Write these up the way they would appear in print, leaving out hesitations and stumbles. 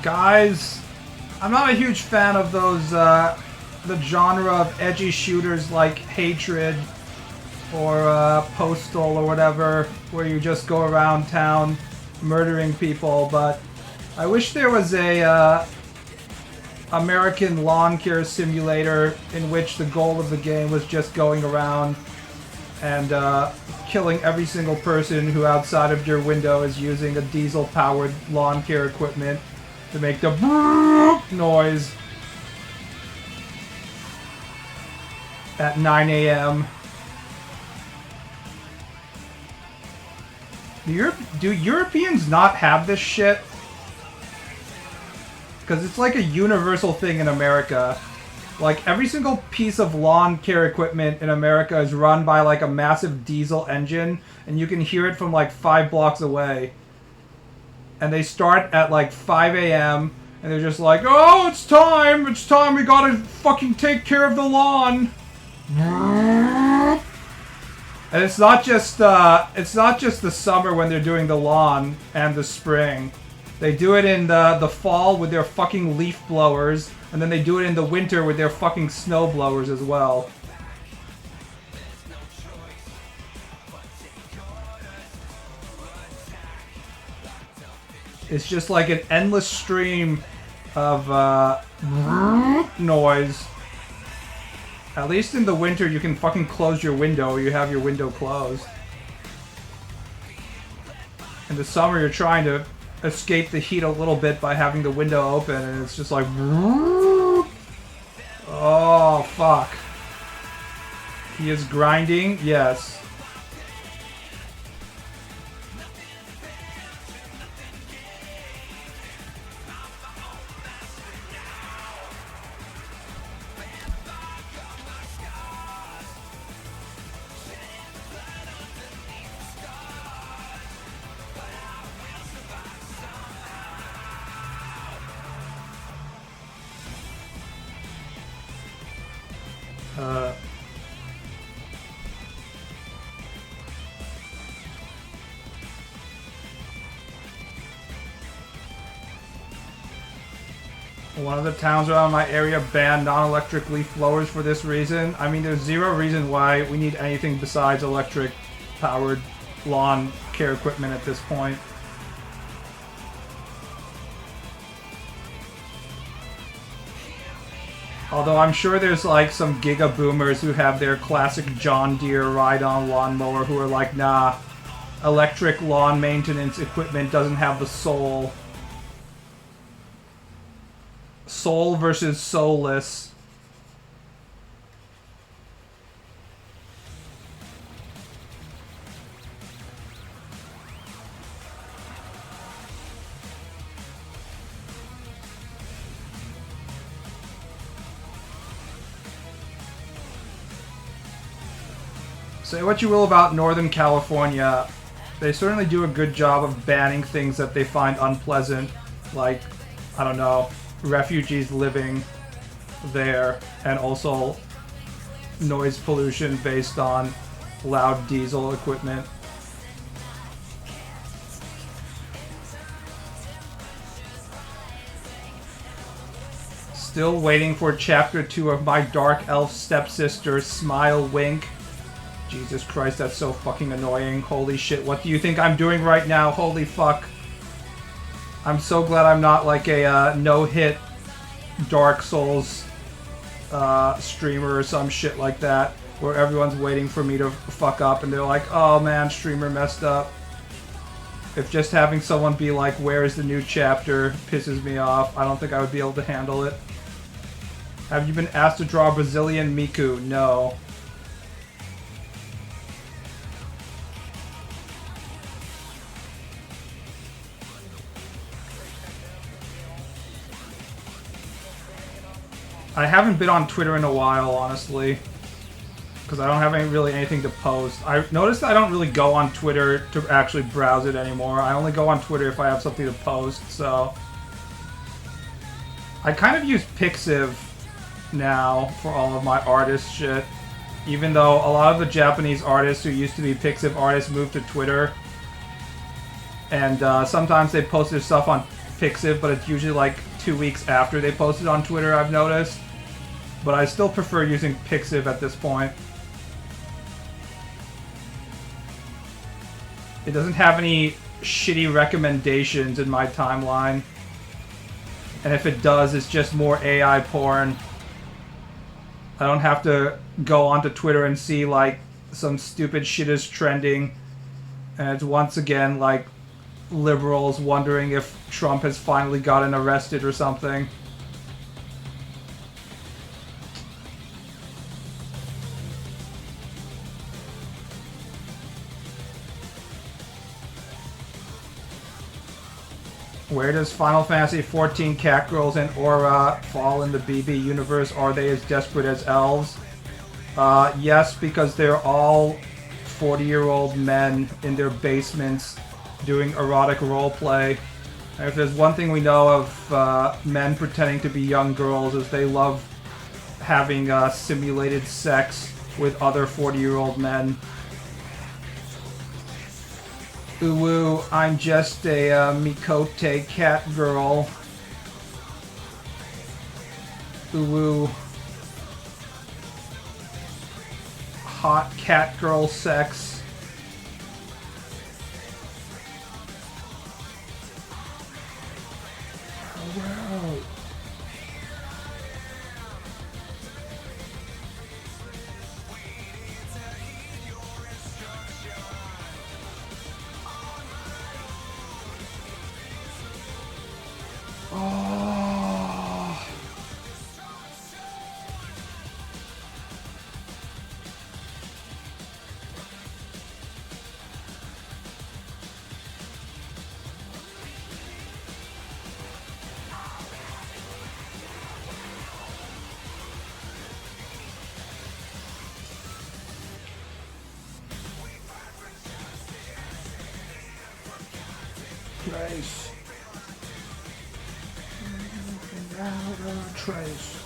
Guys, I'm not a huge fan of those, the genre of edgy shooters like Hatred or Postal or whatever, where you just go around town murdering people, but I wish there was a American lawn care simulator in which the goal of the game was just going around and killing every single person who outside of your window is using a diesel-powered lawn care equipment to make the noise at 9 a.m. Do Europeans not have this shit? Because it's like a universal thing in America. Like, every single piece of lawn care equipment in America is run by, like, a massive diesel engine, and you can hear it from, like, 5 blocks away. And they start at, like, 5 a.m., and they're just like, oh, it's time, we gotta fucking take care of the lawn. And it's not just the summer when they're doing the lawn and the spring. They do it in the fall with their fucking leaf blowers, and then they do it in the winter with their fucking snow blowers as well. It's just like an endless stream of noise. At least in the winter you can fucking close your window, or you have your window closed. In the summer you're trying to escape the heat a little bit by having the window open, and it's just like, oh fuck. He is grinding, yes. One of the towns around my area banned non-electric leaf blowers for this reason. I mean, there's zero reason why we need anything besides electric-powered lawn care equipment at this point. Although I'm sure there's like some giga boomers who have their classic John Deere ride-on lawnmower who are like, nah, electric lawn maintenance equipment doesn't have the soul. Soul versus soulless. Say what you will about Northern California, they certainly do a good job of banning things that they find unpleasant, like, I don't know, refugees living there, and also noise pollution based on loud diesel equipment. Still waiting for Chapter 2 of my Dark Elf Stepsister Smile Wink. Jesus Christ, that's so fucking annoying. Holy shit, what do you think I'm doing right now? Holy fuck. I'm so glad I'm not like a no-hit Dark Souls streamer or some shit like that, where everyone's waiting for me to fuck up and they're like, oh man, streamer messed up. If just having someone be like, where is the new chapter, pisses me off, I don't think I would be able to handle it. Have you been asked to draw Brazilian Miku? No. I haven't been on Twitter in a while, honestly, because I don't have really anything to post. I noticed I don't really go on Twitter to actually browse it anymore. I only go on Twitter if I have something to post, so... I kind of use Pixiv now for all of my artist shit, even though a lot of the Japanese artists who used to be Pixiv artists moved to Twitter, and sometimes they post their stuff on Pixiv, but it's usually like 2 weeks after they post it on Twitter, I've noticed. But I still prefer using Pixiv at this point. It doesn't have any shitty recommendations in my timeline. And if it does, it's just more AI porn. I don't have to go onto Twitter and see like some stupid shit is trending. And it's once again like liberals wondering if Trump has finally gotten arrested or something. Where does Final Fantasy XIV Catgirls and Aura fall in the BB universe? Are they as desperate as elves? Yes, because they're all 40-year-old men in their basements doing erotic roleplay. And if there's one thing we know of men pretending to be young girls is they love having simulated sex with other 40-year-old men. Uwu, I'm just a Mikote cat girl. Uwu. Hot cat girl sex. Wow. Oh. Trace. Trace.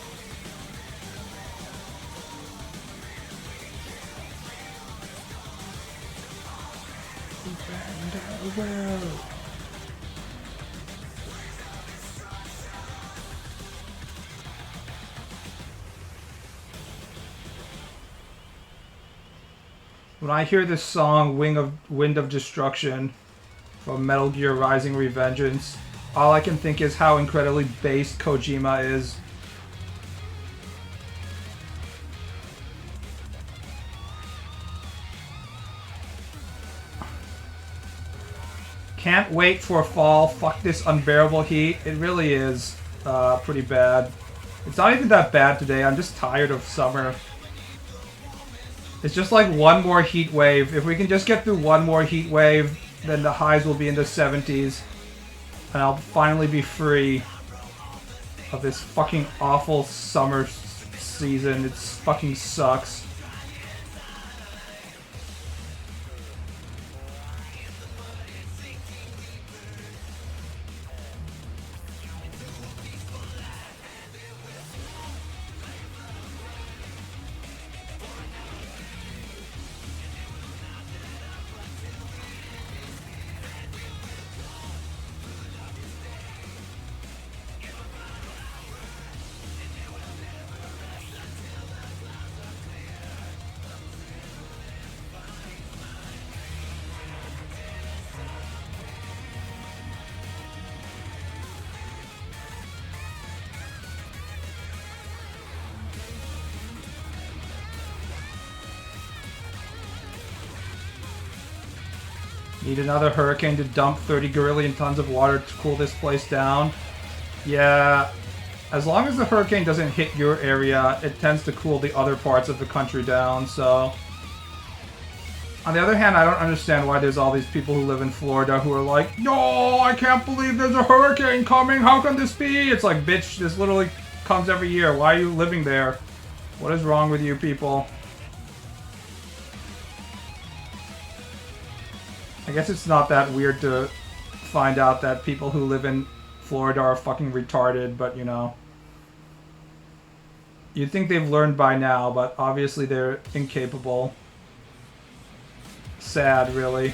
When I hear this song, Wind of Destruction, from Metal Gear Rising: Revengeance, all I can think is how incredibly based Kojima is. Can't wait for fall. Fuck this unbearable heat. It really is pretty bad. It's not even that bad today. I'm just tired of summer. It's just like one more heat wave. If we can just get through one more heat wave, then the highs will be in the 70s. And I'll finally be free of this fucking awful summer season. It fucking sucks. Need another hurricane to dump 30 gorillion tons of water to cool this place down. Yeah, as long as the hurricane doesn't hit your area, it tends to cool the other parts of the country down, so... On the other hand, I don't understand why there's all these people who live in Florida who are like, no, I can't believe there's a hurricane coming, how can this be? It's like, bitch, this literally comes every year. Why are you living there? What is wrong with you people? I guess it's not that weird to find out that people who live in Florida are fucking retarded, but you know. You'd think they've learned by now, but obviously they're incapable. Sad, really.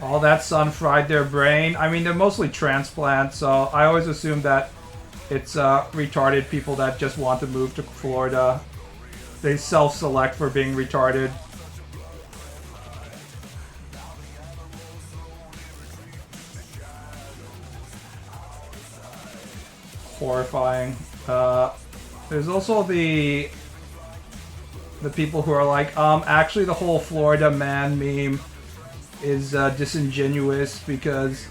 All that sun fried their brain. I mean, they're mostly transplants, so I always assume that it's retarded people that just want to move to Florida. They self-select for being retarded. Horrifying. There's also the people who are like, actually the whole Florida man meme is disingenuous because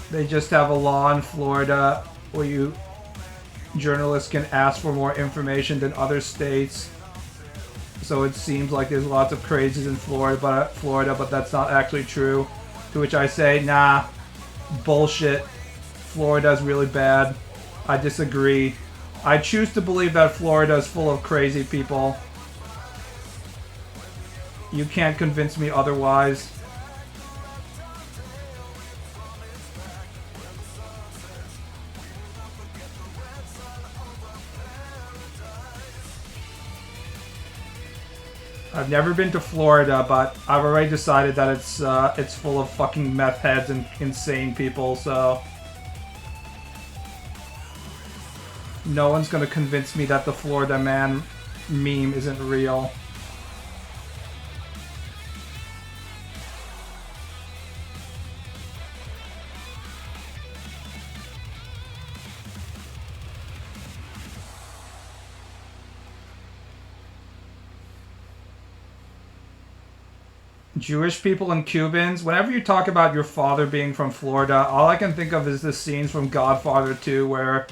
they just have a law in Florida where journalists can ask for more information than other states. So it seems like there's lots of crazies in Florida, but that's not actually true. To which I say, nah, bullshit. Florida's really bad. I disagree. I choose to believe that Florida is full of crazy people. You can't convince me otherwise. I've never been to Florida, but I've already decided that it's full of fucking meth heads and insane people, so no one's gonna convince me that the Florida man meme isn't real. Jewish people and Cubans. Whenever you talk about your father being from Florida, all I can think of is the scenes from Godfather 2 where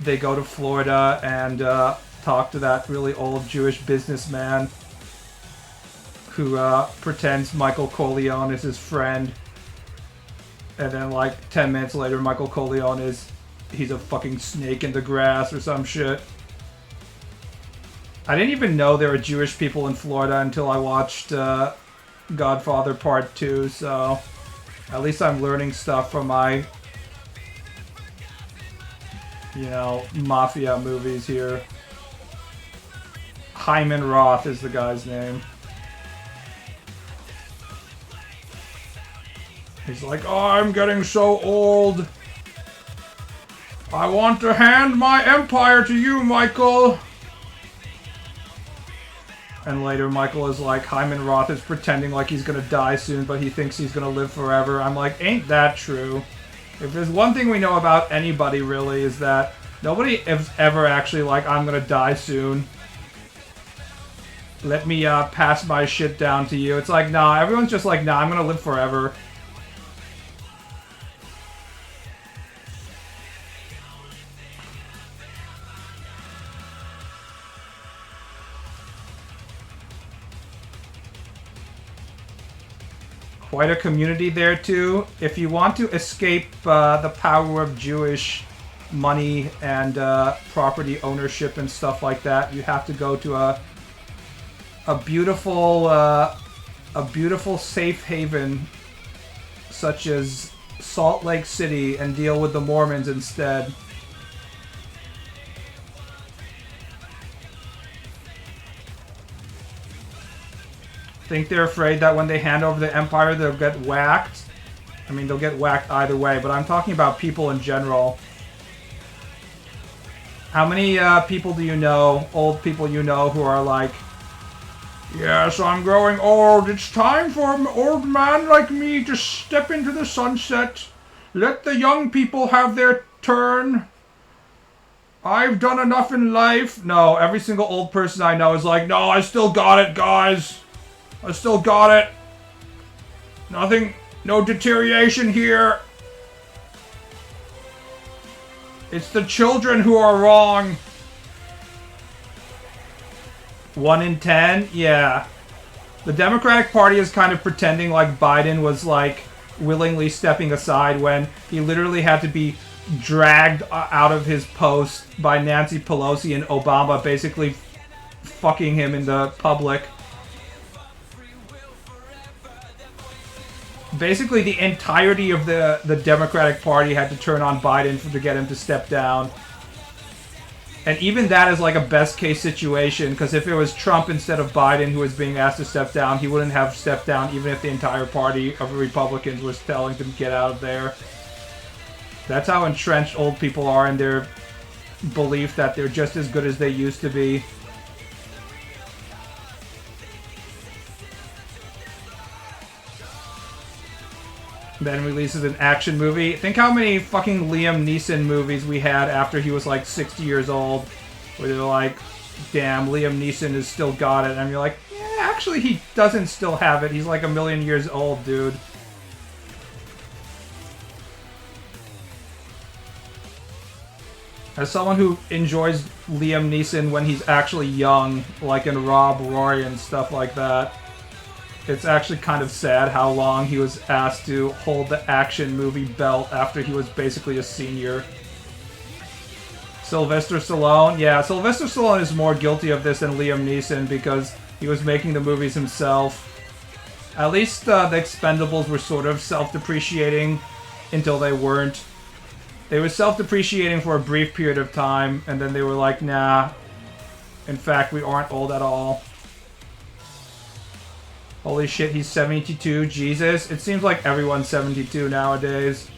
they go to Florida and talk to that really old Jewish businessman who pretends Michael Corleone is his friend. And then like 10 minutes later, Michael Corleone he's a fucking snake in the grass or some shit. I didn't even know there were Jewish people in Florida until I watched Godfather Part 2, so at least I'm learning stuff from my, mafia movies here. Hyman Roth is the guy's name. He's like, oh, I'm getting so old. I want to hand my empire to you, Michael. And later Michael is like, Hyman Roth is pretending like he's gonna die soon, but he thinks he's gonna live forever. I'm like, ain't that true? If there's one thing we know about anybody, really, is that nobody is ever actually like, I'm gonna die soon. Let me pass my shit down to you. It's like, nah, everyone's just like, nah, I'm gonna live forever. Quite a community there too. If you want to escape the power of Jewish money and property ownership and stuff like that, you have to go to a beautiful safe haven such as Salt Lake City and deal with the Mormons instead. Think they're afraid that when they hand over the empire, they'll get whacked? I mean, they'll get whacked either way, but I'm talking about people in general. How many people do you know, old people you know, who are like, yes, I'm growing old. It's time for an old man like me to step into the sunset. Let the young people have their turn. I've done enough in life. No, every single old person I know is like, no, I still got it, guys. I still got it. Nothing, no deterioration here. It's the children who are wrong. 1 in 10? Yeah. The Democratic Party is kind of pretending like Biden was like willingly stepping aside when he literally had to be dragged out of his post by Nancy Pelosi and Obama basically fucking him in the public. Basically, the entirety of the Democratic Party had to turn on Biden to get him to step down. And even that is like a best case situation, because if it was Trump instead of Biden who was being asked to step down, he wouldn't have stepped down even if the entire party of Republicans was telling him to get out of there. That's how entrenched old people are in their belief that they're just as good as they used to be. Then releases an action movie. Think how many fucking Liam Neeson movies we had after he was like 60 years old. Where they're like, damn, Liam Neeson has still got it. And you're like, yeah, actually he doesn't still have it. He's like a million years old, dude. As someone who enjoys Liam Neeson when he's actually young, like in Rob Roy and stuff like that, it's actually kind of sad how long he was asked to hold the action movie belt after he was basically a senior. Sylvester Stallone? Yeah, Sylvester Stallone is more guilty of this than Liam Neeson because he was making the movies himself. At least the Expendables were sort of self-depreciating until they weren't. They were self-depreciating for a brief period of time, and then they were like, nah, in fact, we aren't old at all. Holy shit, he's 72, Jesus. It seems like everyone's 72 nowadays.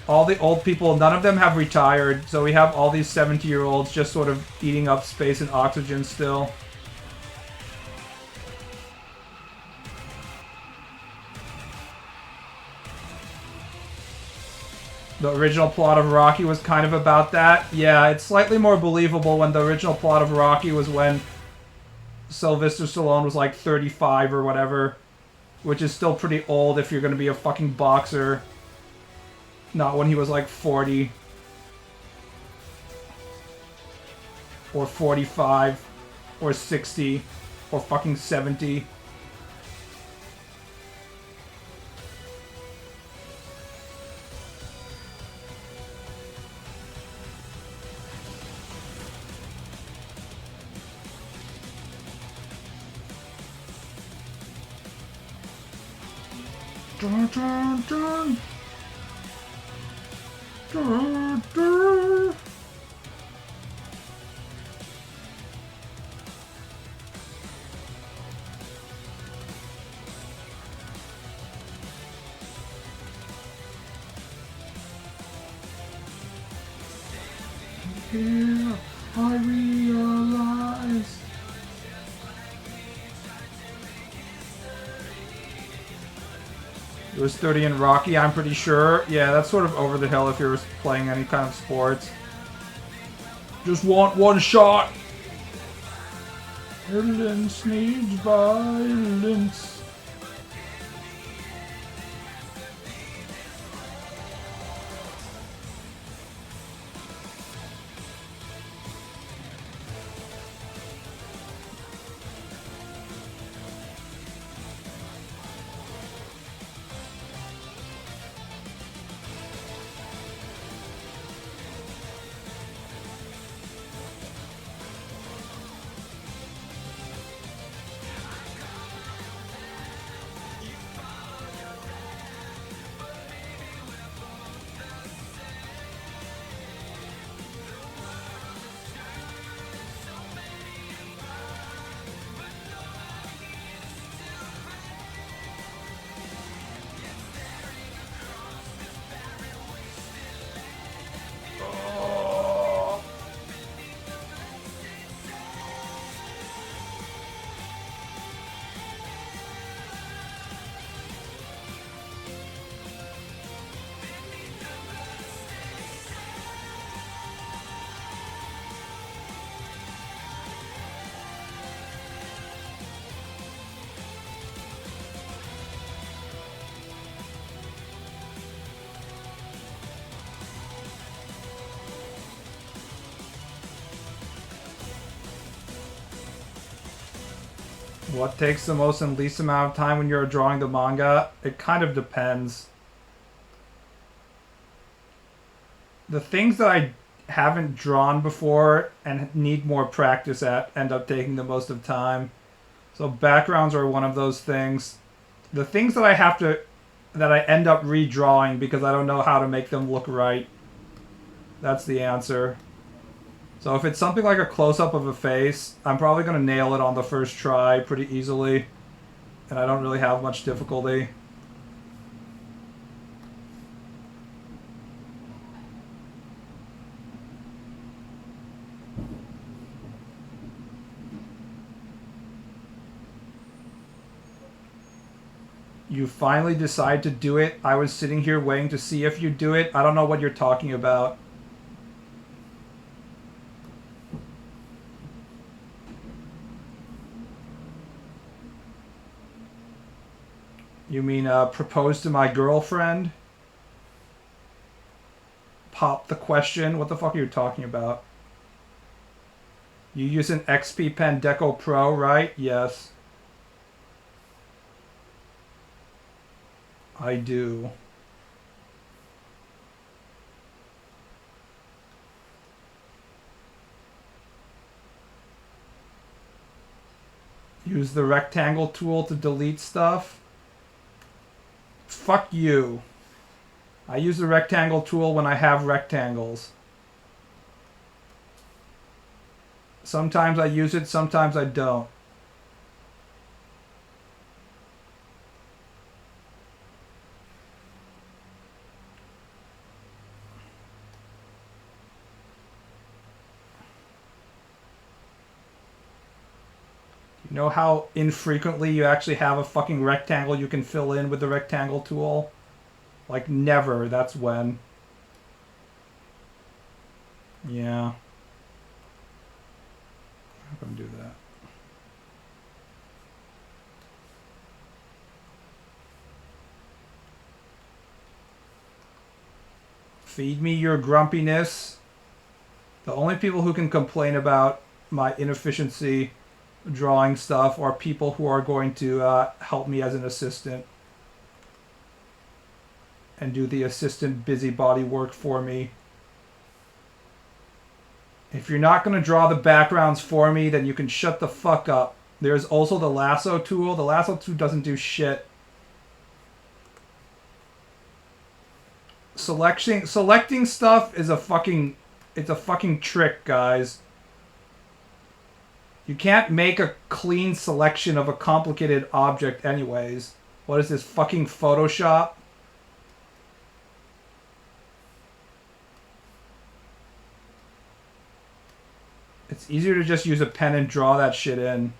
All the old people, none of them have retired, so we have all these 70-year-olds just sort of eating up space and oxygen still. The original plot of Rocky was kind of about that. Yeah, it's slightly more believable when the original plot of Rocky was when Sylvester Stallone was like 35 or whatever, which is still pretty old if you're going to be a fucking boxer. Not when he was like 40. Or 45. Or 60. Or fucking 70. Dun, dun, dun. Dun, dun. Here I realize. It was 30 in Rocky, I'm pretty sure. Yeah, that's sort of over the hill if you're playing any kind of sports. Just want one shot. Violence needs violence. What takes the most and least amount of time when you're drawing the manga? It kind of depends. The things that I haven't drawn before and need more practice at end up taking the most of time. So backgrounds are one of those things. The things that I end up redrawing because I don't know how to make them look right. That's the answer. So if it's something like a close-up of a face, I'm probably going to nail it on the first try pretty easily. And I don't really have much difficulty. You finally decide to do it. I was sitting here waiting to see if you do it. I don't know what you're talking about. You mean propose to my girlfriend? Pop the question? What the fuck are you talking about? You use an XP Pen Deco Pro, right? Yes. I do. Use the rectangle tool to delete stuff? Fuck you. I use the rectangle tool when I have rectangles. Sometimes I use it, sometimes I don't. You know how infrequently you actually have a fucking rectangle you can fill in with the rectangle tool? Like never, that's when. Yeah. I'm gonna do that. Feed me your grumpiness. The only people who can complain about my inefficiency drawing stuff are people who are going to help me as an assistant and do the assistant busybody work for me. If you're not going to draw the backgrounds for me, then you can shut the fuck up. There's also the lasso tool. The lasso tool doesn't do shit. Selecting stuff is a fucking... It's a fucking trick, guys. You can't make a clean selection of a complicated object anyways. What is this, fucking Photoshop? It's easier to just use a pen and draw that shit in.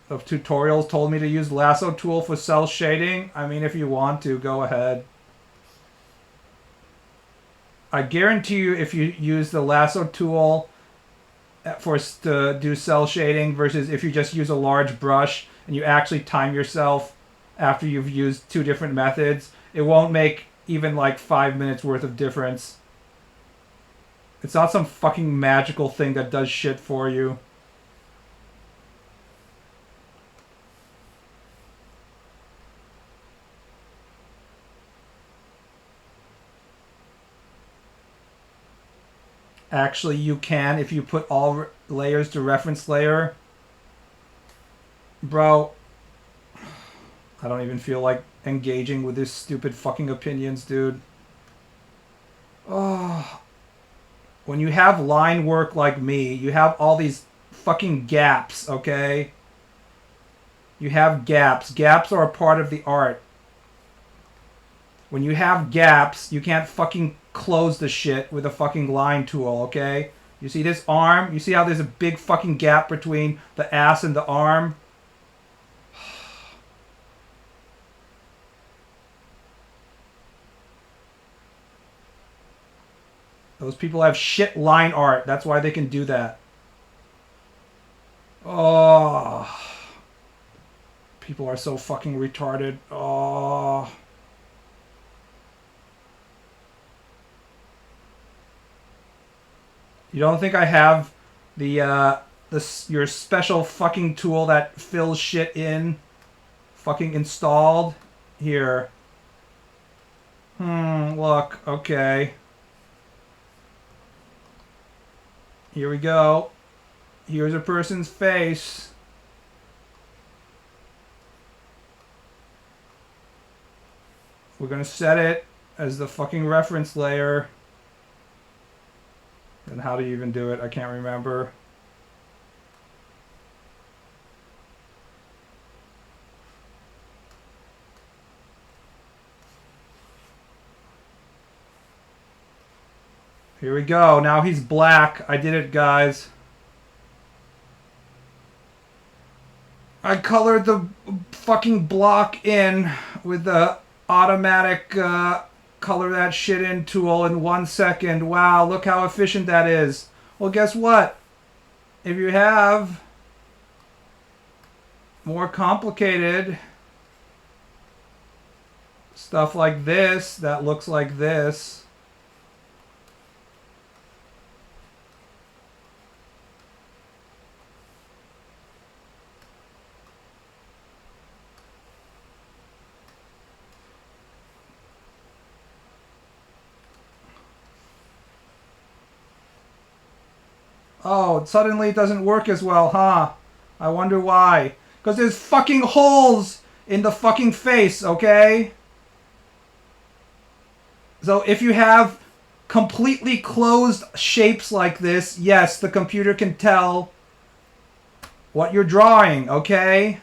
The tutorials told me to use lasso tool for cell shading. I mean, if you want to, go ahead. I guarantee you if you use the lasso tool to do cell shading versus if you just use a large brush and you actually time yourself after you've used two different methods, it won't make even like 5 minutes worth of difference. It's not some fucking magical thing that does shit for you. Actually, you can if you put all layers to reference layer. Bro, I don't even feel like engaging with this stupid fucking opinions, dude. Oh. When you have line work like me, you have all these fucking gaps, okay? You have gaps. Gaps are a part of the art. When you have gaps, you can't fucking close the shit with a fucking line tool, okay? You see this arm? You see how there's a big fucking gap between the ass and the arm? Those people have shit line art. That's why they can do that. Oh. People are so fucking retarded. Oh. You don't think I have your special fucking tool that fills shit in fucking installed? Here. Look. Okay. Here we go. Here's a person's face. We're gonna set it as the fucking reference layer. And how do you even do it? I can't remember. Here we go. Now he's black. I did it, guys. I colored the fucking block in with the automatic color that shit in tool in 1 second. Wow, look how efficient that is. Well, guess what? If you have more complicated stuff like this that looks like this, oh, suddenly it doesn't work as well, huh? I wonder why. Because there's fucking holes in the fucking face, okay? So if you have completely closed shapes like this, yes, the computer can tell what you're drawing, okay?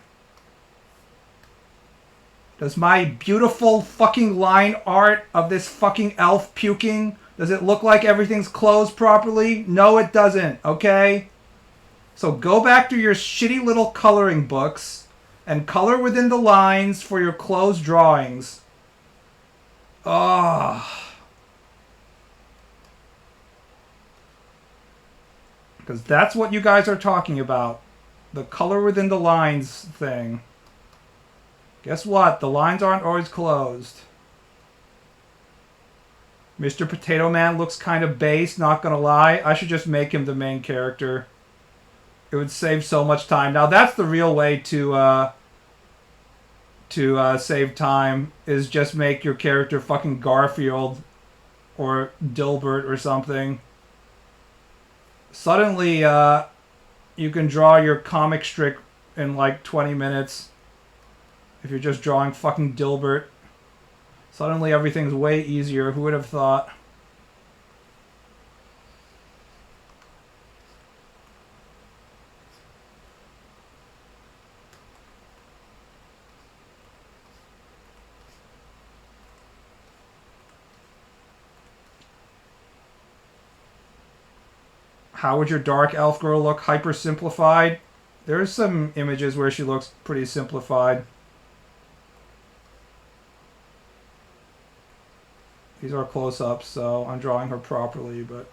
Does my beautiful fucking line art of this fucking elf puking, does it look like everything's closed properly? No, it doesn't, okay? So go back to your shitty little coloring books and color within the lines for your closed drawings. Ah. Because that's what you guys are talking about. The color within the lines thing. Guess what? The lines aren't always closed. Mr. Potato Man looks kind of base, not gonna lie. I should just make him the main character. It would save so much time. Now that's the real way to save time, is just make your character fucking Garfield or Dilbert or something. Suddenly, you can draw your comic strip in like 20 minutes. If you're just drawing fucking Dilbert. Suddenly everything's way easier. Who would have thought? How would your dark elf girl look? Hyper simplified? There's some images where she looks pretty simplified. These are close-ups, so I'm drawing her properly, but...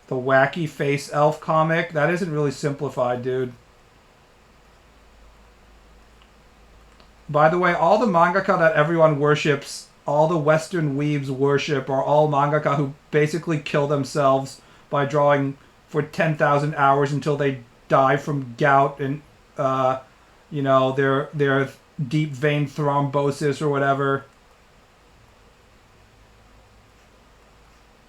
The Wacky Face Elf comic? That isn't really simplified, dude. By the way, all the mangaka that everyone worships, all the Western weebs worship, are all mangaka who basically kill themselves by drawing for 10,000 hours until they die from gout and, you know, their deep vein thrombosis or whatever.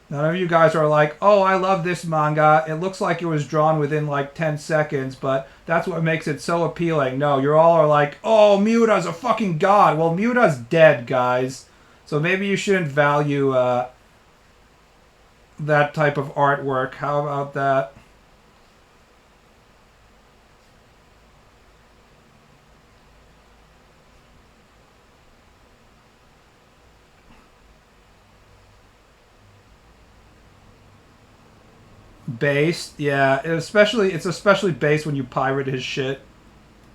None of you guys are like, oh, I love this manga. It looks like it was drawn within like 10 seconds, but that's what makes it so appealing. No, you all are like, oh, Miura's a fucking god. Well, Miura's dead, guys. So maybe you shouldn't value that type of artwork. How about that? Based, yeah. It's especially based when you pirate his shit.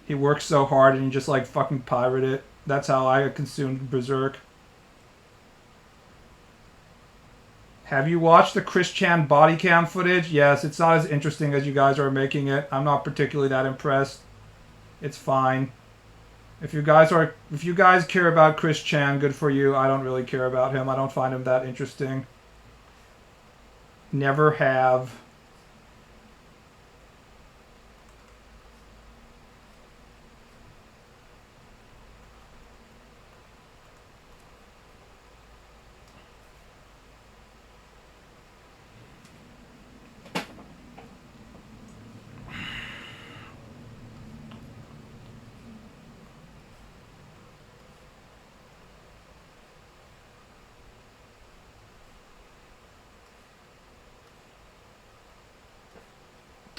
He works so hard and you just like fucking pirate it. That's how I consumed Berserk. Have you watched the Chris Chan body cam footage? Yes, it's not as interesting as you guys are making it. I'm not particularly that impressed. It's fine. If you guys care about Chris Chan, good for you. I don't really care about him. I don't find him that interesting. Never have.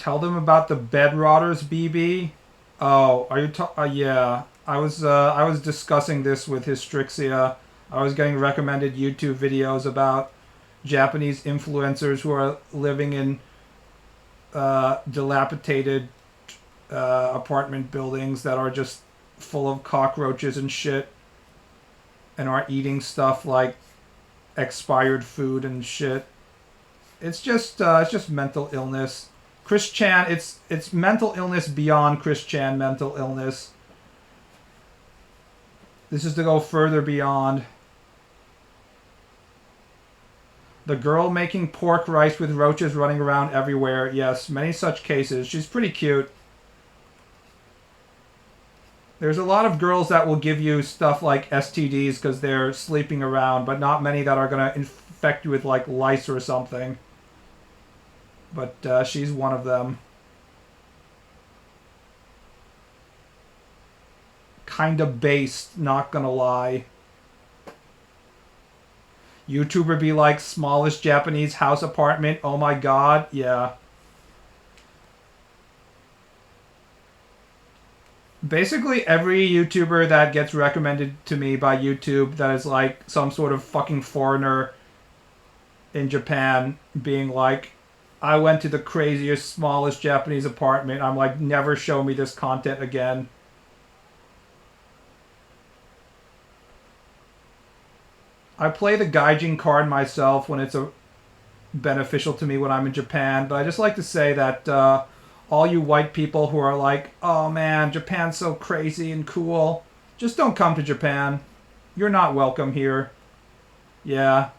Tell them about the bed rotters, BB. Oh, are you yeah. I was discussing this with Hystrixia. I was getting recommended YouTube videos about Japanese influencers who are living in dilapidated apartment buildings that are just full of cockroaches and shit, and are eating stuff like expired food and shit. It's just mental illness. Chris Chan, it's mental illness beyond Chris Chan mental illness. This is to go further beyond. The girl making pork rice with roaches running around everywhere. Yes, many such cases. She's pretty cute. There's a lot of girls that will give you stuff like STDs because they're sleeping around, but not many that are going to infect you with like lice or something. But she's one of them. Kinda based, not gonna lie. YouTuber be like, smallest Japanese house apartment. Oh my god, yeah. Basically every YouTuber that gets recommended to me by YouTube that is like some sort of fucking foreigner in Japan being like, I went to the craziest, smallest Japanese apartment. I'm like, never show me this content again. I play the Gaijin card myself when it's beneficial to me when I'm in Japan, but I just like to say that all you white people who are like, oh man, Japan's so crazy and cool, just don't come to Japan. You're not welcome here. Yeah.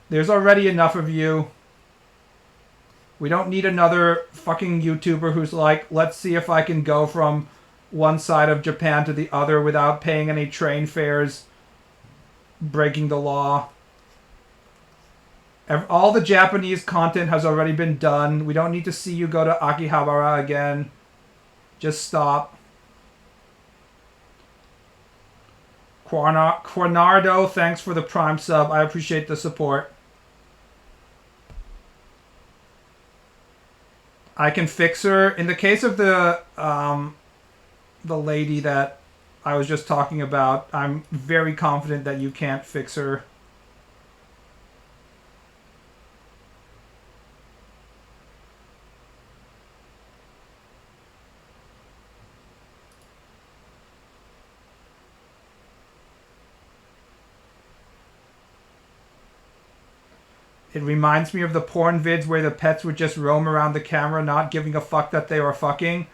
There's already enough of you. We don't need another fucking YouTuber who's like, let's see if I can go from one side of Japan to the other without paying any train fares, breaking the law. All the Japanese content has already been done. We don't need to see you go to Akihabara again. Just stop. Cornardo, thanks for the Prime sub. I appreciate the support. I can fix her. In the case of the lady that I was just talking about, I'm very confident that you can't fix her. It reminds me of the porn vids where the pets would just roam around the camera not giving a fuck that they were fucking.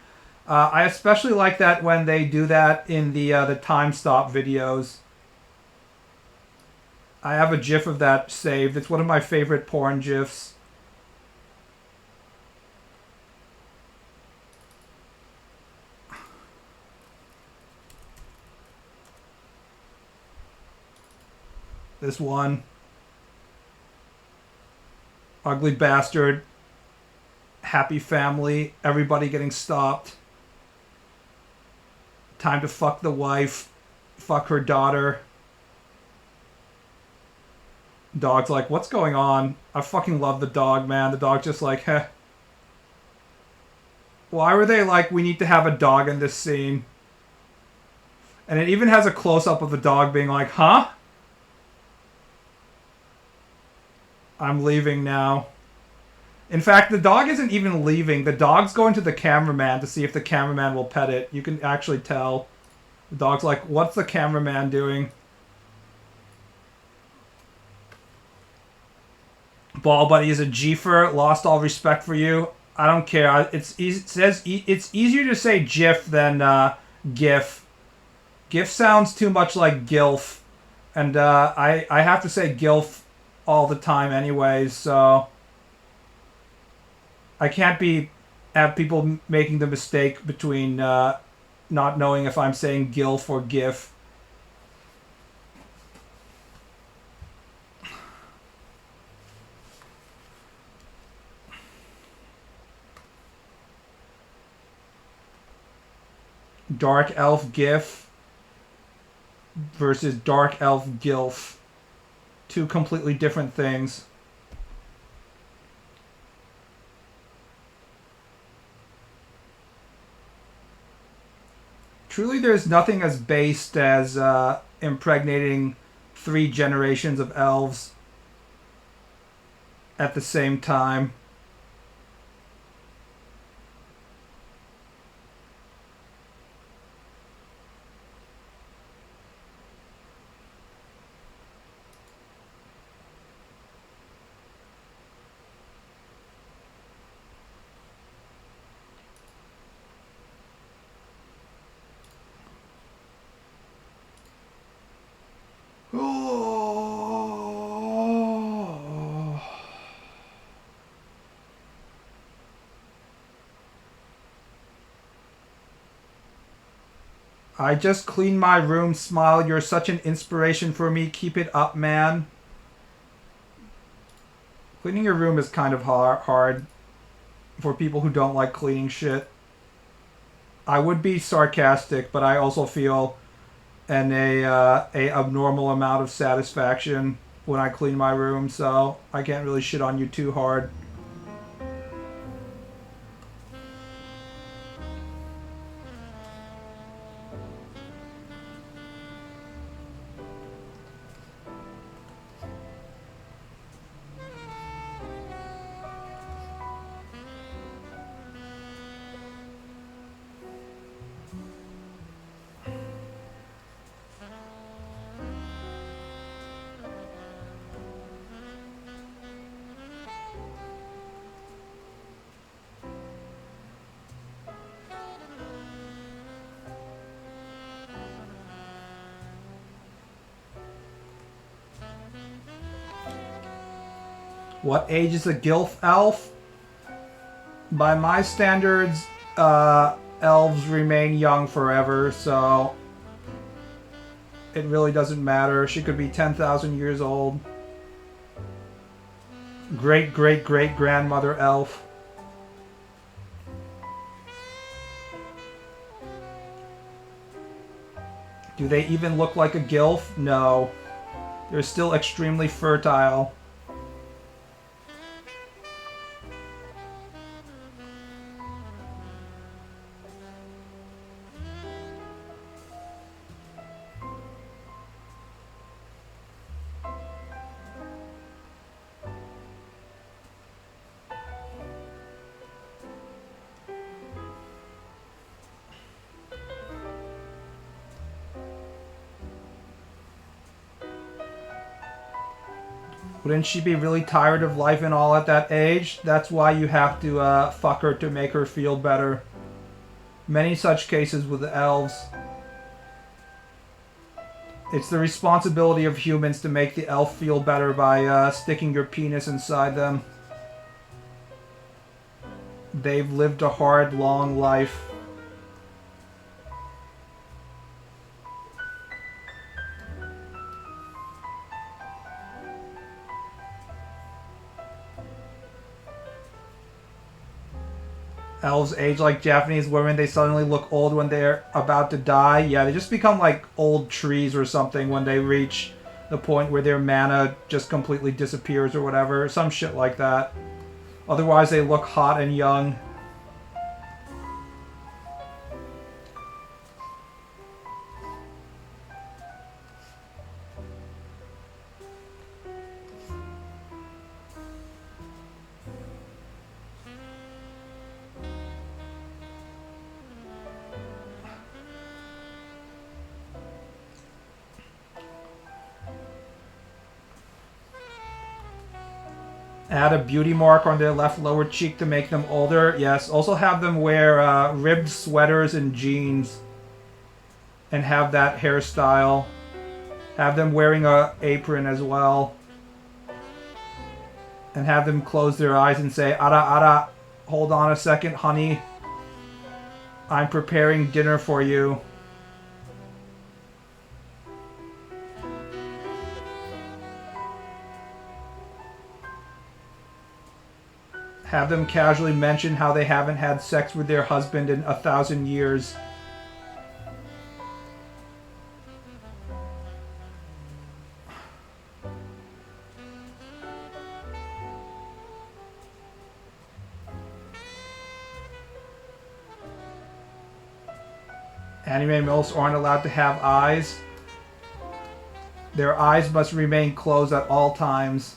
I especially like that when they do that in the time stop videos. I have a GIF of that saved. It's one of my favorite porn GIFs. This one. Ugly bastard. Happy family. Everybody getting stopped. Time to fuck the wife. Fuck her daughter. Dog's like, what's going on? I fucking love the dog, man. The dog's just like, heh. Why were they like, we need to have a dog in this scene? And it even has a close-up of the dog being like, huh? I'm leaving now. In fact, the dog isn't even leaving. The dog's going to the cameraman to see if the cameraman will pet it. You can actually tell. The dog's like, what's the cameraman doing? BaalBud is a Gfer. Lost all respect for you. I don't care. It says it's easier to say GIF than GIF. GIF sounds too much like GILF. And I have to say GILF all the time anyways, so I can't have people making the mistake between not knowing if I'm saying GILF or GIF. Dark Elf GIF versus Dark Elf GILF. Two completely different things. Truly, there's nothing as based as impregnating 3 generations of elves at the same time. Oh. I just cleaned my room. Smile. You're such an inspiration for me. Keep it up, man. Cleaning your room is kind of hard for people who don't like cleaning shit. I would be sarcastic, but I also feel a abnormal amount of satisfaction when I clean my room, so I can't really shit on you too hard. What age is a gilf elf? By my standards, elves remain young forever, so it really doesn't matter. She could be 10,000 years old. Great great great grandmother elf. Do they even look like a gilf? No. They're still extremely fertile. Wouldn't she be really tired of life and all at that age? That's why you have to fuck her to make her feel better. Many such cases with the elves. It's the responsibility of humans to make the elf feel better by sticking your penis inside them. They've lived a hard, long life. Elves age like Japanese women. They suddenly look old when they're about to die. Yeah, they just become like old trees or something when they reach the point where their mana just completely disappears or whatever. Some shit like that. Otherwise, they look hot and young. Add a beauty mark on their left lower cheek to make them older. Yes. Also have them wear ribbed sweaters and jeans. And have that hairstyle. Have them wearing a apron as well. And have them close their eyes and say, Ara ara, hold on a second, honey. I'm preparing dinner for you. Have them casually mention how they haven't had sex with their husband in 1,000 years. Anime MILFs aren't allowed to have eyes. Their eyes must remain closed at all times.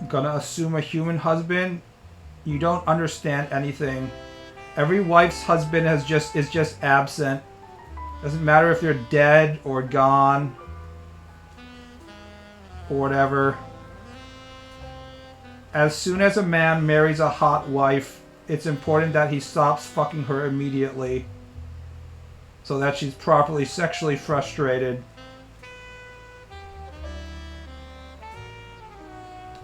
Gonna assume a human husband. You don't understand anything. Every wife's husband is just absent. Doesn't matter if they're dead or gone or whatever. As soon as a man marries a hot wife, it's important that he stops fucking her immediately so that she's properly sexually frustrated.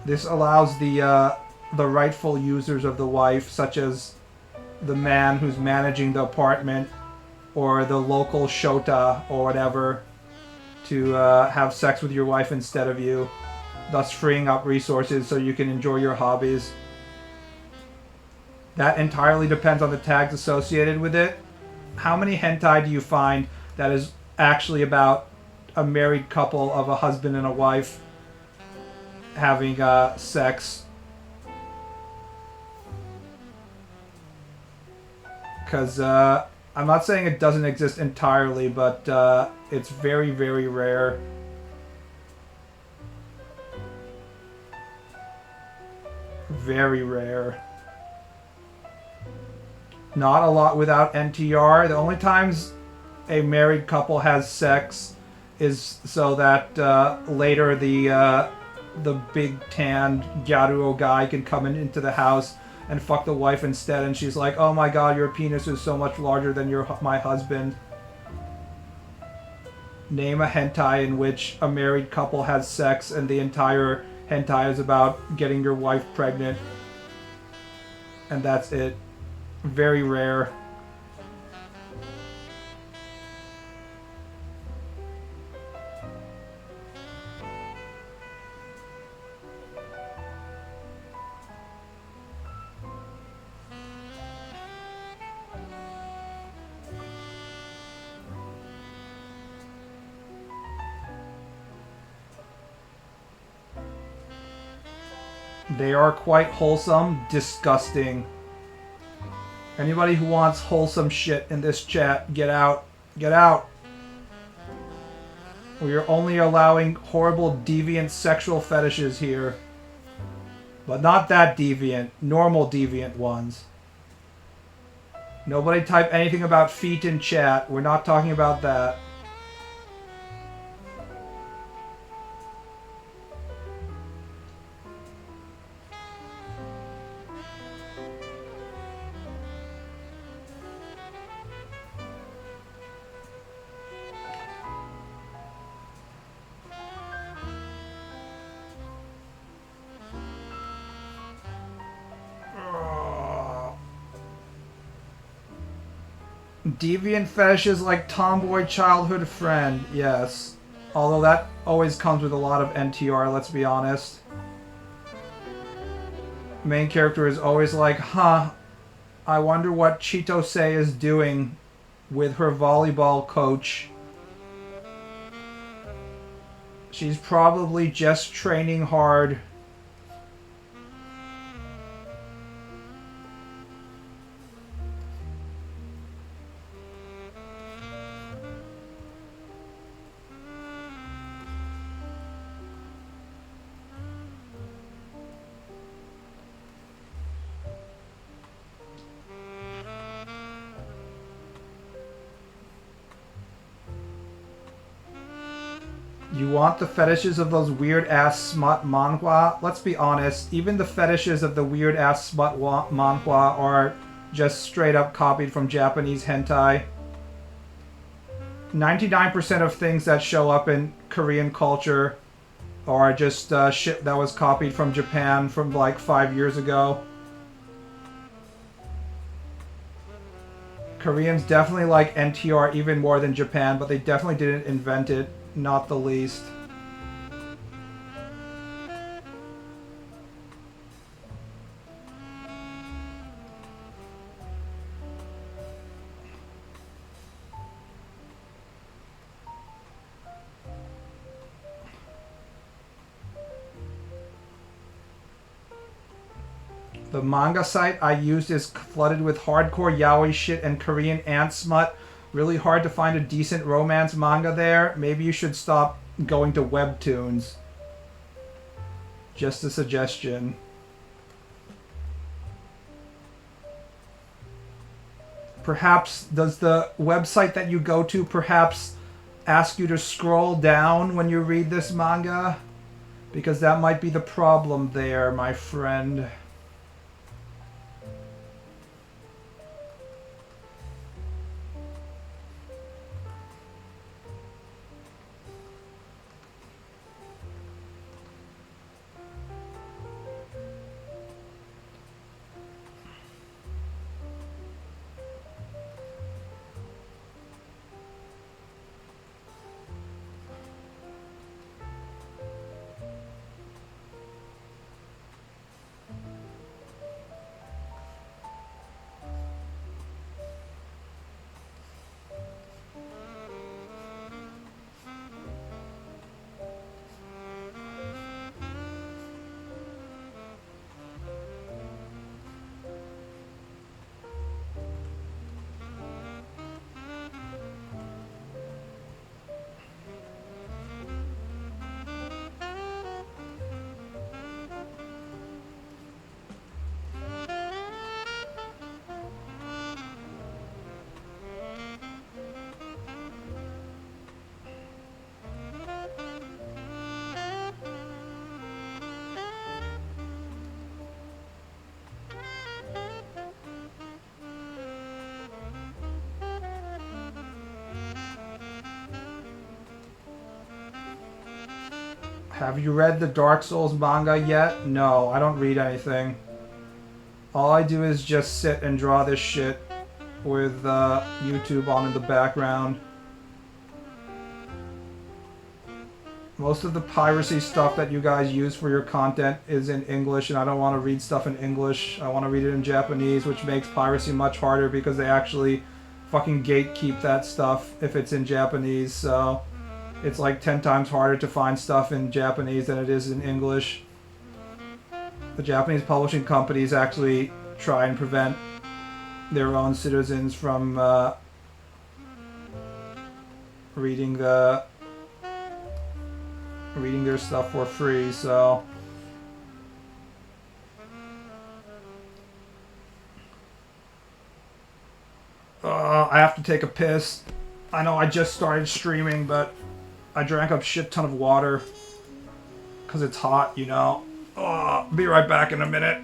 This allows the rightful users of the wife, such as the man who's managing the apartment or the local shota or whatever, to have sex with your wife instead of you, thus freeing up resources so you can enjoy your hobbies. That entirely depends on the tags associated with it. How many hentai do you find that is actually about a married couple of a husband and a wife having sex? Because I'm not saying it doesn't exist entirely, but it's very, very rare. Very rare. Not a lot without NTR. The only times a married couple has sex is so that later the big tanned Gyaruo guy can come into the house and fuck the wife instead, and she's like, oh my god, your penis is so much larger than my husband. Name a hentai in which a married couple has sex and the entire hentai is about getting your wife pregnant. And that's it. Very rare. They are quite wholesome, disgusting. Anybody who wants wholesome shit in this chat, get out. Get out. We are only allowing horrible, deviant sexual fetishes here. But not that deviant. Normal deviant ones. Nobody type anything about feet in chat. We're not talking about that. Deviant fetishes like tomboy childhood friend, yes. Although that always comes with a lot of NTR, let's be honest. Main character is always like, huh, I wonder what Chitose is doing with her volleyball coach. She's probably just training hard. You want the fetishes of those weird-ass smut manhwa? Let's be honest, even the fetishes of the weird-ass smut manhwa are just straight-up copied from Japanese hentai. 99% of things that show up in Korean culture, or just shit that was copied from Japan from like 5 years ago. Koreans definitely like NTR even more than Japan, but they definitely didn't invent it, not the least. The manga site I used is flooded with hardcore yaoi shit and Korean ant smut. Really hard to find a decent romance manga there. Maybe you should stop going to webtoons. Just a suggestion. Perhaps, does the website that you go to perhaps ask you to scroll down when you read this manga? Because that might be the problem there, my friend. Have you read the Dark Souls manga yet? No, I don't read anything. All I do is just sit and draw this shit with YouTube on in the background. Most of the piracy stuff that you guys use for your content is in English, and I don't want to read stuff in English. I want to read it in Japanese, which makes piracy much harder because they actually fucking gatekeep that stuff if it's in Japanese, so it's like 10 times harder to find stuff in Japanese than it is in English. The Japanese publishing companies actually try and prevent their own citizens from reading their stuff for free, so I have to take a piss. I know I just started streaming, but I drank a shit ton of water because it's hot, you know. Be right back in a minute.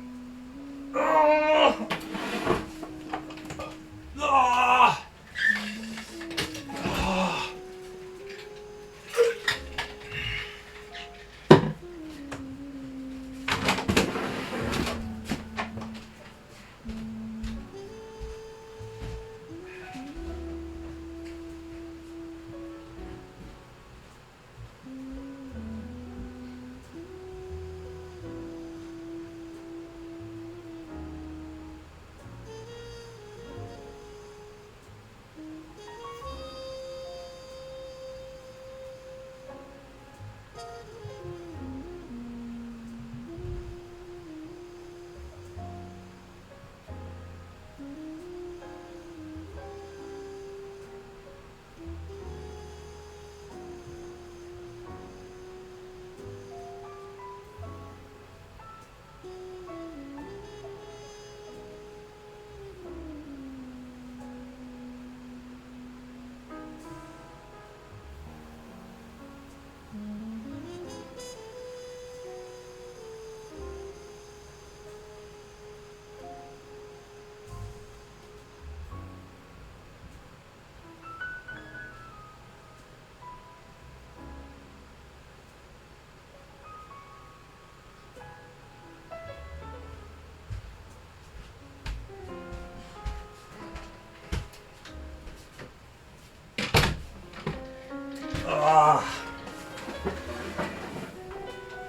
Ah.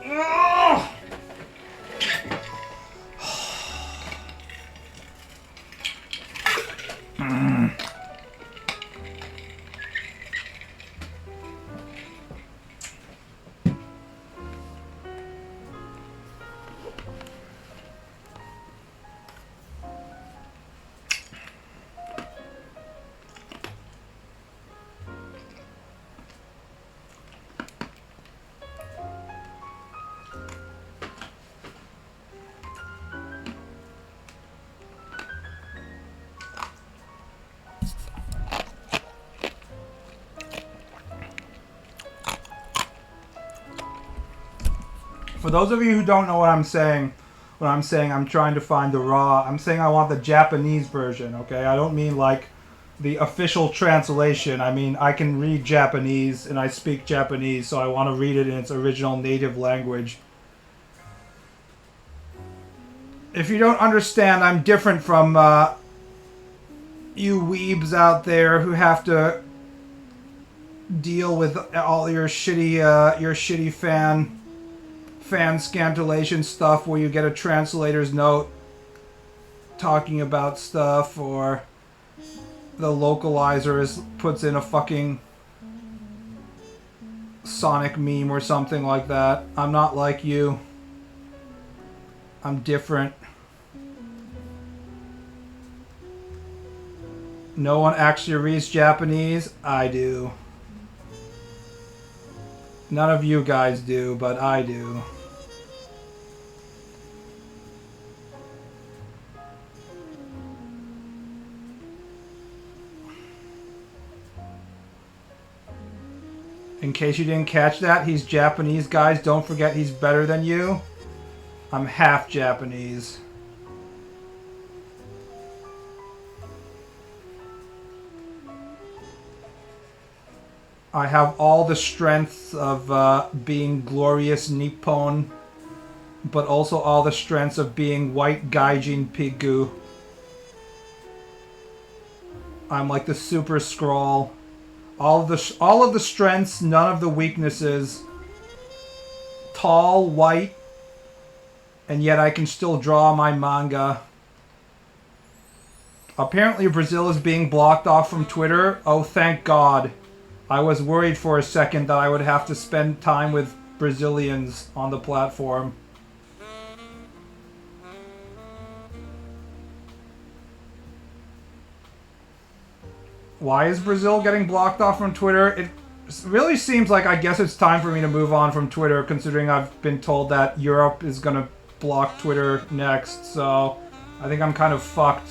Ah. For those of you who don't know what I'm saying, I'm trying to find the raw. I'm saying I want the Japanese version, okay? I don't mean like the official translation. I mean, I can read Japanese and I speak Japanese, so I want to read it in its original native language. If you don't understand, I'm different from you weebs out there who have to deal with all your shitty fan scantillation stuff where you get a translator's note talking about stuff, or the localizer puts in a fucking Sonic meme or something like that. I'm not like you. I'm different. No one actually reads Japanese. I do. None of you guys do, but I do. In case you didn't catch that, he's Japanese, guys. Don't forget he's better than you. I'm half Japanese. I have all the strengths of being glorious Nippon, but also all the strengths of being white gaijin Pigu. I'm like the super scroll. All of the strengths, none of the weaknesses. Tall, white, and yet I can still draw my manga. Apparently Brazil is being blocked off from Twitter. Oh, thank God. I was worried for a second that I would have to spend time with Brazilians on the platform. Why is Brazil getting blocked off from Twitter? It really seems like I guess it's time for me to move on from Twitter, considering I've been told that Europe is going to block Twitter next, so I think I'm kind of fucked.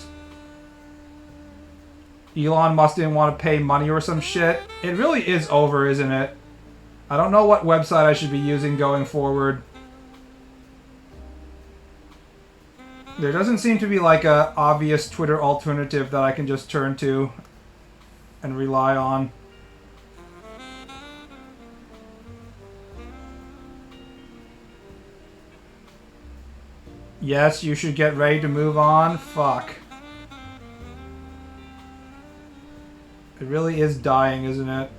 Elon Musk didn't want to pay money or some shit. It really is over, isn't it? I don't know what website I should be using going forward. There doesn't seem to be like a obvious Twitter alternative that I can just turn to and rely on. Yes, you should get ready to move on. Fuck. It really is dying, isn't it?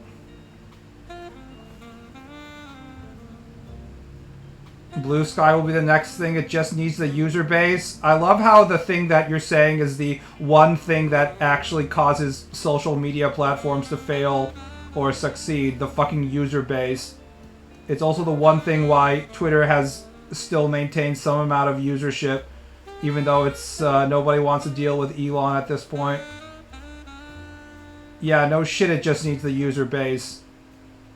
Blue Sky will be the next thing. It just needs the user base. I love how the thing that you're saying is the one thing that actually causes social media platforms to fail or succeed. The fucking user base. It's also the one thing why Twitter has still maintained some amount of usership, even though it's nobody wants to deal with Elon at this point. Yeah, no shit, it just needs the user base.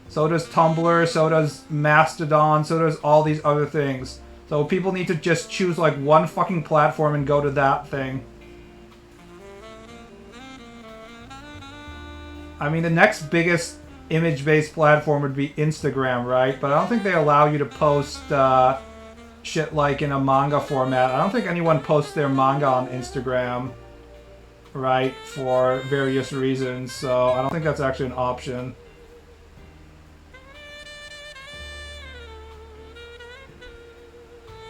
So does Tumblr, so does Mastodon, so does all these other things. So people need to just choose like one fucking platform and go to that thing. I mean, the next biggest image-based platform would be Instagram, right? But I don't think they allow you to post shit like in a manga format. I don't think anyone posts their manga on Instagram, right? For various reasons, so I don't think that's actually an option.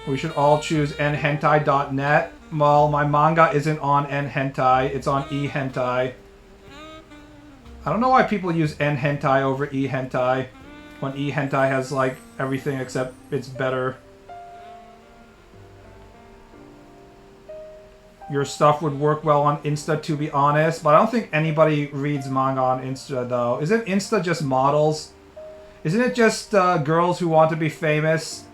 We should all choose nhentai.net. Well, my manga isn't on nhentai, it's on ehentai. I don't know why people use N hentai over E hentai when E hentai has like everything except it's better. Your stuff would work well on Insta, to be honest, but I don't think anybody reads manga on Insta, though. Isn't Insta just models? Isn't it just girls who want to be famous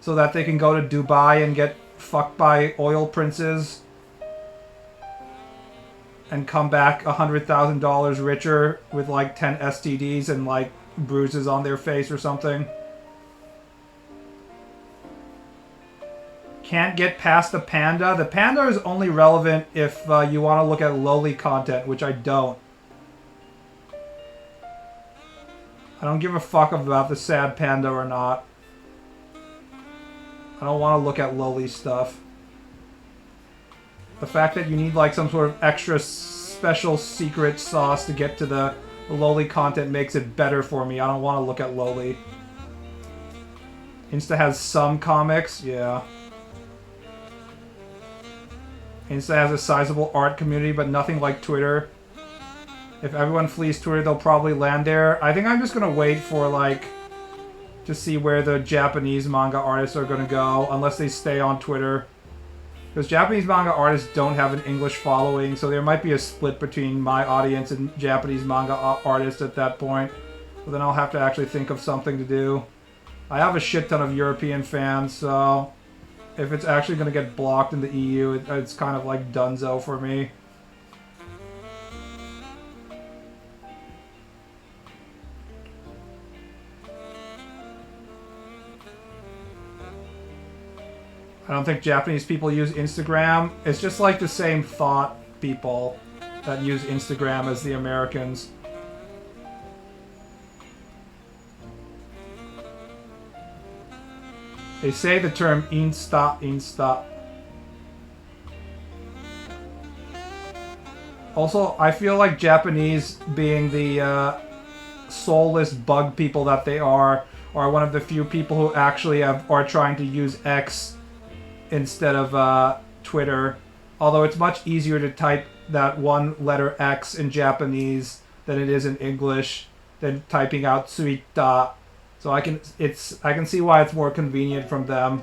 so that they can go to Dubai and get fucked by oil princes and come back $100,000 richer with like 10 STDs and like bruises on their face or something? Can't get past the panda. The panda is only relevant if you want to look at lowly content, which I don't. I don't give a fuck about the sad panda or not. I don't want to look at lowly stuff. The fact that you need like some sort of extra special secret sauce to get to the lowly content makes it better for me. I don't want to look at lowly. Insta has some comics, yeah. Insta has a sizable art community, but nothing like Twitter. If everyone flees Twitter, they'll probably land there. I think I'm just gonna wait for, like, to see where the Japanese manga artists are gonna go, unless they stay on Twitter. Because Japanese manga artists don't have an English following, so there might be a split between my audience and Japanese manga artists at that point. But then I'll have to actually think of something to do. I have a shit ton of European fans, so if it's actually going to get blocked in the EU, it's kind of like donezo for me. I don't think Japanese people use Instagram. It's just like the same thought people that use Instagram as the Americans. They say the term Insta. Also, I feel like Japanese, being the soulless bug people that they are one of the few people who actually are trying to use X instead of Twitter. Although it's much easier to type that one letter X in Japanese than it is in English, than typing out Tsuita. So I can see why it's more convenient from them.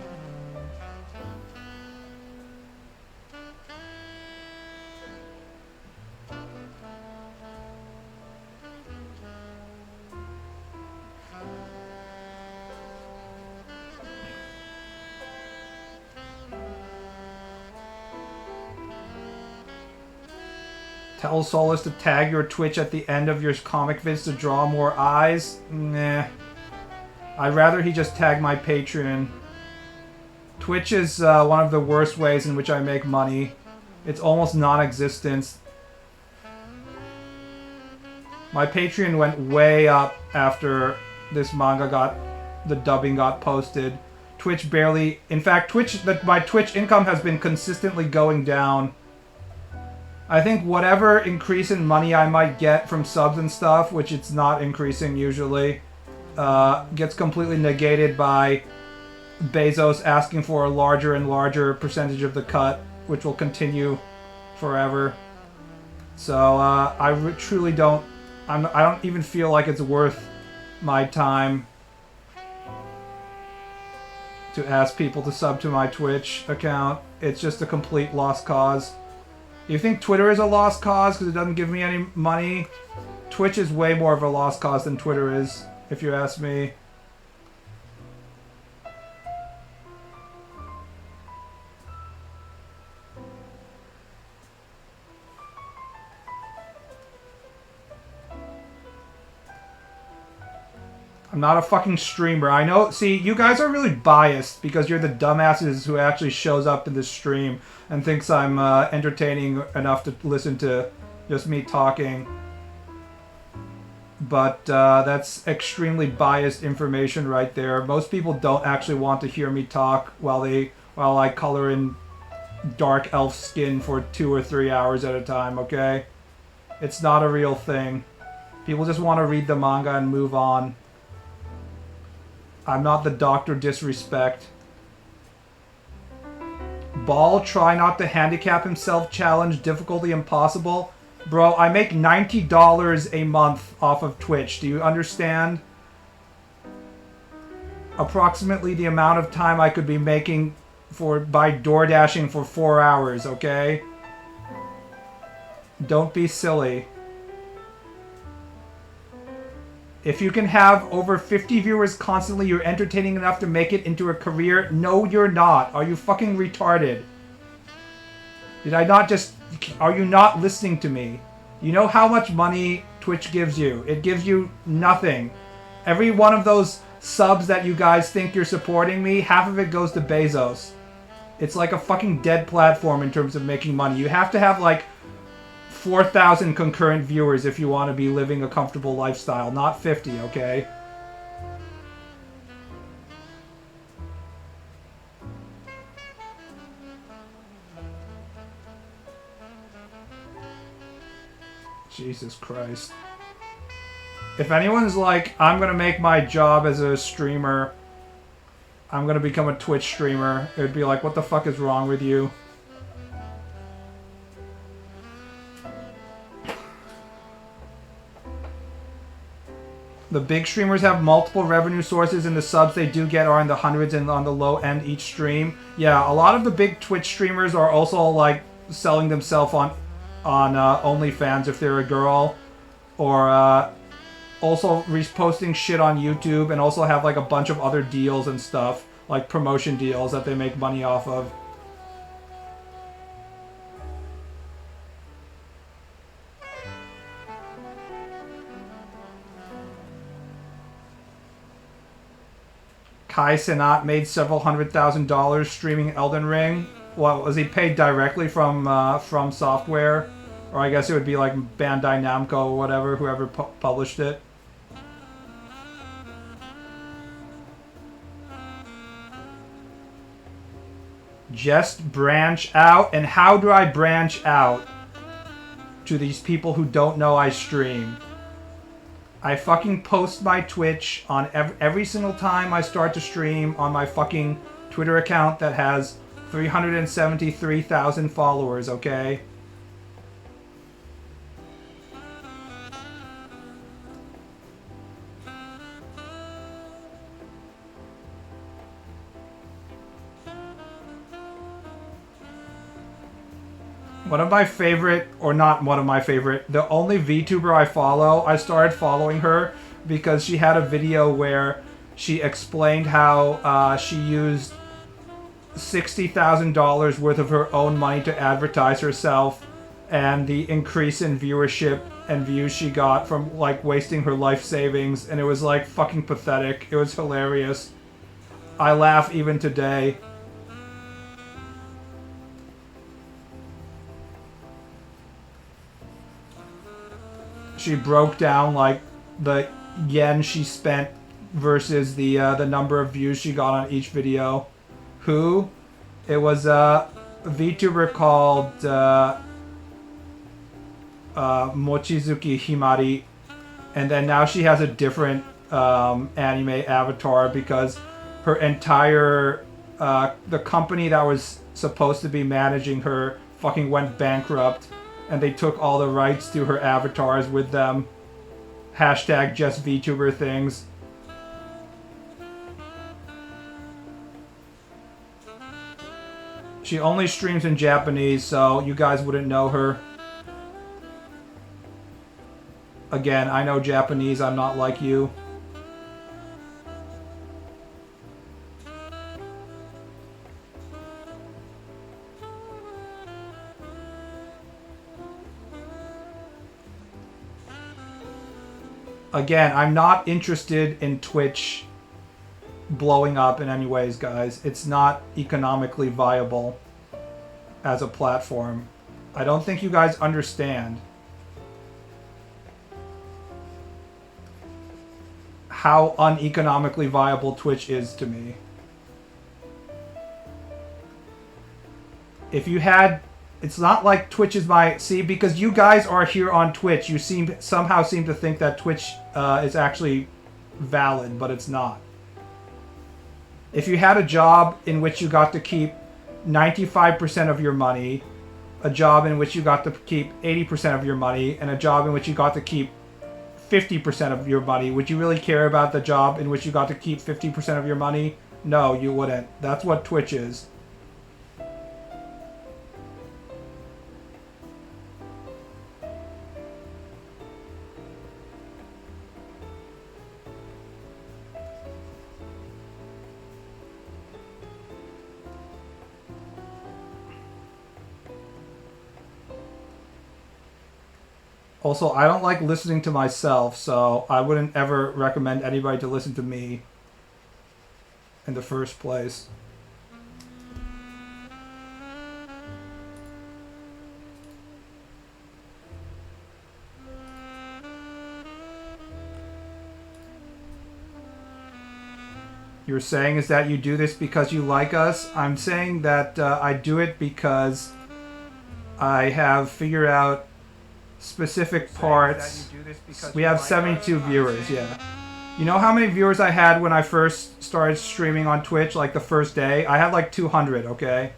Tell Solus to tag your Twitch at the end of your comic vids to draw more eyes? Nah. I'd rather he just tag my Patreon. Twitch is one of the worst ways in which I make money. It's almost non-existent. My Patreon went way up after this manga the dubbing got posted. Twitch barely... In fact, my Twitch income has been consistently going down. I think whatever increase in money I might get from subs and stuff, which it's not increasing usually, gets completely negated by Bezos asking for a larger and larger percentage of the cut, which will continue forever. So I truly don't... I don't even feel like it's worth my time to ask people to sub to my Twitch account. It's just a complete lost cause. You think Twitter is a lost cause because it doesn't give me any money? Twitch is way more of a lost cause than Twitter is, if you ask me. I'm not a fucking streamer. I know, see, you guys are really biased because you're the dumbasses who actually shows up in this stream and thinks I'm entertaining enough to listen to just me talking. But that's extremely biased information right there. Most people don't actually want to hear me talk while I color in dark elf skin for 2 or 3 hours at a time, okay? It's not a real thing. People just want to read the manga and move on. I'm not the Dr. Disrespect. Ball, try not to handicap himself, challenge, difficulty impossible. Bro, I make $90 a month off of Twitch. Do you understand? Approximately the amount of time I could be making by door dashing for 4 hours, okay? Don't be silly. If you can have over 50 viewers constantly, you're entertaining enough to make it into a career. No, you're not. Are you fucking retarded? Did I not just... Are you not listening to me? You know how much money Twitch gives you? It gives you nothing. Every one of those subs that you guys think you're supporting me, half of it goes to Bezos. It's like a fucking dead platform in terms of making money. You have to have like 4,000 concurrent viewers if you want to be living a comfortable lifestyle, not 50, okay? Jesus Christ. If anyone's like, I'm gonna make my job as a streamer, I'm gonna become a Twitch streamer, it would be like, what the fuck is wrong with you? The big streamers have multiple revenue sources, and the subs they do get are in the hundreds and on the low end each stream. Yeah, a lot of the big Twitch streamers are also like selling themselves on OnlyFans if they're a girl, or also reposting shit on YouTube, and also have like a bunch of other deals and stuff, like promotion deals that they make money off of. Kai Cenat made several $100,000 streaming Elden Ring. What, was he paid directly from Software? Or I guess it would be like Bandai Namco or whatever, whoever published it. Just branch out. And how do I branch out to these people who don't know I stream? I fucking post my Twitch on every single time I start to stream on my fucking Twitter account that has 373,000 followers, okay? One of my favorite, or not one of my favorite, the only VTuber I follow, I started following her because she had a video where she explained how she used $60,000 worth of her own money to advertise herself, and the increase in viewership and views she got from like wasting her life savings, and it was like fucking pathetic. It was hilarious. I laugh even today. She broke down like the yen she spent versus the number of views she got on each video. Who? It was a VTuber called Mochizuki Himari, and then now she has a different anime avatar because her entire the company that was supposed to be managing her fucking went bankrupt, and they took all the rights to her avatars with them. Hashtag just VTuber things. She only streams in Japanese, so you guys wouldn't know her. Again, I know Japanese, I'm not like you. Again, I'm not interested in Twitch blowing up in any ways, guys. It's not economically viable as a platform. I don't think you guys understand how uneconomically viable Twitch is to me. If you had... It's not like Twitch is my... See, because you guys are here on Twitch, you somehow seem to think that Twitch is actually valid, but it's not. If you had a job in which you got to keep 95% of your money, a job in which you got to keep 80% of your money and a job in which you got to keep 50% of your money, would you really care about the job in which you got to keep 50% of your money? No, you wouldn't. That's what Twitch is. Also, I don't like listening to myself, so I wouldn't ever recommend anybody to listen to me in the first place. You're saying is that you do this because you like us? I'm saying that I do it because I have figured out specific parts. We have 72 viewers, yeah. You know how many viewers I had when I first started streaming on Twitch, like the first day? I had like 200, okay?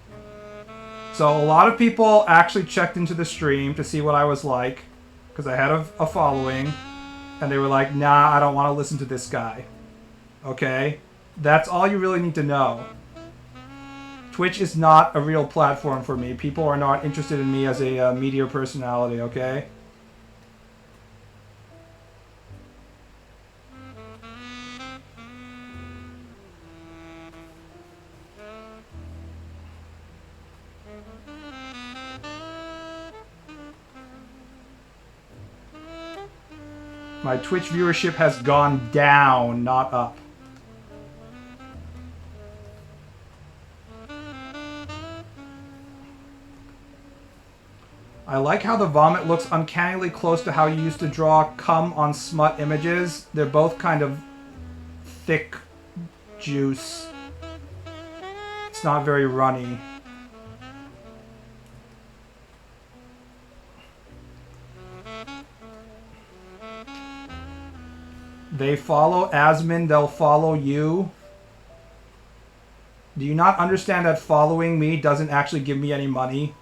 So a lot of people actually checked into the stream to see what I was like, because I had a following, and they were like, nah, I don't want to listen to this guy. Okay? That's all you really need to know. Twitch is not a real platform for me. People are not interested in me as a media personality, okay? My Twitch viewership has gone down, not up. I like how the vomit looks uncannily close to how you used to draw cum on smut images. They're both kind of thick juice. It's not very runny. They follow Asmin, they'll follow you. Do you not understand that following me doesn't actually give me any money?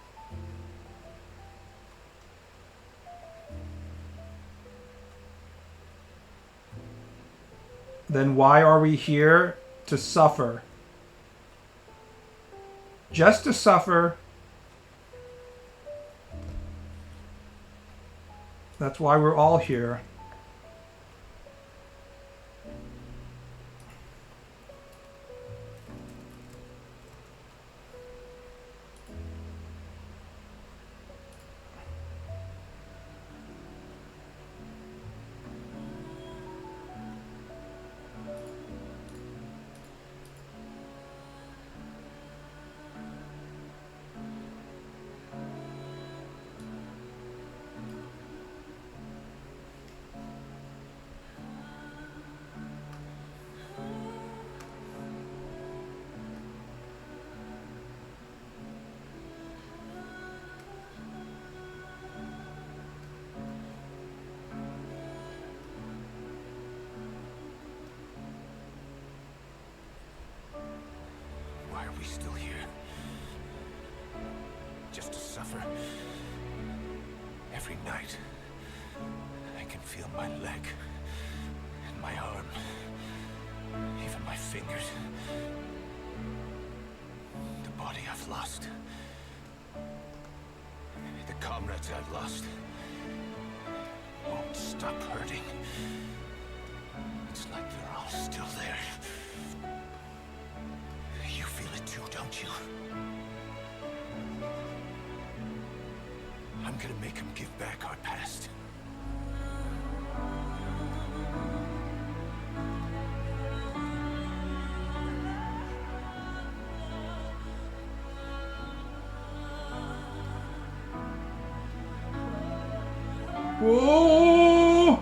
Then why are we here? To suffer. Just to suffer. That's why we're all here. Whoa!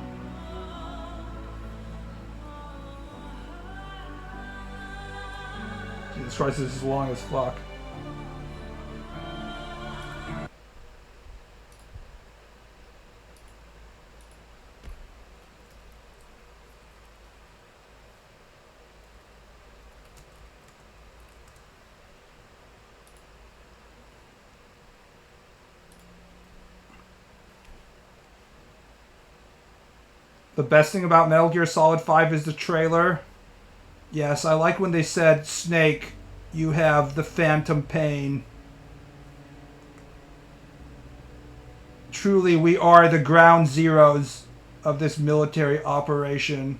Jesus Christ, this is long as fuck. The best thing about Metal Gear Solid 5 is the trailer. Yes, I like when they said, Snake, you have the phantom pain. Truly, we are the ground zeros of this military operation.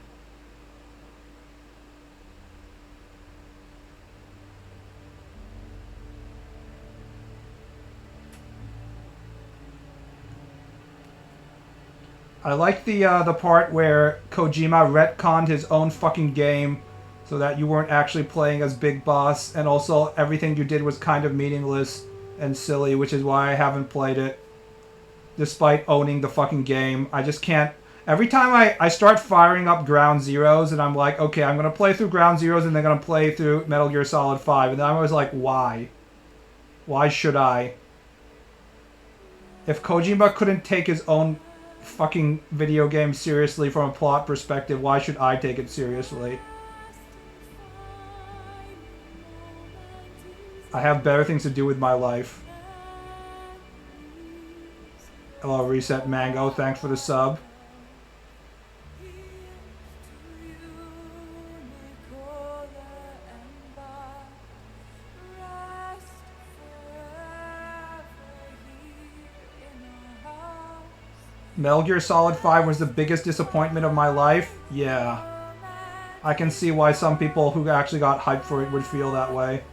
I like the part where Kojima retconned his own fucking game so that you weren't actually playing as Big Boss, and also everything you did was kind of meaningless and silly, which is why I haven't played it. Despite owning the fucking game, I just can't... Every time I start firing up Ground Zeroes and I'm like, okay, I'm going to play through Ground Zeroes and then going to play through Metal Gear Solid 5, and then I'm always like, why? Why should I? If Kojima couldn't take his own fucking video game seriously from a plot perspective, why should I take it seriously? I have better things to do with my life. Hello, Reset Mango. Thanks for the sub. Metal Gear Solid 5 was the biggest disappointment of my life? Yeah. I can see why some people who actually got hyped for it would feel that way.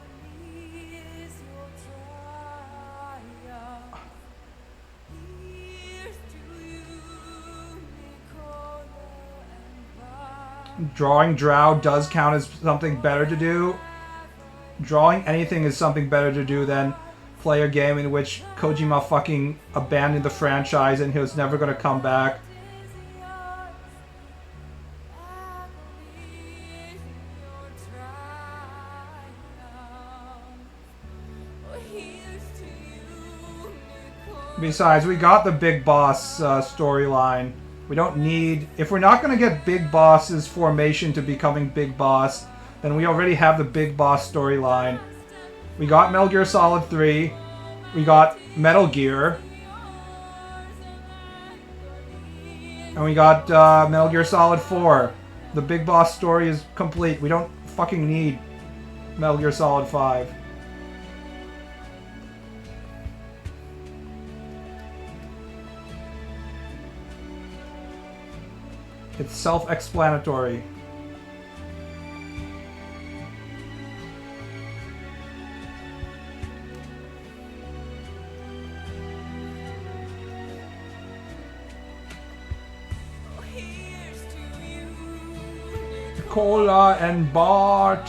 Drawing Drow does count as something better to do. Drawing anything is something better to do than play a game in which Kojima fucking abandoned the franchise and he was never going to come back. Besides, we got the Big Boss storyline. We don't need... If we're not going to get Big Boss's formation to becoming Big Boss, then we already have the Big Boss storyline. We got Metal Gear Solid 3. We got Metal Gear. And we got Metal Gear Solid 4. The Big Boss story is complete. We don't fucking need Metal Gear Solid 5. It's self-explanatory. Cola and Bart.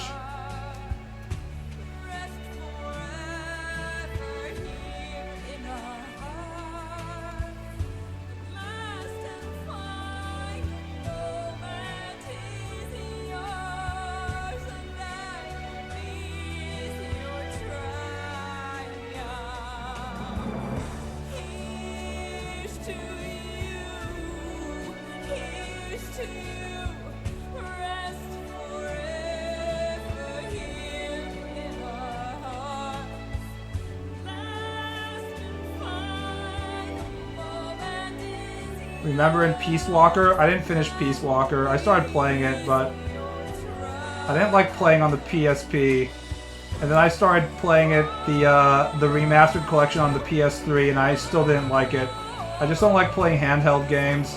Remember in Peace Walker? I didn't finish Peace Walker. I started playing it, but I didn't like playing on the PSP. And then I started playing it, the remastered collection on the PS3, and I still didn't like it. I just don't like playing handheld games.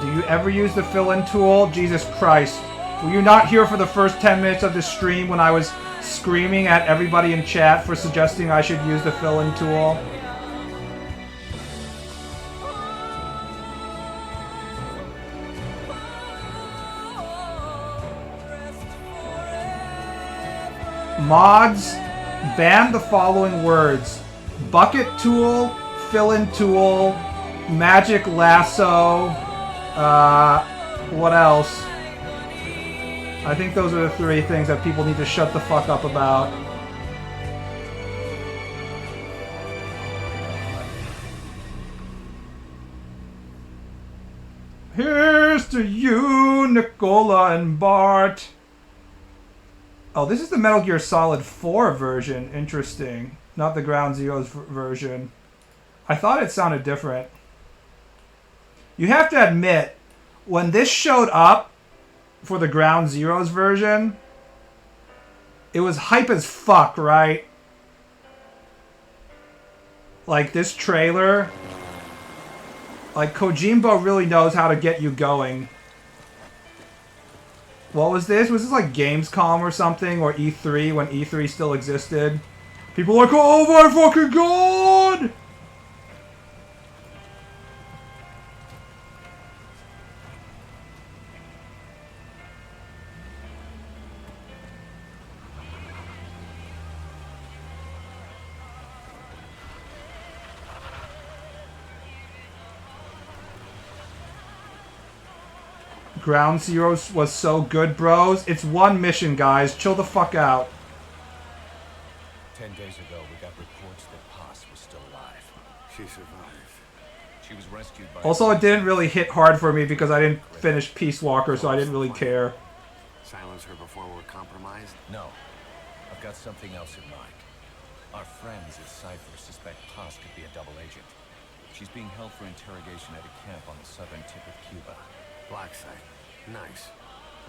Do you ever use the fill-in tool? Jesus Christ. Were you not here for the first 10 minutes of the stream when I was screaming at everybody in chat for suggesting I should use the fill-in tool? Mods, ban the following words: bucket tool, fill-in tool, magic lasso, what else? I think those are the three things that people need to shut the fuck up about. Here's to you, Nicola and Bart. Oh, this is the Metal Gear Solid 4 version. Interesting. Not the Ground Zeroes version. I thought it sounded different. You have to admit, when this showed up for the Ground Zeroes version, it was hype as fuck, right? Like, this trailer... Like, Kojimbo really knows how to get you going. What was this? Was this like Gamescom or something? Or E3, when E3 still existed? People were like, oh my fucking god! Ground Zeroes was so good, bros. It's one mission, guys. Chill the fuck out. 10 days ago, we got reports that Paz was still alive. She survived. She was rescued by... Also, it didn't really hit hard for me because I didn't finish Peace Walker, so I didn't really care. Silence her before we're compromised? No. I've got something else in mind. Our friends at Cypher suspect Paz could be a double agent. She's being held for interrogation at a camp on the southern tip of Cuba. Black site. Nice.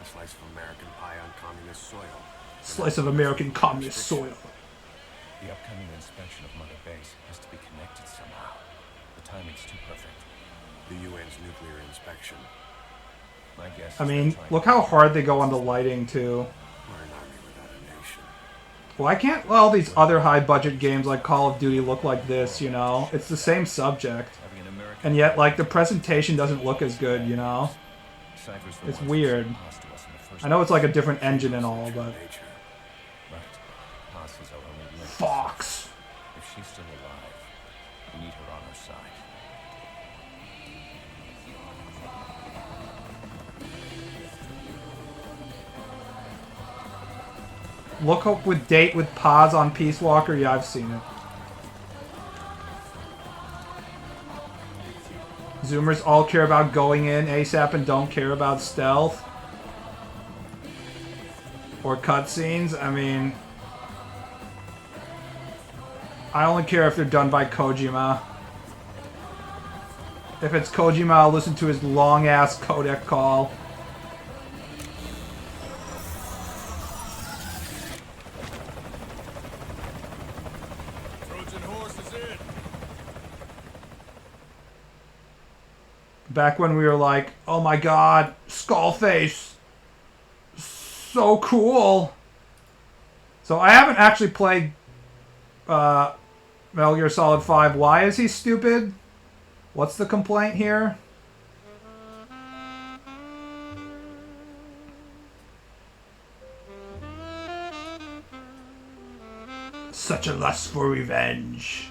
A slice of American pie on communist soil. Slice of American communist soil. The upcoming inspection of Mother Base has to be connected somehow. The timing's too perfect. The UN's nuclear inspection. My guess I mean, look how hard they go on the lighting, too. We're an army without a nation. Why can't all these other high-budget games like Call of Duty look like this, you know? It's the same subject. And yet, like, the presentation doesn't look as good, you know? It's weird. I know it's like a different engine and all, but... Fox! If she's still alive, we need her on our side. Look up with date with Paz on Peace Walker. Yeah, I've seen it. Zoomers all care about going in ASAP and don't care about stealth. Or cutscenes. I mean... I only care if they're done by Kojima. If it's Kojima, I'll listen to his long-ass codec call. Trojan horse is in. Back when we were like, oh my god, Skullface. So cool. So I haven't actually played Metal Gear Solid 5. Why is he stupid? What's the complaint here? Such a lust for revenge.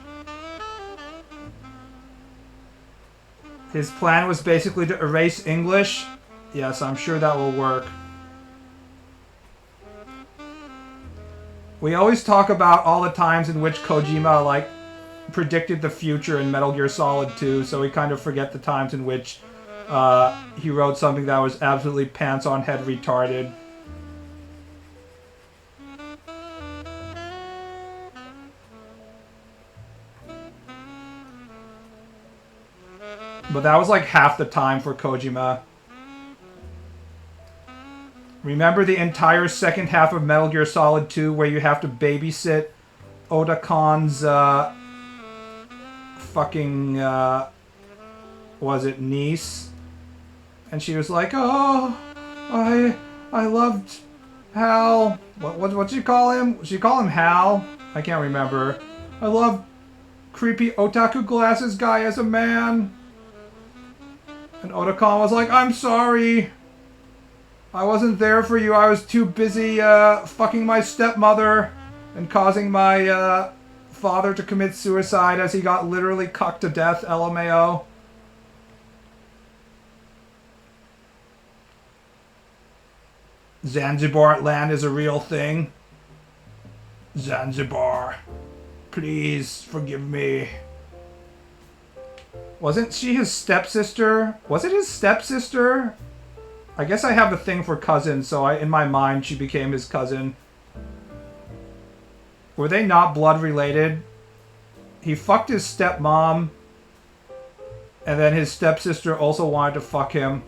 His plan was basically to erase English. Yes, I'm sure that will work. We always talk about all the times in which Kojima, like, predicted the future in Metal Gear Solid 2, so we kind of forget the times in which he wrote something that was absolutely pants-on-head retarded. But that was like half the time for Kojima. Remember the entire second half of Metal Gear Solid 2 where you have to babysit Oda-Kon's fucking was it niece? And she was like, "Oh, I loved Hal. What'd she call him? She call him Hal? I can't remember. I love creepy otaku glasses guy as a man." And Oda-Kon was like, "I'm sorry. I wasn't there for you. I was too busy fucking my stepmother and causing my father to commit suicide as he got literally cucked to death, LMAO." Zanzibar land is a real thing. Zanzibar. Please forgive me. Wasn't she his stepsister? Was it his stepsister? I guess I have a thing for cousins, so in my mind she became his cousin. Were they not blood related? He fucked his stepmom, and then his stepsister also wanted to fuck him.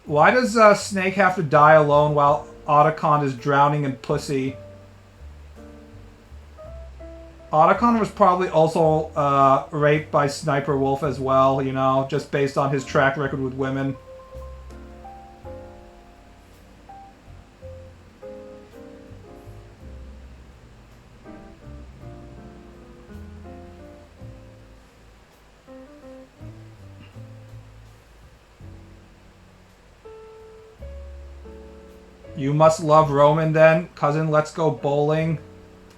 Why does Snake have to die alone while Otacon is drowning in pussy? Otacon was probably also raped by Sniper Wolf as well, you know, just based on his track record with women. You must love Roman then. Cousin, let's go bowling.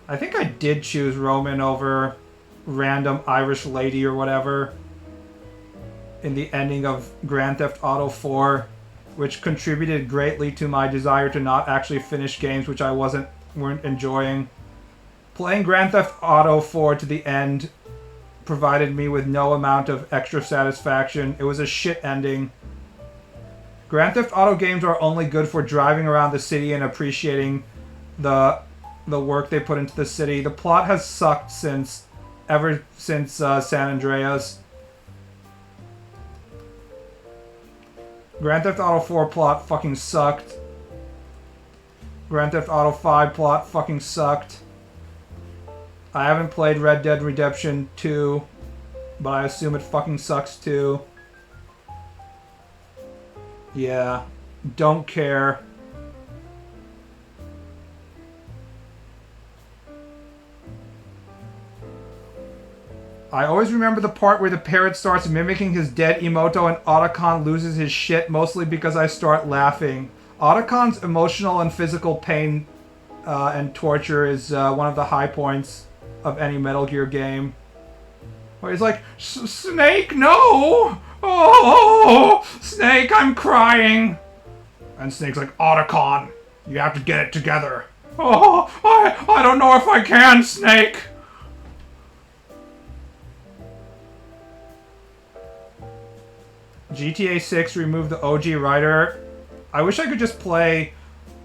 I think I did choose Roman over random Irish lady or whatever in the ending of Grand Theft Auto 4, which contributed greatly to my desire to not actually finish games which I weren't enjoying. Playing Grand Theft Auto 4 to the end provided me with no amount of extra satisfaction. It was a shit ending. Grand Theft Auto games are only good for driving around the city and appreciating the work they put into the city. The plot has sucked ever since San Andreas. Grand Theft Auto 4 plot fucking sucked. Grand Theft Auto 5 plot fucking sucked. I haven't played Red Dead Redemption 2, but I assume it fucking sucks too. Yeah, don't care. I always remember the part where the parrot starts mimicking his dead Emoto and Otacon loses his shit, mostly because I start laughing. Otacon's emotional and physical pain and torture is one of the high points of any Metal Gear game. Where he's like, Snake, no! Oh, Snake, I'm crying! And Snake's like, Otacon, you have to get it together. Oh, I don't know if I can, Snake! GTA 6 removed the OG writer. I wish I could just play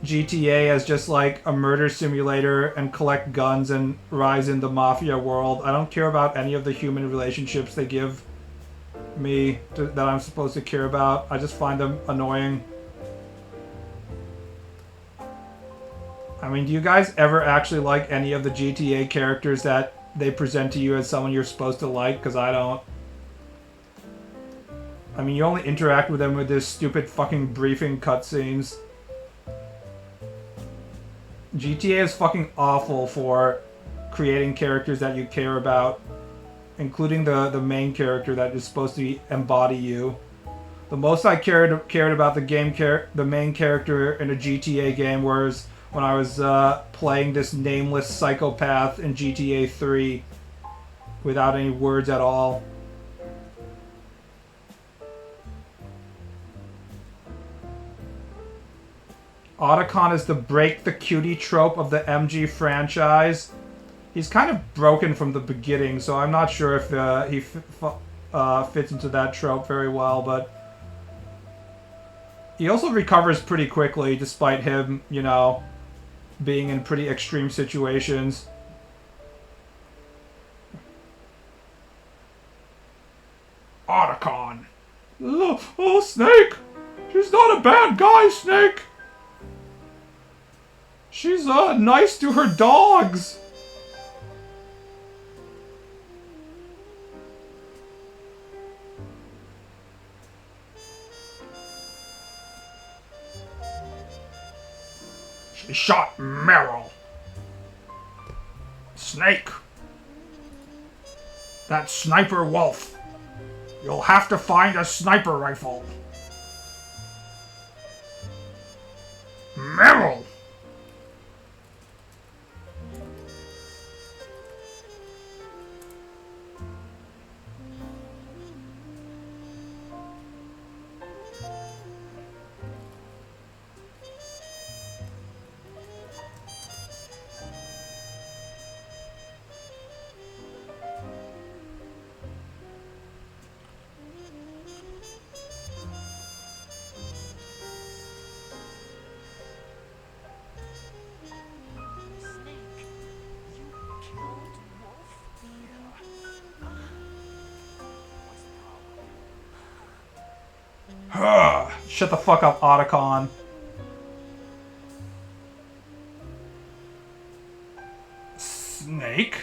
GTA as just like a murder simulator and collect guns and rise in the mafia world. I don't care about any of the human relationships they give me that I'm supposed to care about. I just find them annoying. I mean, do you guys ever actually like any of the GTA characters that they present to you as someone you're supposed to like? Because I don't. I mean, you only interact with them with this stupid fucking briefing cutscenes. GTA is fucking awful for creating characters that you care about, including the main character that is supposed to embody you. The most I cared about the main character in a GTA game was when I was playing this nameless psychopath in GTA 3 without any words at all. Otacon is the break the cutie trope of the MG franchise. He's kind of broken from the beginning, so I'm not sure if he fits into that trope very well, but he also recovers pretty quickly despite him, you know, being in pretty extreme situations. Otacon. Oh, Snake! She's not a bad guy, Snake! She's nice to her dogs. She shot Meryl. Snake. That Sniper Wolf. You'll have to find a sniper rifle. Meryl. Shut the fuck up, Otacon. Snake?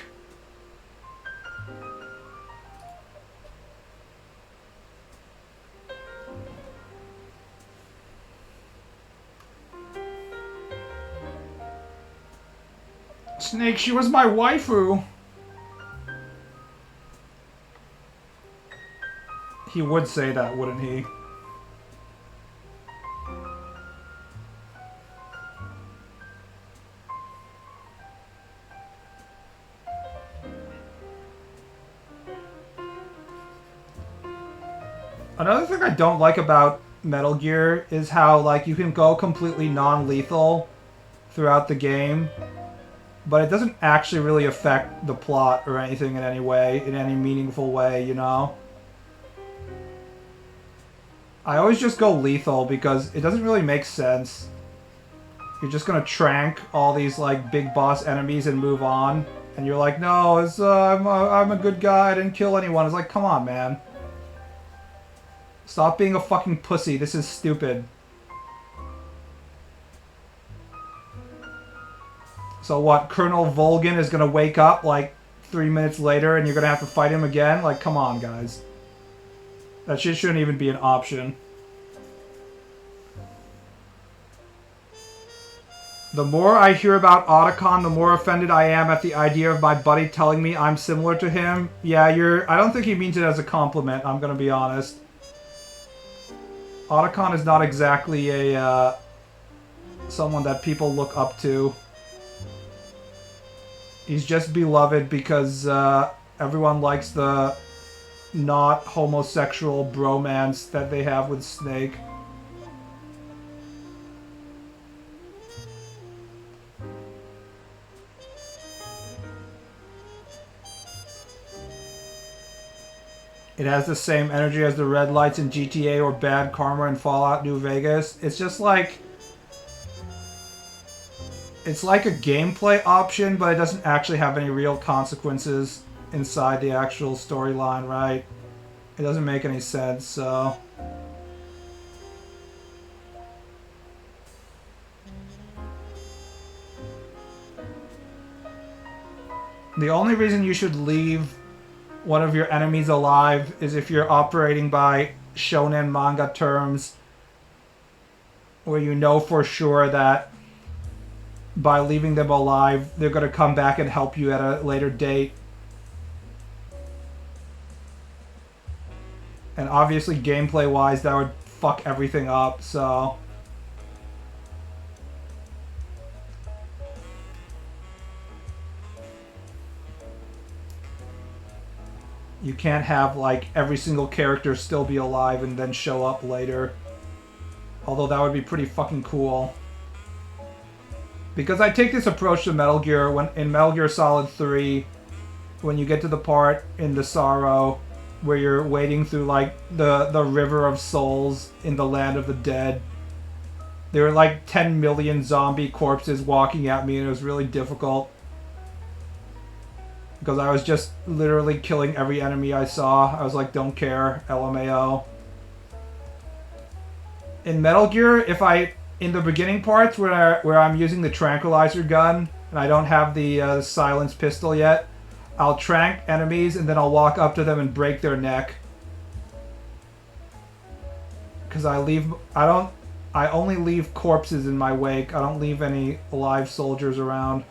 Snake, she was my waifu. He would say that, wouldn't he? Another thing I don't like about Metal Gear is how, like, you can go completely non-lethal throughout the game, but it doesn't actually really affect the plot or anything in any way, in any meaningful way, you know? I always just go lethal because it doesn't really make sense. You're just gonna trank all these, like, big boss enemies and move on, and you're like, no, it's, I'm a good guy, I didn't kill anyone. It's like, come on, man. Stop being a fucking pussy. This is stupid. So what, Colonel Volgin is gonna wake up like 3 minutes later and you're gonna have to fight him again? Like, come on, guys. That shit shouldn't even be an option. The more I hear about Otacon, the more offended I am at the idea of my buddy telling me I'm similar to him. Yeah, I don't think he means it as a compliment, I'm gonna be honest. Otacon is not exactly a, someone that people look up to. He's just beloved because, everyone likes the not homosexual bromance that they have with Snake. It has the same energy as the red lights in GTA or Bad Karma in Fallout New Vegas. It's just like... It's like a gameplay option, but it doesn't actually have any real consequences inside the actual storyline, right? It doesn't make any sense, so... The only reason you should leave one of your enemies alive is if you're operating by shonen manga terms, where you know for sure that by leaving them alive, they're going to come back and help you at a later date. And obviously, gameplay-wise, that would fuck everything up, so... You can't have, like, every single character still be alive and then show up later. Although that would be pretty fucking cool. Because I take this approach to Metal Gear when in Metal Gear Solid 3, when you get to the part in the Sorrow where you're wading through, like, the river of souls in the land of the dead. There were, like, 10 million zombie corpses walking at me and it was really difficult. Because I was just literally killing every enemy I saw. I was like, don't care, LMAO. In Metal Gear, if in the beginning parts where I'm using the tranquilizer gun, and I don't have the silence pistol yet, I'll trank enemies and then I'll walk up to them and break their neck. Because I only leave corpses in my wake. I don't leave any alive soldiers around.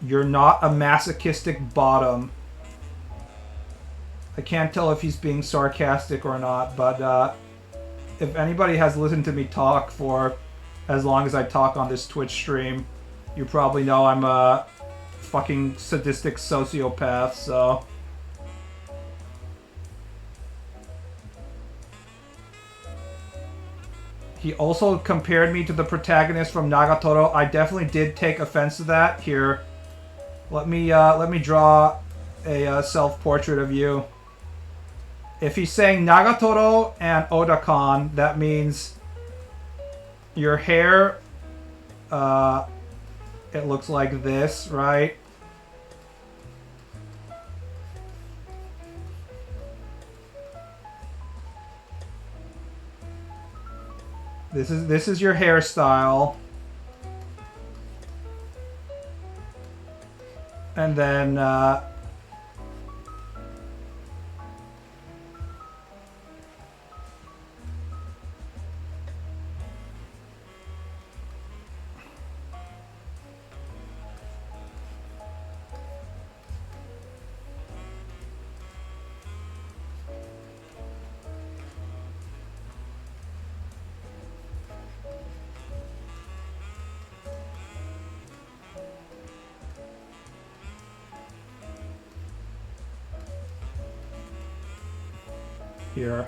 You're not a masochistic bottom. I can't tell if he's being sarcastic or not, but if anybody has listened to me talk for as long as I talk on this Twitch stream, you probably know I'm a fucking sadistic sociopath, so... He also compared me to the protagonist from Nagatoro. I definitely did take offense to that. Here, let me draw a self-portrait of you. If he's saying Nagatoro and Odakan, that means your hair, it looks like this, right? This is your hairstyle. And then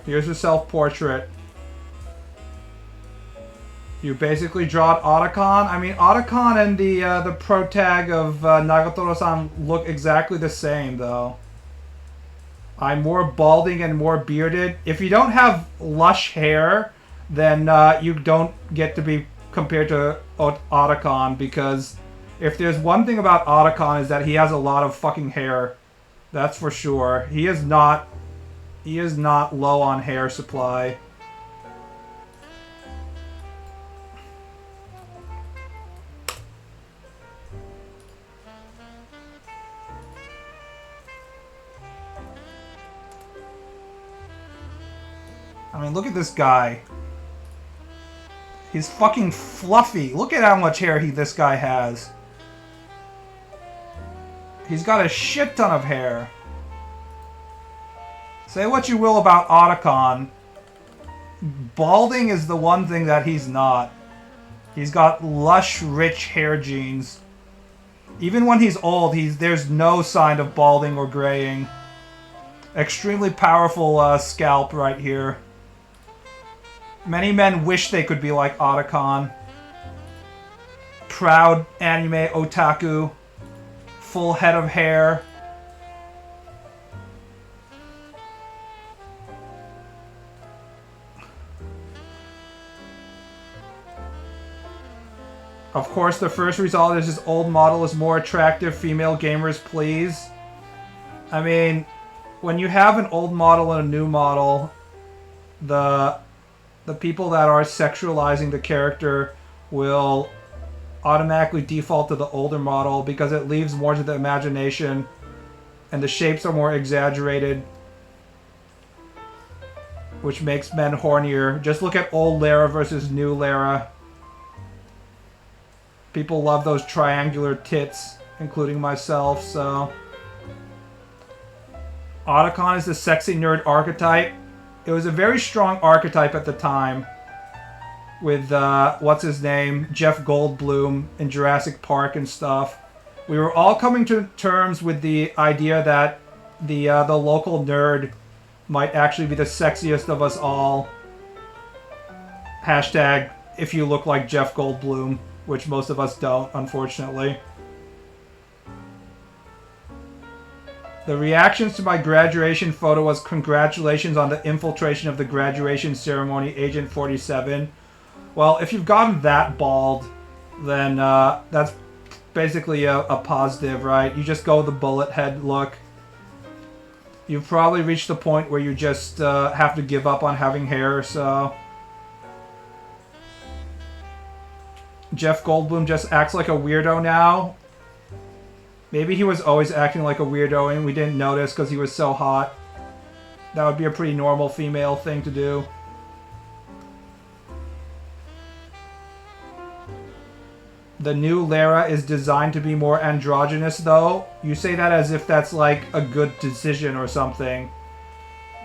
here's a self-portrait. You basically draw Otacon. I mean, Otacon and the protag of Nagatoro-san look exactly the same, though. I'm more balding and more bearded. If you don't have lush hair, then you don't get to be compared to Otacon, because if there's one thing about Otacon is that he has a lot of fucking hair. That's for sure. He is not low on hair supply. I mean, look at this guy. He's fucking fluffy. Look at how much hair this guy has. He's got a shit ton of hair. Say what you will about Otacon. Balding is the one thing that he's not. He's got lush, rich hair genes. Even when he's old, there's no sign of balding or graying. Extremely powerful scalp right here. Many men wish they could be like Otacon. Proud anime otaku. Full head of hair. Of course, the first result is his old model is more attractive. Female gamers, please. I mean, when you have an old model and a new model, the people that are sexualizing the character will automatically default to the older model because it leaves more to the imagination and the shapes are more exaggerated, which makes men hornier. Just look at old Lara versus new Lara. People love those triangular tits, including myself, so... Otacon is the sexy nerd archetype. It was a very strong archetype at the time. With, what's his name? Jeff Goldblum in Jurassic Park and stuff. We were all coming to terms with the idea that the local nerd might actually be the sexiest of us all. Hashtag, if you look like Jeff Goldblum. Which most of us don't, unfortunately. The reactions to my graduation photo was congratulations on the infiltration of the graduation ceremony, Agent 47. Well, if you've gotten that bald, then that's basically a positive, right? You just go the bullet head look. You've probably reached the point where you just have to give up on having hair, so... Jeff Goldblum just acts like a weirdo now. Maybe he was always acting like a weirdo and we didn't notice because he was so hot. That would be a pretty normal female thing to do. The new Lara is designed to be more androgynous, though. You say that as if that's like a good decision or something.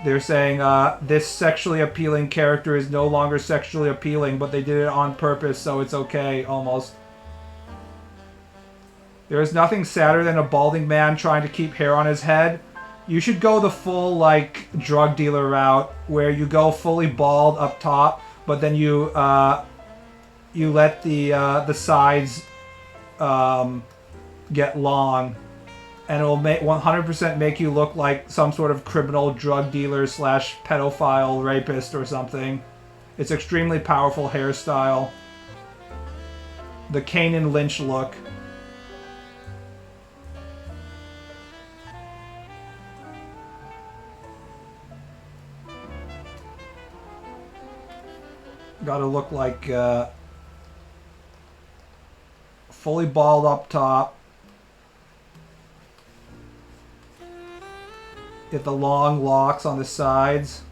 They're saying this sexually appealing character is no longer sexually appealing, but they did it on purpose, so it's okay, almost. There is nothing sadder than a balding man trying to keep hair on his head. You should go the full, like, drug dealer route, where you go fully bald up top, but then you let the sides get long. And it'll 100% make you look like some sort of criminal drug dealer / pedophile rapist or something. It's extremely powerful hairstyle. The Kanan Lynch look. Gotta look like fully bald up top. Get the long locks on the sides.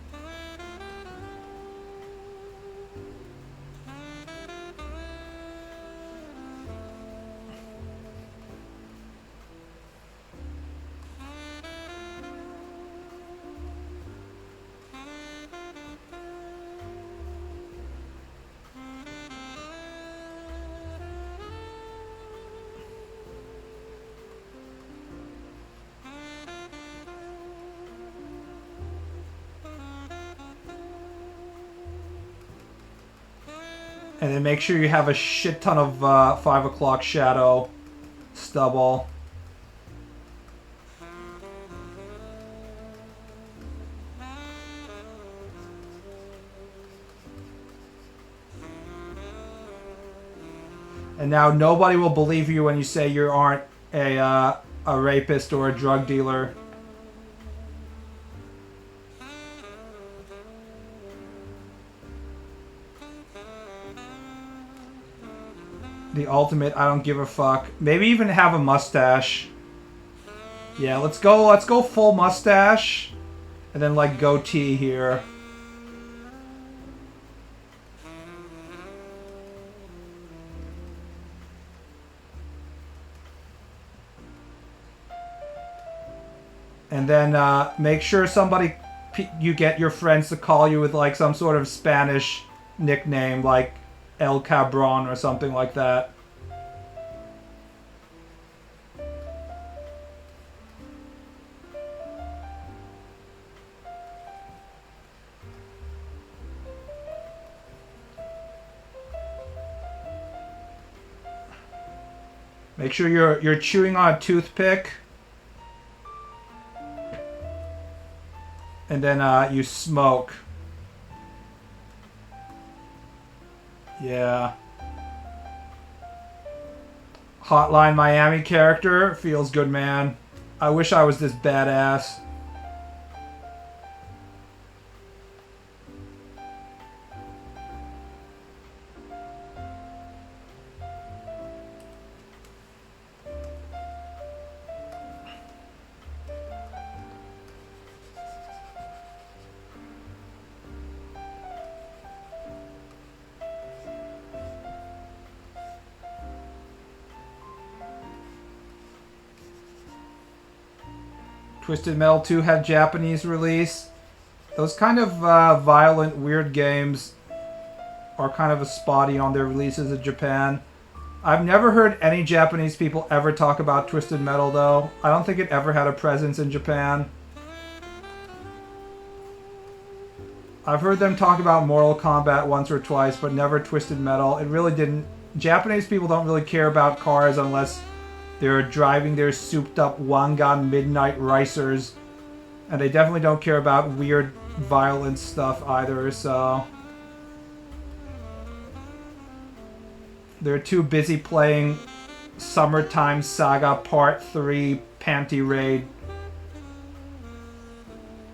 And then make sure you have a shit ton of 5 o'clock shadow stubble. And now nobody will believe you when you say you aren't a rapist or a drug dealer. The ultimate, I don't give a fuck. Maybe even have a mustache. Yeah, let's go full mustache. And then like goatee here. And then make sure you get your friends to call you with like some sort of Spanish nickname like El Cabron or something like that. Make sure you're chewing on a toothpick. And then you smoke. Yeah. Hotline Miami character. Feels good, man. I wish I was this badass. Twisted Metal 2 had Japanese release. Those kind of violent, weird games are kind of a spotty on their releases in Japan. I've never heard any Japanese people ever talk about Twisted Metal, though. I don't think it ever had a presence in Japan. I've heard them talk about Mortal Kombat once or twice, but never Twisted Metal. It really didn't... Japanese people don't really care about cars unless they're driving their souped-up Wangan Midnight Racers. And they definitely don't care about weird, violent stuff either, so... They're too busy playing Summertime Saga Part 3 Panty Raid.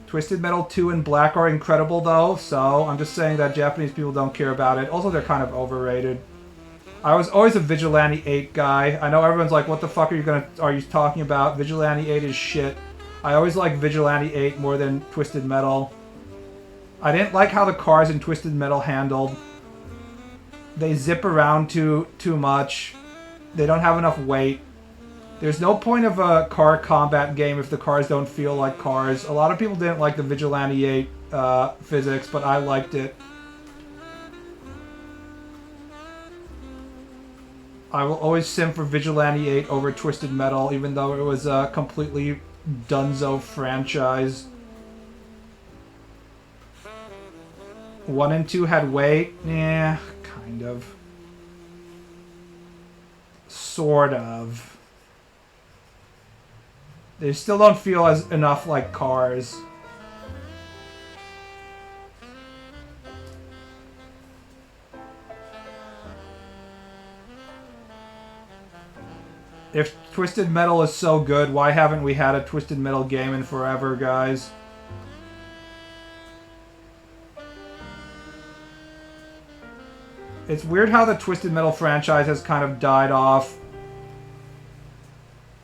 Twisted Metal 2 and Black are incredible, though, so I'm just saying that Japanese people don't care about it. Also, they're kind of overrated. I was always a Vigilante 8 guy. I know everyone's like, what the fuck are you talking about? Vigilante 8 is shit. I always liked Vigilante 8 more than Twisted Metal. I didn't like how the cars in Twisted Metal handled. They zip around too much. They don't have enough weight. There's no point of a car combat game if the cars don't feel like cars. A lot of people didn't like the Vigilante 8 physics, but I liked it. I will always sim for Vigilante 8 over Twisted Metal, even though it was a completely dunzo franchise. 1 and 2 had weight? Yeah, kind of. Sort of. They still don't feel enough like cars. If Twisted Metal is so good, why haven't we had a Twisted Metal game in forever, guys? It's weird how the Twisted Metal franchise has kind of died off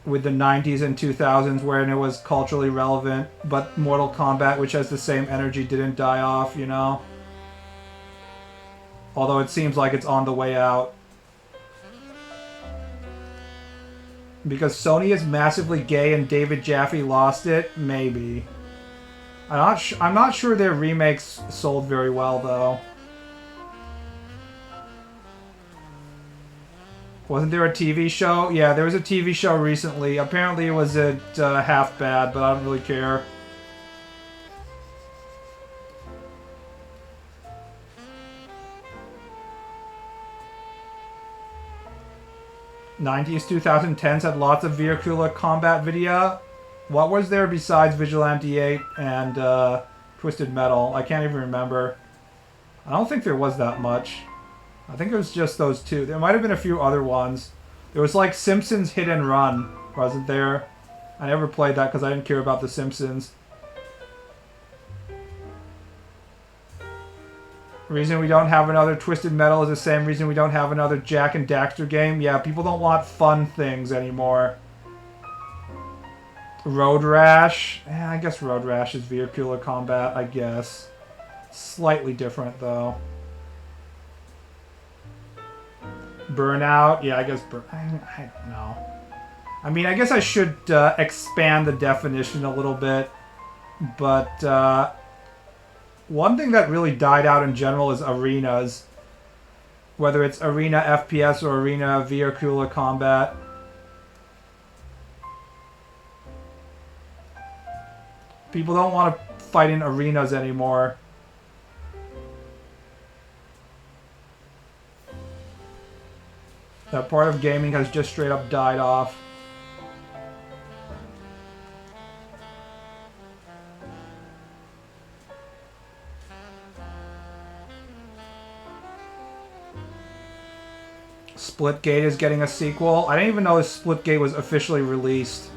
with the 90s and 2000s when it was culturally relevant, but Mortal Kombat, which has the same energy, didn't die off, you know? Although it seems like it's on the way out. Because Sony is massively gay and David Jaffe lost it? Maybe. I'm not sure their remakes sold very well, though. Wasn't there a TV show? Yeah, there was a TV show recently. Apparently it was half bad, but I don't really care. '90s, 2010s had lots of vehicular combat video. What was there besides Vigilante 8 and Twisted Metal? I can't even remember. I don't think there was that much. I think it was just those two. There might have been a few other ones. There was like Simpsons Hit and Run, wasn't there? I never played that because I didn't care about The Simpsons. Reason we don't have another Twisted Metal is the same reason we don't have another Jak and Daxter game. Yeah, people don't want fun things anymore. Road Rash. I guess Road Rash is vehicular combat, I guess. Slightly different, though. Burnout. Yeah, I guess... I don't know. I mean, I guess I should expand the definition a little bit. But one thing that really died out in general is arenas. Whether it's arena FPS or arena vehicular combat. People don't want to fight in arenas anymore. That part of gaming has just straight up died off. Splitgate is getting a sequel. I didn't even know Splitgate was officially released.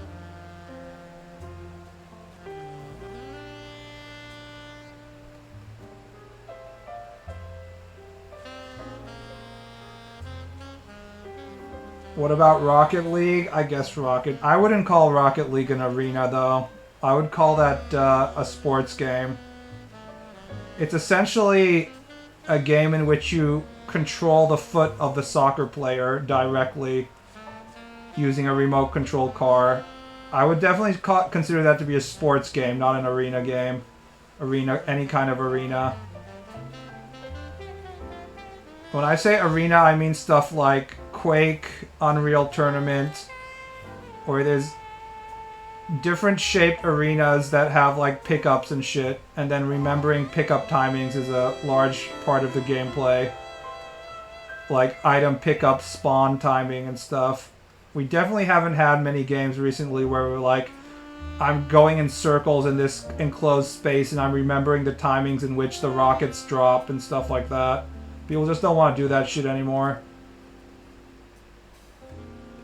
What about Rocket League? I guess I wouldn't call Rocket League an arena, though. I would call that a sports game. It's essentially a game in which you control the foot of the soccer player directly using a remote control car. I would definitely consider that to be a sports game, not an arena game. Any kind of arena. When I say arena, I mean stuff like Quake, Unreal Tournament, or there's different shaped arenas that have like pickups and shit, and then remembering pickup timings is a large part of the gameplay. Like item pickup, spawn timing and stuff. We definitely haven't had many games recently where we're like, I'm going in circles in this enclosed space and I'm remembering the timings in which the rockets drop and stuff like that. People just don't want to do that shit anymore.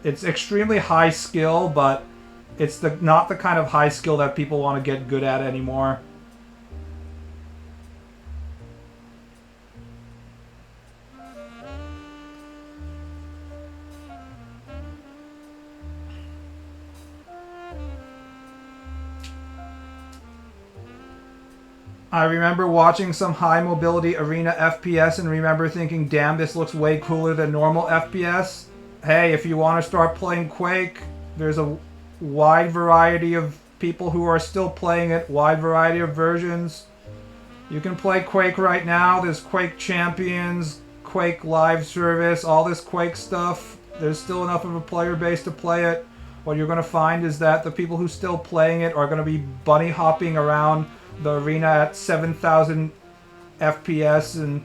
It's extremely high skill, but it's not the kind of high skill that people want to get good at anymore. I remember watching some high mobility arena FPS and remember thinking, damn, this looks way cooler than normal FPS. Hey, if you want to start playing Quake, there's a wide variety of people who are still playing it, wide variety of versions. You can play Quake right now. There's Quake Champions, Quake Live Service, all this Quake stuff. There's still enough of a player base to play it. What you're going to find is that the people who still playing it are going to be bunny hopping around the arena at 7,000 FPS, and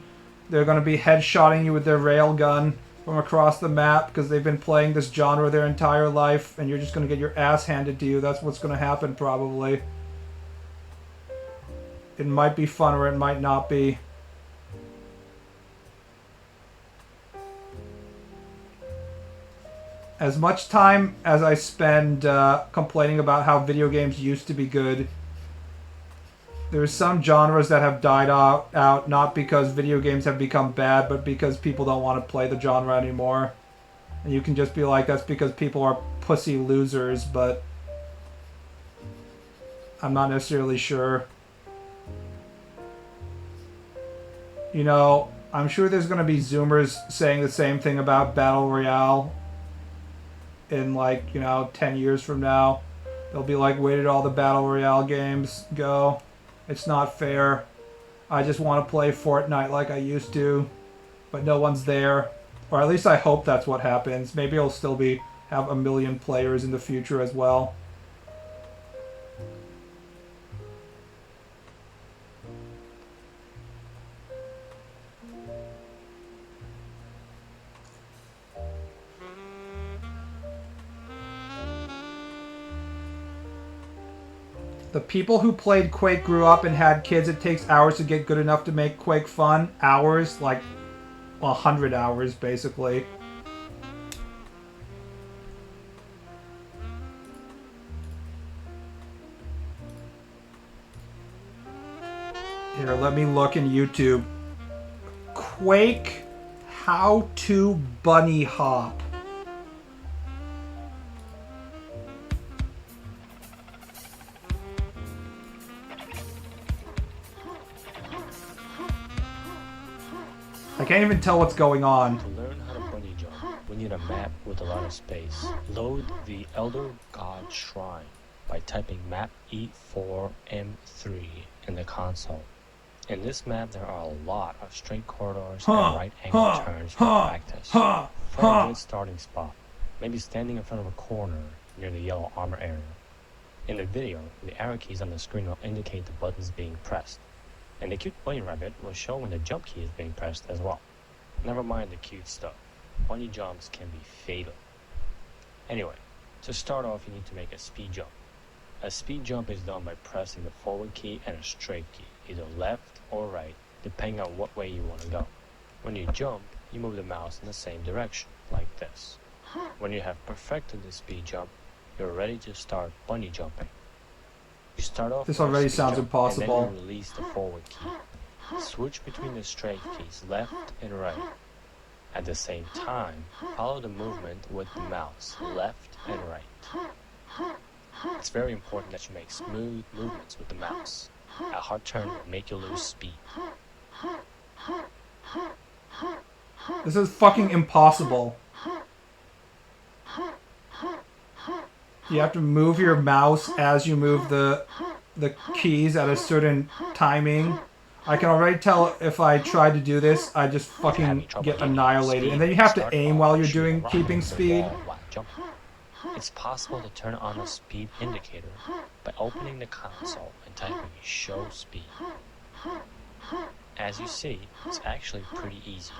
they're going to be headshotting you with their railgun from across the map because they've been playing this genre their entire life, and you're just going to get your ass handed to you. That's what's going to happen, probably. It might be fun or it might not be. As much time as I spend complaining about how video games used to be good, There's some genres that have died out not because video games have become bad, but because people don't want to play the genre anymore. And you can just be like, that's because people are pussy losers, but I'm not necessarily sure. You know, I'm sure there's going to be Zoomers saying the same thing about Battle Royale in, like, you know, 10 years from now. They'll be like, where did all the Battle Royale games go? It's not fair. I just want to play Fortnite like I used to, but no one's there. Or at least I hope that's what happens. Maybe it'll still have a million players in the future as well. The people who played Quake grew up and had kids. It takes hours to get good enough to make Quake fun. Hours? Like 100 hours, basically. Here, let me look in YouTube. Quake How to Bunny Hop. I can't even tell what's going on. To learn how to bunny jump, we need a map with a lot of space. Load the Elder God Shrine by typing map E4M3 in the console. In this map, there are a lot of straight corridors and right-angle turns for practice. Find a good starting spot, maybe standing in front of a corner near the yellow armor area. In the video, the arrow keys on the screen will indicate the buttons being pressed. And the cute bunny rabbit will show when the jump key is being pressed as well. Never mind the cute stuff. Bunny jumps can be fatal. Anyway, to start off you need to make a speed jump. A speed jump is done by pressing the forward key and a straight key, either left or right, depending on what way you want to go. When you jump, you move the mouse in the same direction, like this. When you have perfected the speed jump, you're ready to start bunny jumping. You start off this already sounds jump, impossible. And then you release the forward key. Switch between the straight keys, left and right. At the same time, follow the movement with the mouse, left and right. It's very important that you make smooth movements with the mouse. A hard turn will make you lose speed. This is fucking impossible. You have to move your mouse as you move the keys at a certain timing. I can already tell if I try to do this, I just fucking get annihilated. And then you have to aim while you're keeping speed. It's possible to turn on a speed indicator by opening the console and typing show speed. As you see, it's actually pretty easy.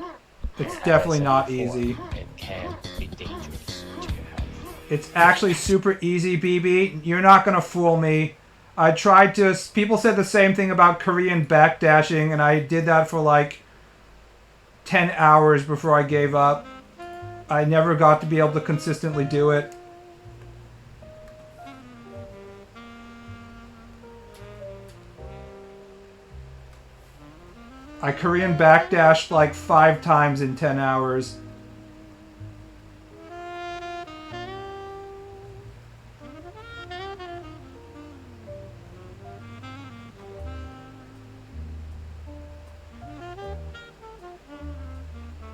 It's definitely not easy. It can be dangerous to your health. It's actually super easy, BB. You're not gonna fool me. I tried to... People said the same thing about Korean backdashing, and I did that for like 10 hours before I gave up. I never got to be able to consistently do it. I Korean backdashed like 5 times in 10 hours.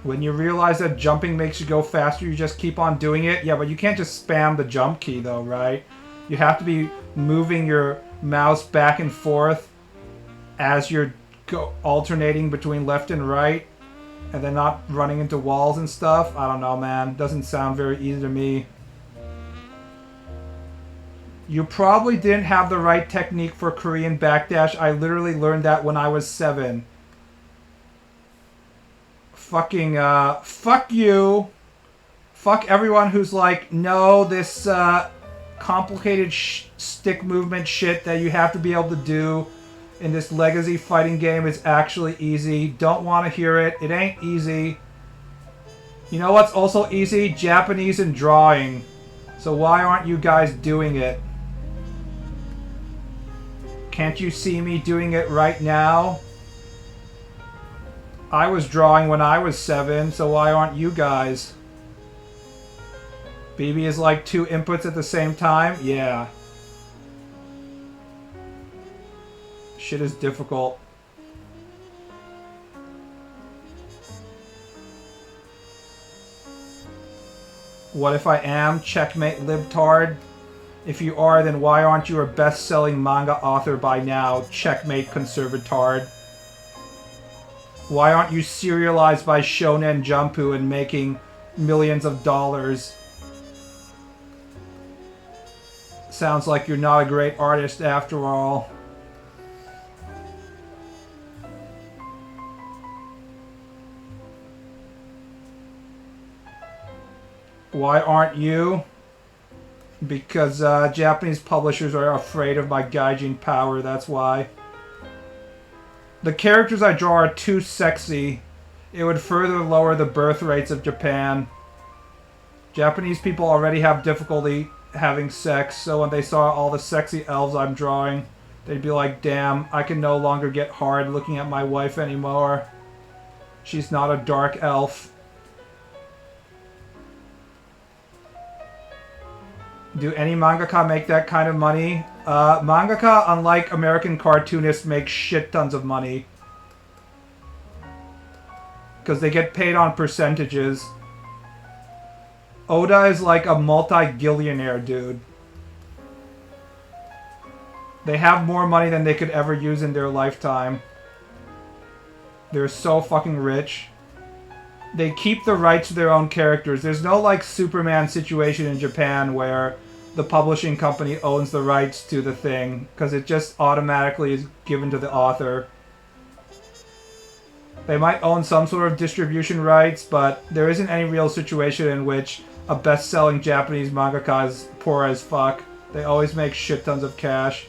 When you realize that jumping makes you go faster, you just keep on doing it. Yeah, but you can't just spam the jump key though, right? You have to be moving your mouse back and forth as you're alternating between left and right, and then not running into walls and stuff. I don't know, man. Doesn't sound very easy to me. You probably didn't have the right technique for Korean backdash. I literally learned that when I was 7. Fucking, fuck you. Fuck everyone who's like, no, this, complicated stick movement shit that you have to be able to do in this legacy fighting game is actually easy. Don't want to hear it. It ain't easy. You know what's also easy? Japanese and drawing. So why aren't you guys doing it? Can't you see me doing it right now? I was drawing when I was 7, so why aren't you guys? BB is like 2 inputs at the same time? Yeah. Shit is difficult. What if I am? Checkmate libtard. If you are, then why aren't you a best-selling manga author by now? Checkmate conservatard. Why aren't you serialized by Shonen Jumpu and making millions of dollars? Sounds like you're not a great artist after all. Why aren't you? Because Japanese publishers are afraid of my gaijin power, that's why. The characters I draw are too sexy. It would further lower the birth rates of Japan. Japanese people already have difficulty having sex, so when they saw all the sexy elves I'm drawing, they'd be like, damn, I can no longer get hard looking at my wife anymore. She's not a dark elf. Do any mangaka make that kind of money? Mangaka, unlike American cartoonists, make shit tons of money. Because they get paid on percentages. Oda is like a multi-gillionaire dude. They have more money than they could ever use in their lifetime. They're so fucking rich. They keep the rights to their own characters. There's no like Superman situation in Japan where the publishing company owns the rights to the thing, because it just automatically is given to the author. They might own some sort of distribution rights, but there isn't any real situation in which a best-selling Japanese mangaka is poor as fuck. They always make shit tons of cash.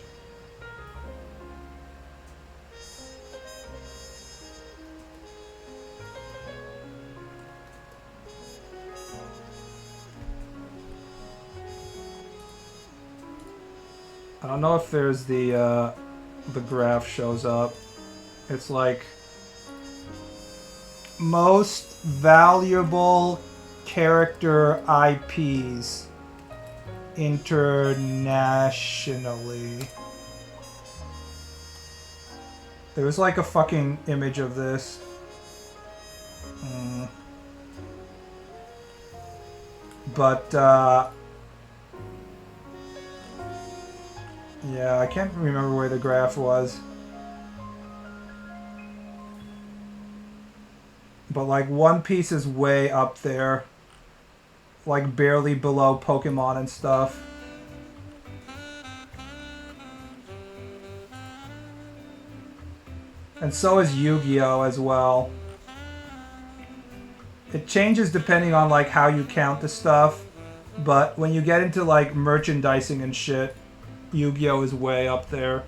I don't know if there's the graph shows up. It's like most valuable character IPs internationally. There's like a fucking image of this. But yeah, I can't remember where the graph was. But like One Piece is way up there. Like barely below Pokemon and stuff. And so is Yu-Gi-Oh! As well. It changes depending on like how you count the stuff. But when you get into like merchandising and shit, Yu-Gi-Oh! Is way up there.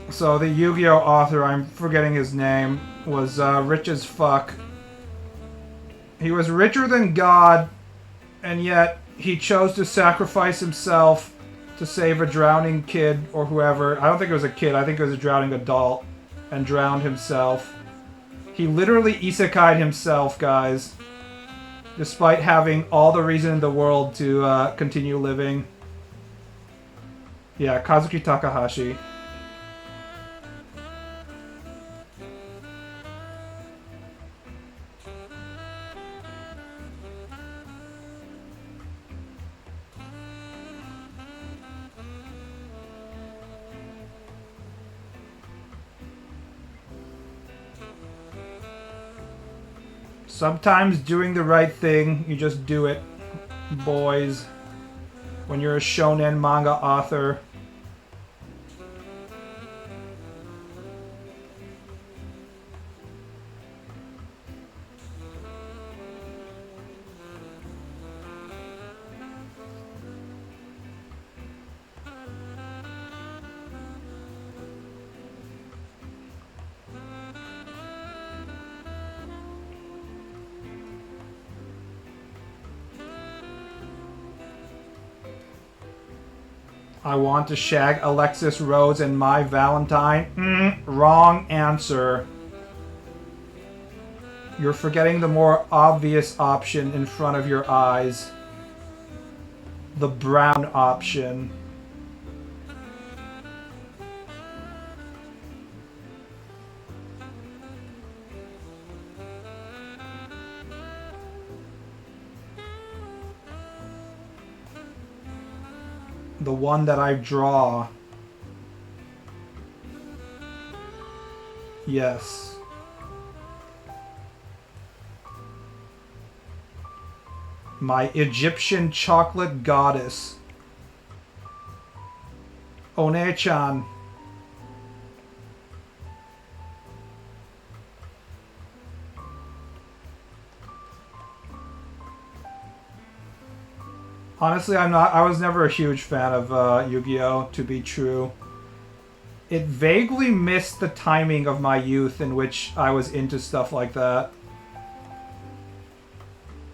So the Yu-Gi-Oh! Author, I'm forgetting his name, was rich as fuck. He was richer than God, and yet he chose to sacrifice himself to save a drowning kid or whoever. I don't think it was a kid, I think it was a drowning adult, and drowned himself. He literally isekai'd himself, guys. Despite having all the reason in the world to continue living. Yeah, Kazuki Takahashi. Sometimes doing the right thing, you just do it, boys. When you're a shonen manga author. I want to shag Alexis Rose and my Valentine. Wrong answer. You're forgetting the more obvious option in front of your eyes. The brown option. The one that I draw. Yes. My Egyptian chocolate goddess. One-chan. Honestly, I was never a huge fan of Yu-Gi-Oh! To be true. It vaguely missed the timing of my youth in which I was into stuff like that.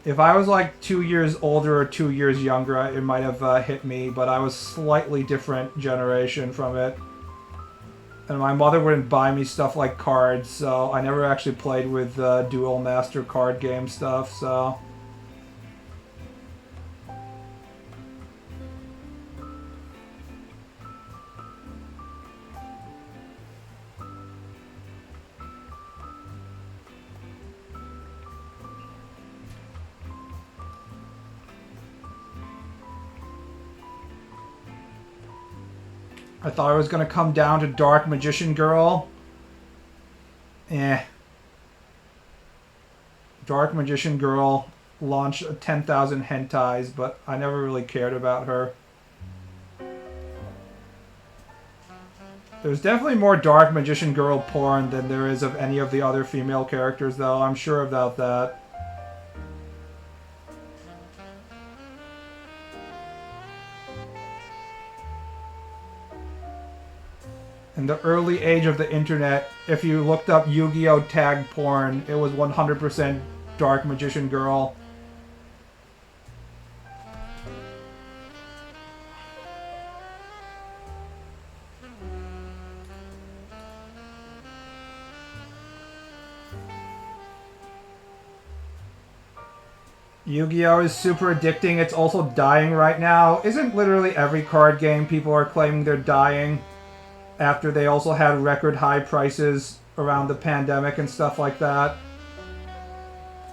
If I was like 2 years older or 2 years younger, it might have hit me, but I was slightly different generation from it. And my mother wouldn't buy me stuff like cards, so I never actually played with Duel Master card game stuff, so... I thought I was going to come down to Dark Magician Girl. Dark Magician Girl launched 10,000 hentais, but I never really cared about her. There's definitely more Dark Magician Girl porn than there is of any of the other female characters, though. I'm sure about that. In the early age of the internet, if you looked up Yu-Gi-Oh! Tag porn, it was 100% Dark Magician Girl. Yu-Gi-Oh! Is super addicting. It's also dying right now. Isn't literally every card game people are claiming they're dying? After they also had record high prices around the pandemic and stuff like that.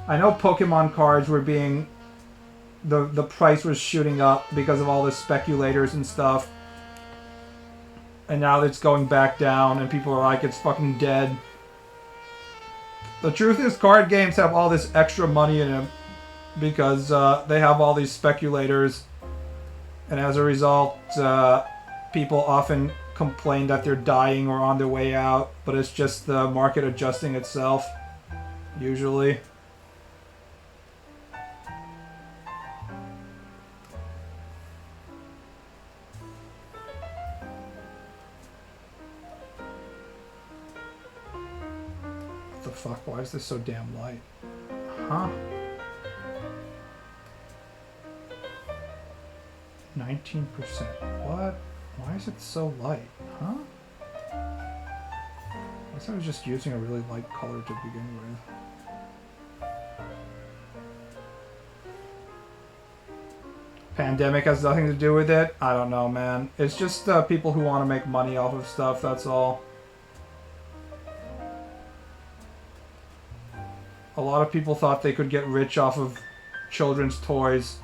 I know Pokemon cards were being... The price was shooting up because of all the speculators and stuff. And now it's going back down and people are like, it's fucking dead. The truth is, card games have all this extra money in them because they have all these speculators. And as a result, people often complain that they're dying or on their way out, but it's just the market adjusting itself, usually. What the fuck? Why is this so damn light? Huh? 19%. What? Why is it so light? Huh? I guess I was just using a really light color to begin with. Pandemic has nothing to do with it? I don't know, man. It's just people who want to make money off of stuff, that's all. A lot of people thought they could get rich off of children's toys.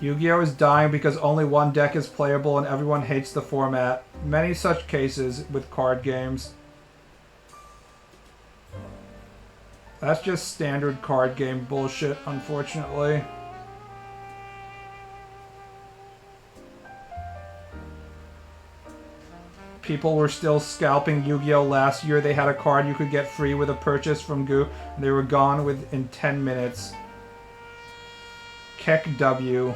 Yu-Gi-Oh! Is dying because only one deck is playable and everyone hates the format. Many such cases with card games. That's just standard card game bullshit, unfortunately. People were still scalping Yu-Gi-Oh! Last year. They had a card you could get free with a purchase from Goo, and they were gone within 10 minutes. Keck W.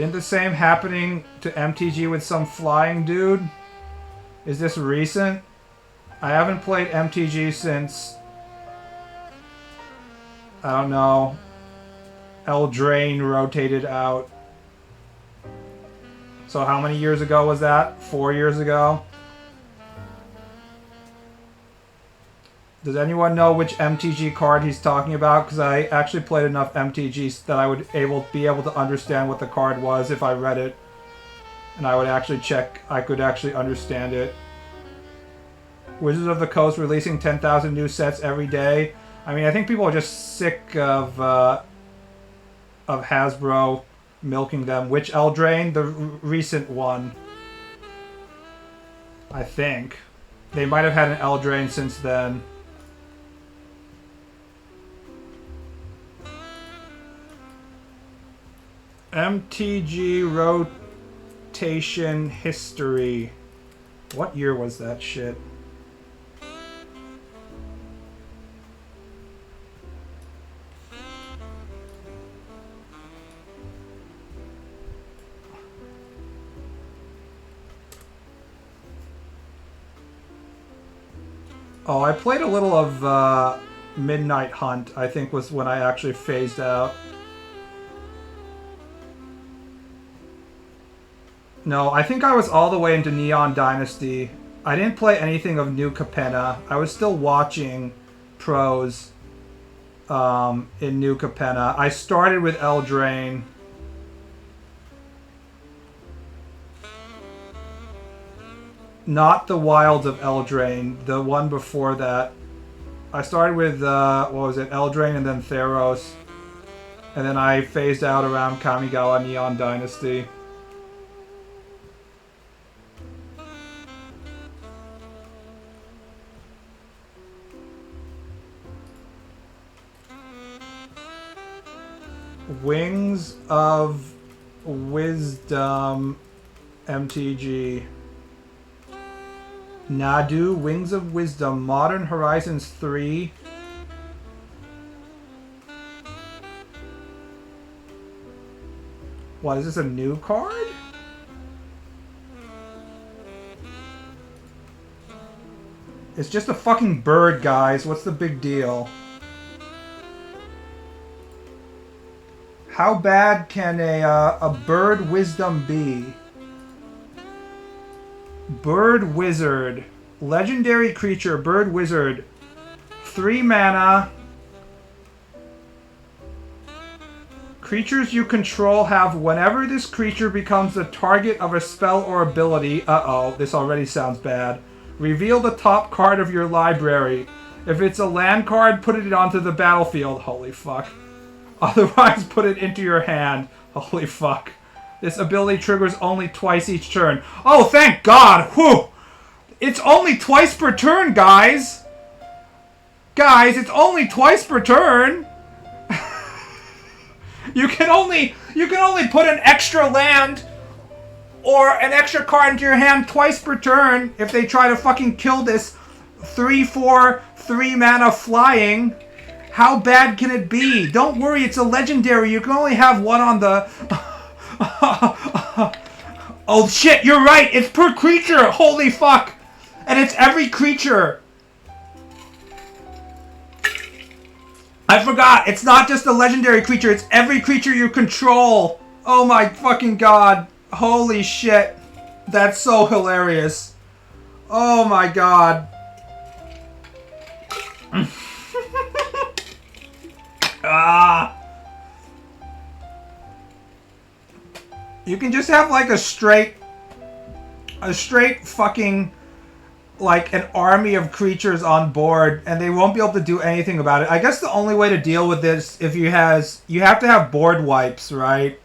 Didn't the same happening to MTG with some flying dude? Is this recent? I haven't played MTG since... I don't know. Eldraine rotated out. So how many years ago was that? 4 years ago? Does anyone know which MTG card he's talking about? Because I actually played enough MTGs that I would be able to understand what the card was if I read it. And I would actually check, I could actually understand it. Wizards of the Coast releasing 10,000 new sets every day. I mean, I think people are just sick of Hasbro milking them. Which Eldraine? The recent one. I think. They might have had an Eldraine since then. MTG rotation history. What year was that shit? Oh, I played a little of Midnight Hunt, I think was when I actually phased out. No, I think I was all the way into Neon Dynasty. I didn't play anything of New Capenna. I was still watching pros in New Capenna. I started with Eldraine. Not the Wilds of Eldraine, the one before that. I started with, what was it, Eldraine and then Theros. And then I phased out around Kamigawa Neon Dynasty. Wings of Wisdom MTG. Nadu, Wings of Wisdom, Modern Horizons 3. What, is this a new card? It's just a fucking bird, guys. What's the big deal? How bad can a bird wisdom be? Bird Wizard. Legendary creature, Bird Wizard. 3 mana. Creatures you control have whenever this creature becomes the target of a spell or ability. Uh-oh, this already sounds bad. Reveal the top card of your library. If it's a land card, put it onto the battlefield. Holy fuck. Otherwise, put it into your hand. Holy fuck. This ability triggers only twice each turn. Oh, thank God! Whew! It's only twice per turn, guys! Guys, it's only twice per turn! You can only put an extra land or an extra card into your hand twice per turn if they try to fucking kill this 3/4, 3 mana flying. How bad can it be? Don't worry, it's a legendary. You can only have one on the... Oh shit, you're right! It's per creature! Holy fuck! And it's every creature! I forgot, it's not just a legendary creature, it's every creature you control! Oh my fucking god. Holy shit. That's so hilarious. Oh my god. Ah! You can just have like a straight fucking like an army of creatures on board and they won't be able to do anything about it. I guess the only way to deal with this if you have to have board wipes, right?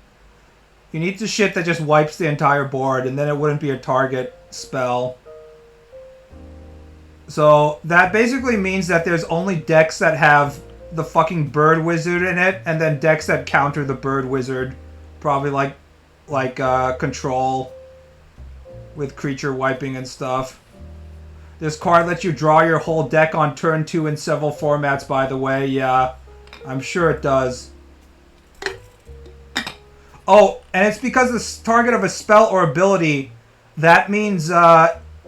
You need the shit that just wipes the entire board and then it wouldn't be a target spell. So that basically means that there's only decks that have the fucking bird wizard in it and then decks that counter the bird wizard. Probably like control with creature wiping and stuff. This card lets you draw your whole deck on turn 2 in several formats, by the way. Yeah, I'm sure it does. Oh, And it's because the target of a spell or ability, that means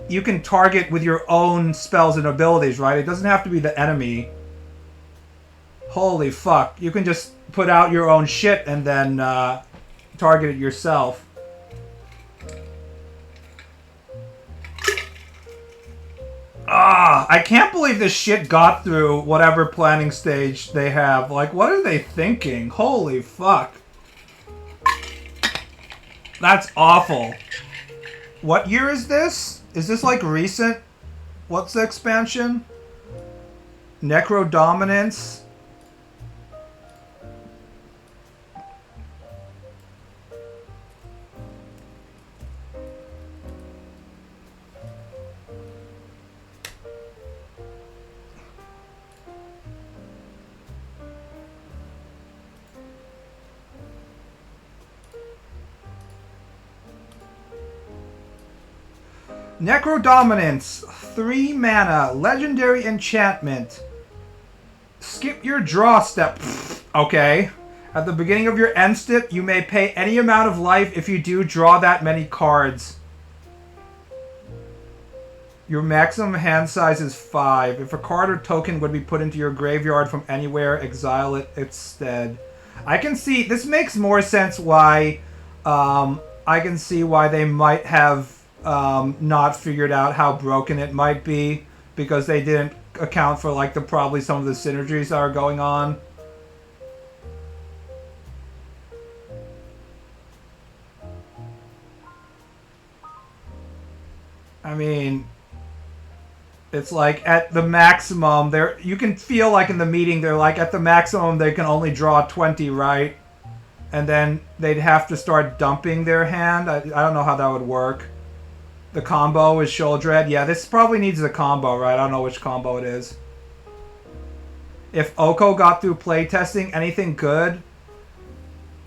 you can target with your own spells and abilities, right? It doesn't have to be the enemy. Holy fuck. You can just put out your own shit and then target it yourself. I can't believe this shit got through whatever planning stage they have. Like, what are they thinking? Holy fuck. That's awful. What year is this? Is this like recent? What's the expansion? Necro Dominance? Necrodominance, 3 mana, legendary enchantment. Skip your draw step. Okay. At the beginning of your end step, you may pay any amount of life. If you do, draw that many cards. Your maximum hand size is 5. If a card or token would be put into your graveyard from anywhere, exile it instead. I can see, this makes more sense why, I can see why they might have not figured out how broken it might be, because they didn't account for like probably some of the synergies that are going on. I mean, it's like at the maximum there, you can feel like in the meeting they're like at the maximum they can only draw 20, right? And then they'd have to start dumping their hand. I don't know how that would work. The combo is Sheoldred. Yeah, this probably needs a combo, right? I don't know which combo it is. If Oko got through playtesting, anything good?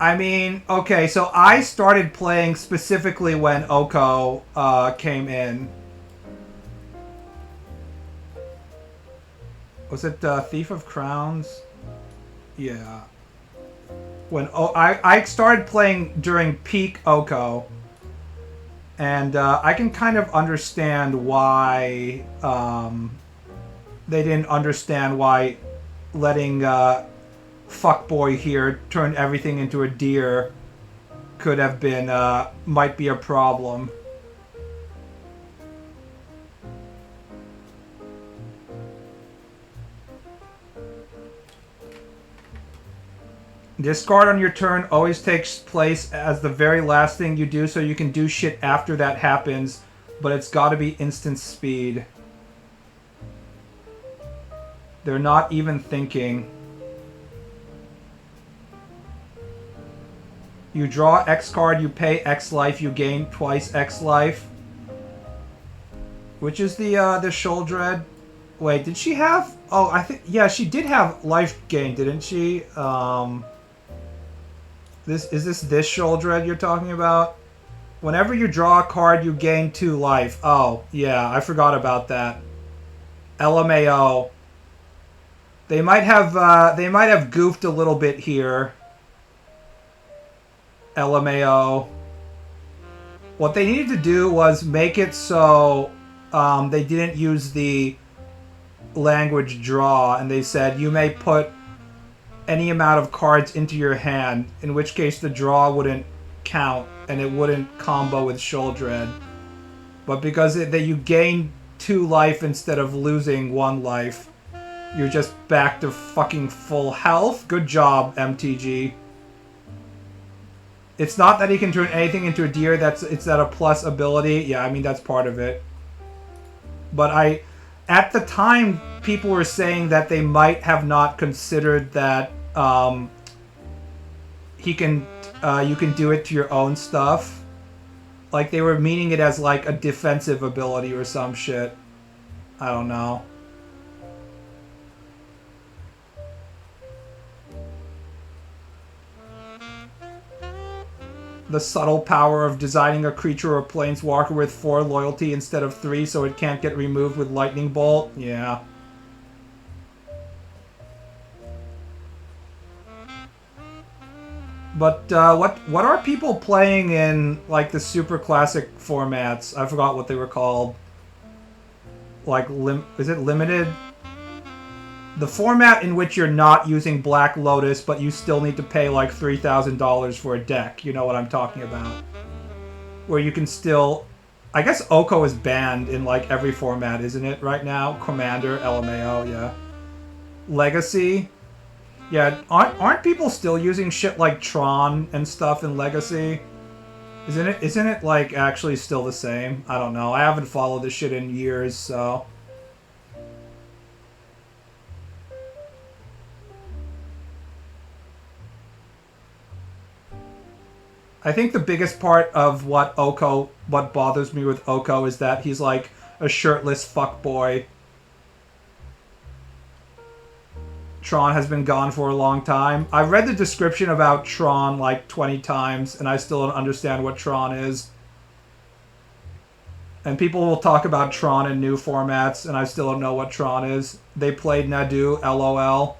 I mean, okay, so I started playing specifically when Oko came in. Was it Thief of Crowns? Yeah. When I started playing during peak Oko. And I can kind of understand why they didn't understand why letting fuckboy here turn everything into a deer could have been, might be a problem. Discard on your turn always takes place as the very last thing you do, so you can do shit after that happens, but it's gotta be instant speed. They're not even thinking. You draw X card, you pay X life, you gain twice X life. Which is the Sheoldred? Wait, did she have... Oh, I think... Yeah, she did have life gain, didn't she? Is this Sheoldred you're talking about? Whenever you draw a card, you gain 2 life. Oh, yeah, I forgot about that. LMAO. They might have goofed a little bit here. LMAO. What they needed to do was make it so they didn't use the language draw, and they said you may put any amount of cards into your hand, in which case the draw wouldn't count and it wouldn't combo with Sheoldred. But because that you gain 2 life instead of losing 1 life, you're just back to fucking full health. Good job, MTG. It's not that he can turn anything into a deer, it's that a plus ability. Yeah, I mean, that's part of it. But at the time, people were saying that they might have not considered that you can do it to your own stuff. Like, they were meaning it as like a defensive ability or some shit. I don't know. The subtle power of designing a creature or planeswalker with 4 loyalty instead of 3 so it can't get removed with lightning bolt. Yeah. But what are people playing in like the super classic formats? I forgot what they were called. Like is it limited? The format in which you're not using Black Lotus, but you still need to pay like $3,000 for a deck. You know what I'm talking about? Where you can still, I guess Oko is banned in like every format, isn't it? Right now, Commander, LMAO, yeah. Legacy. Yeah, aren't people still using shit like Tron and stuff in Legacy? Isn't it like actually still the same? I don't know. I haven't followed this shit in years, so. I think the biggest part of what bothers me with Oko is that he's like a shirtless fuckboy. Tron has been gone for a long time. I've read the description about Tron like 20 times, and I still don't understand what Tron is. And people will talk about Tron in new formats, and I still don't know what Tron is. They played Nadu, LOL.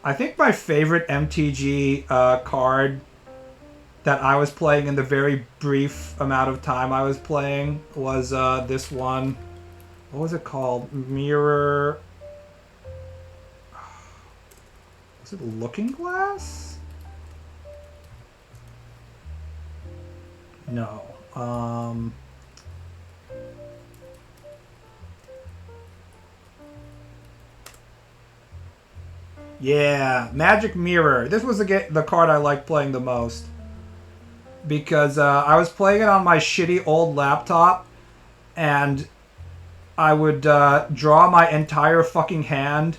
I think my favorite MTG card that I was playing in the very brief amount of time I was playing was this one. What was it called? Mirror... Was it Looking Glass? No. Yeah, Magic Mirror. This was the card I liked playing the most. Because I was playing it on my shitty old laptop, and I would draw my entire fucking hand,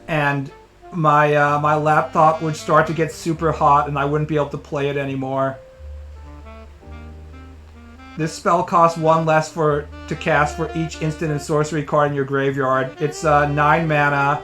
and my laptop would start to get super hot, and I wouldn't be able to play it anymore. This spell costs 1 less to cast for each instant and sorcery card in your graveyard. It's 9 mana.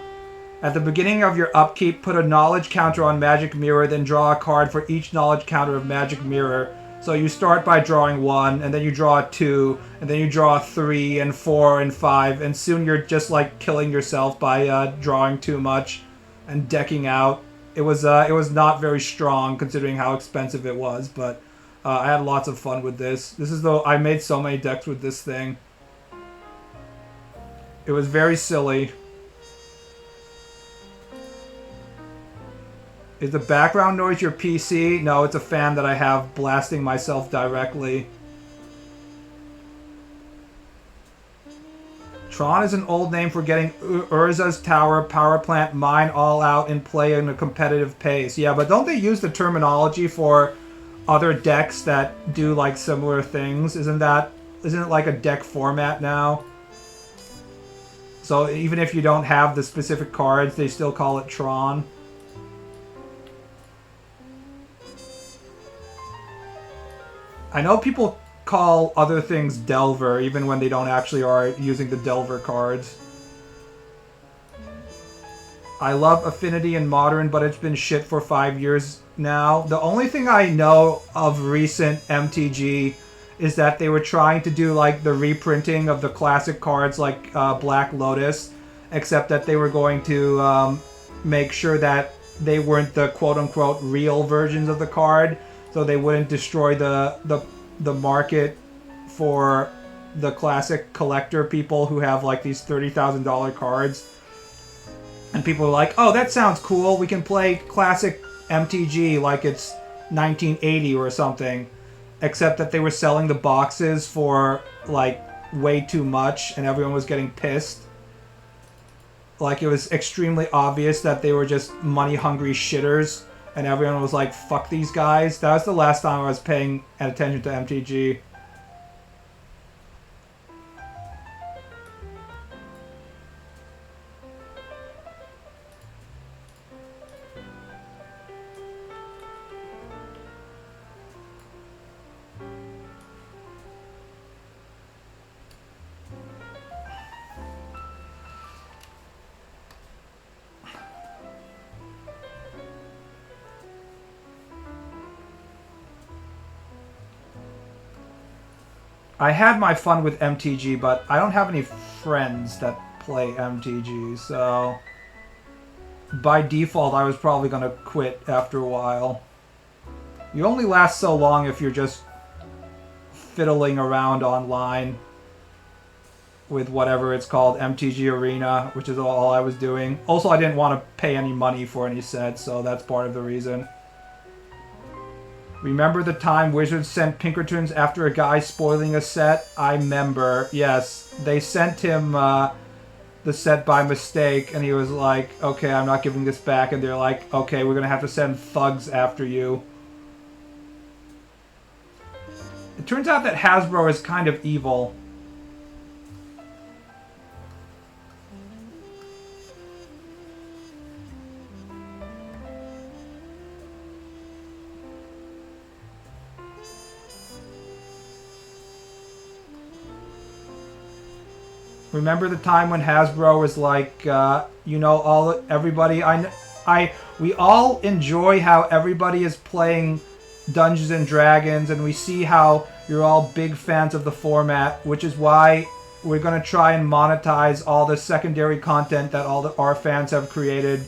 At the beginning of your upkeep, put a knowledge counter on Magic Mirror, then draw a card for each knowledge counter of Magic Mirror. So you start by drawing 1, and then you draw 2, and then you draw 3, and 4, and 5, and soon you're just like killing yourself by drawing too much and decking out. It was not very strong considering how expensive it was, but I had lots of fun with this. This is though I made so many decks with this thing. It was very silly. Is the background noise your PC? No, it's a fan that I have blasting myself directly. Tron is an old name for getting Urza's Tower, Power Plant, Mine all out and play in a competitive pace. Yeah, but don't they use the terminology for other decks that do like similar things? Isn't it like a deck format now? So even if you don't have the specific cards, they still call it Tron. I know people call other things Delver, even when they don't actually are using the Delver cards. I love Affinity and Modern, but it's been shit for 5 years now. The only thing I know of recent MTG is that they were trying to do like the reprinting of the classic cards like Black Lotus, except that they were going to make sure that they weren't the quote-unquote real versions of the card, so they wouldn't destroy the market for the classic collector people who have like these $30,000 cards. And people are like, oh, that sounds cool. We can play classic MTG like it's 1980 or something. Except that they were selling the boxes for like way too much and everyone was getting pissed. Like it was extremely obvious that they were just money-hungry shitters. And everyone was like, fuck these guys. That was the last time I was paying attention to MTG. I had my fun with MTG, but I don't have any friends that play MTG, so by default I was probably gonna quit after a while. You only last so long if you're just fiddling around online with whatever it's called, MTG Arena, which is all I was doing. Also, I didn't want to pay any money for any sets, so that's part of the reason. Remember the time Wizards sent Pinkertons after a guy spoiling a set? I remember. Yes, they sent him the set by mistake, and he was like, okay, I'm not giving this back. And they're like, okay, we're going to have to send thugs after you. It turns out that Hasbro is kind of evil. Remember the time when Hasbro was like, you know, everybody, we all enjoy how everybody is playing Dungeons and Dragons, and we see how you're all big fans of the format, which is why we're going to try and monetize all the secondary content that our fans have created.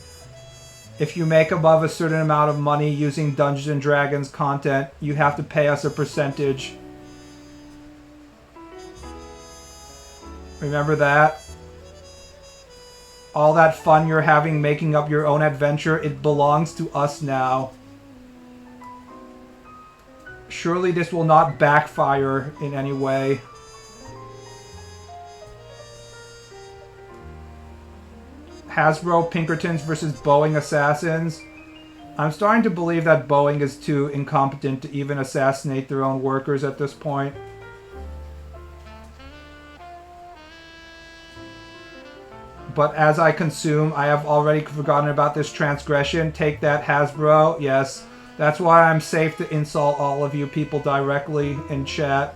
If you make above a certain amount of money using Dungeons and Dragons content, you have to pay us a percentage. Remember that? All that fun you're having making up your own adventure, it belongs to us now. Surely this will not backfire in any way. Hasbro Pinkertons versus Boeing Assassins. I'm starting to believe that Boeing is too incompetent to even assassinate their own workers at this point. But as I consume, I have already forgotten about this transgression. Take that, Hasbro. Yes, that's why I'm safe to insult all of you people directly in chat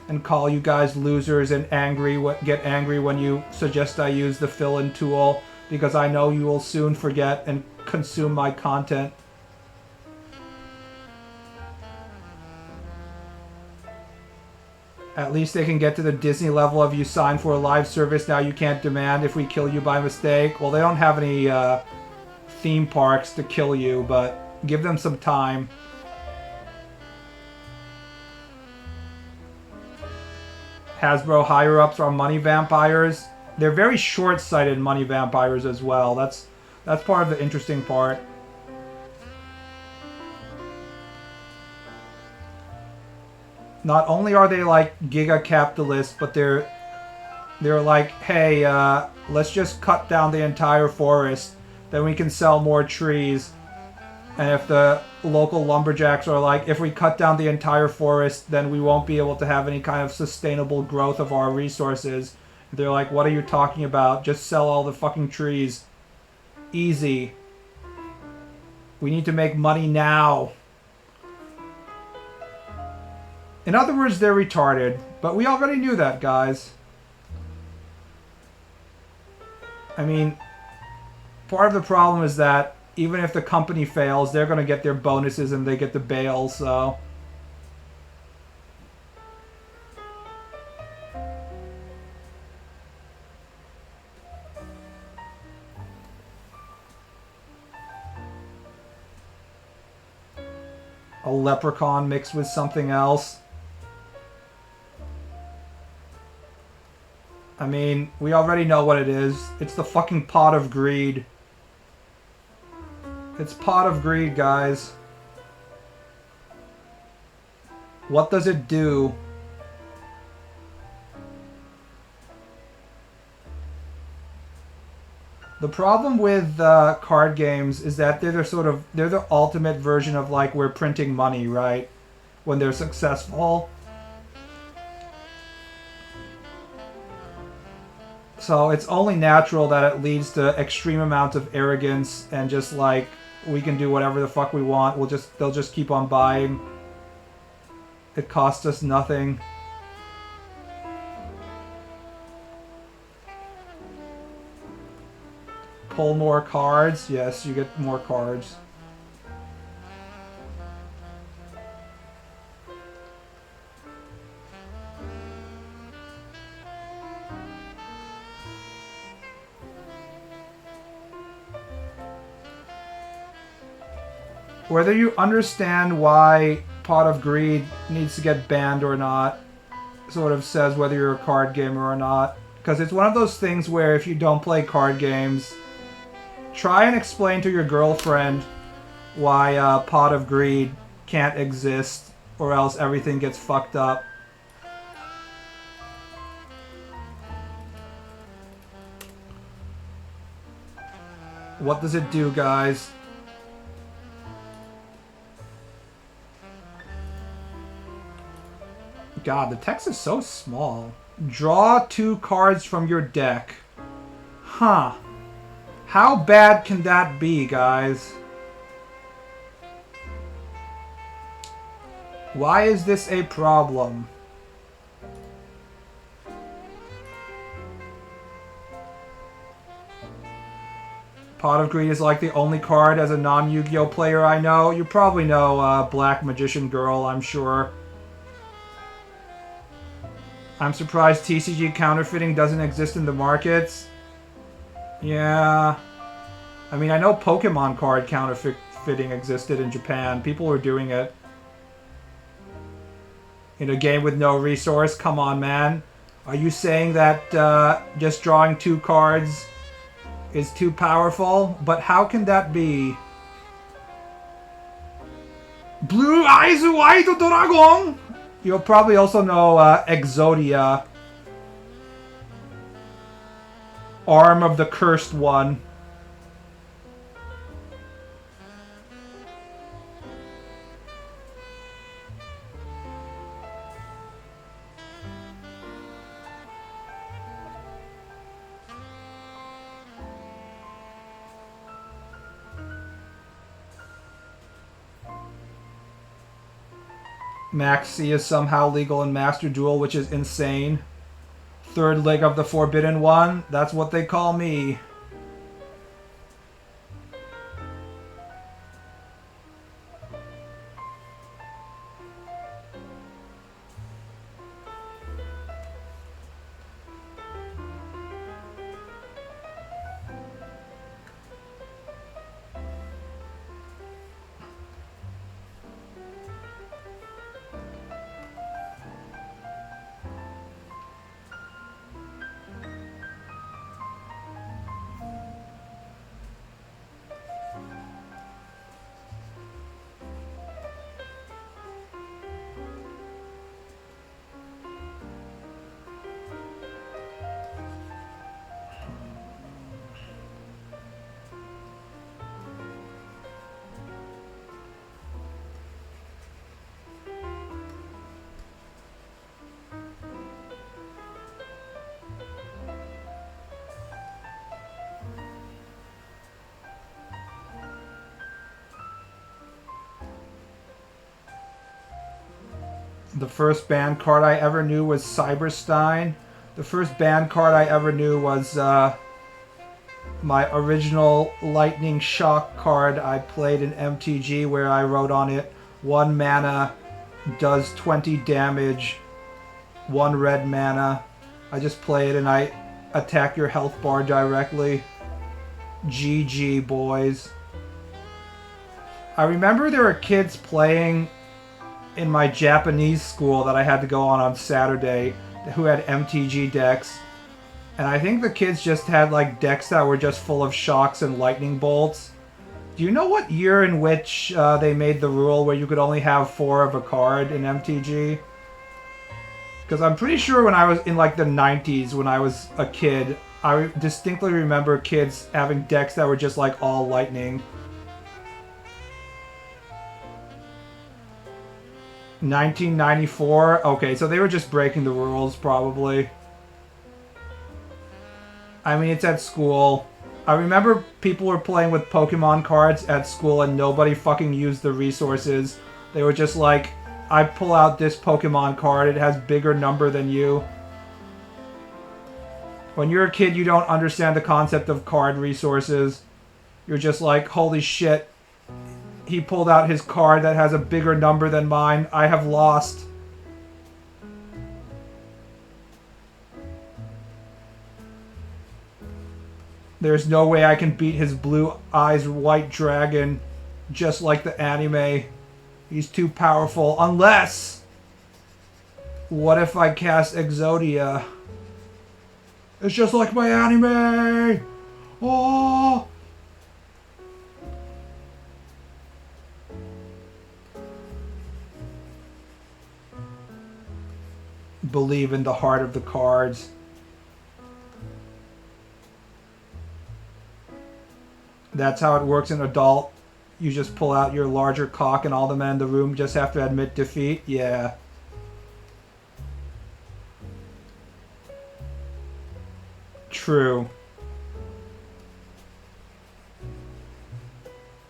and call you guys losers and get angry when you suggest I use the fill-in tool, because I know you will soon forget and consume my content. At least they can get to the Disney level of you sign for a live service, now you can't demand if we kill you by mistake. Well, they don't have any theme parks to kill you, but give them some time. Hasbro higher-ups are money vampires. They're very short-sighted money vampires as well. That's part of the interesting part. Not only are they like giga-capitalists, but they're like, hey, let's just cut down the entire forest, then we can sell more trees. And if the local lumberjacks are like, if we cut down the entire forest, then we won't be able to have any kind of sustainable growth of our resources. They're like, what are you talking about? Just sell all the fucking trees. Easy. We need to make money now. In other words, they're retarded. But we already knew that, guys. I mean, part of the problem is that even if the company fails, they're going to get their bonuses and they get the bail, so... A leprechaun mixed with something else. I mean, we already know what it is. It's the fucking pot of greed. It's pot of greed, guys. What does it do? The problem with card games is that they're the ultimate version of like we're printing money, right? When they're successful. So it's only natural that it leads to extreme amounts of arrogance and just like we can do whatever the fuck we want. They'll just keep on buying. It costs us nothing. Pull more cards. Yes, you get more cards. whether you understand why Pot of Greed needs to get banned or not, sort of says whether you're a card gamer or not. Because it's one of those things where if you don't play card games, try and explain to your girlfriend why Pot of Greed can't exist, or else everything gets fucked up. What does it do, guys? God, the text is so small. Draw 2 cards from your deck. Huh. How bad can that be, guys? Why is this a problem? Pot of Greed is like the only card as a non-Yu-Gi-Oh player I know. You probably know Black Magician Girl, I'm sure. I'm surprised TCG counterfeiting doesn't exist in the markets. Yeah. I mean, I know Pokemon card counterfeiting existed in Japan. People were doing it. In a game with no resource? Come on, man. Are you saying that just drawing 2 cards is too powerful? But how can that be? Blue Eyes White Dragon! You'll probably also know Exodia. Arm of the Cursed One. Max C is somehow legal in Master Duel, which is insane. Third leg of the Forbidden One, that's what they call me. The first banned card I ever knew was Cyberstein. The first banned card I ever knew was my original Lightning Shock card I played in MTG, where I wrote on it, 1 mana, does 20 damage, 1 red mana. I just play it and I attack your health bar directly. GG, boys. I remember there were kids playing in my Japanese school that I had to go on Saturday who had MTG decks. And I think the kids just had like decks that were just full of shocks and lightning bolts. Do you know what year in which they made the rule where you could only have 4 of a card in MTG? Because I'm pretty sure when I was in like the 90s, when I was a kid, I distinctly remember kids having decks that were just like all lightning. 1994? Okay, so they were just breaking the rules, probably. I mean, it's at school. I remember people were playing with Pokemon cards at school and nobody fucking used the resources. They were just like, I pull out this Pokemon card, it has bigger number than you. When you're a kid, you don't understand the concept of card resources. You're just like, holy shit. He pulled out his card that has a bigger number than mine. I have lost. There's no way I can beat his blue eyes white dragon. just like the anime. He's too powerful. Unless... What if I cast Exodia? It's just like my anime! Oh! Believe in the heart of the cards. That's how it works in adult. You just pull out your larger cock and all the men in the room just have to admit defeat? Yeah. True.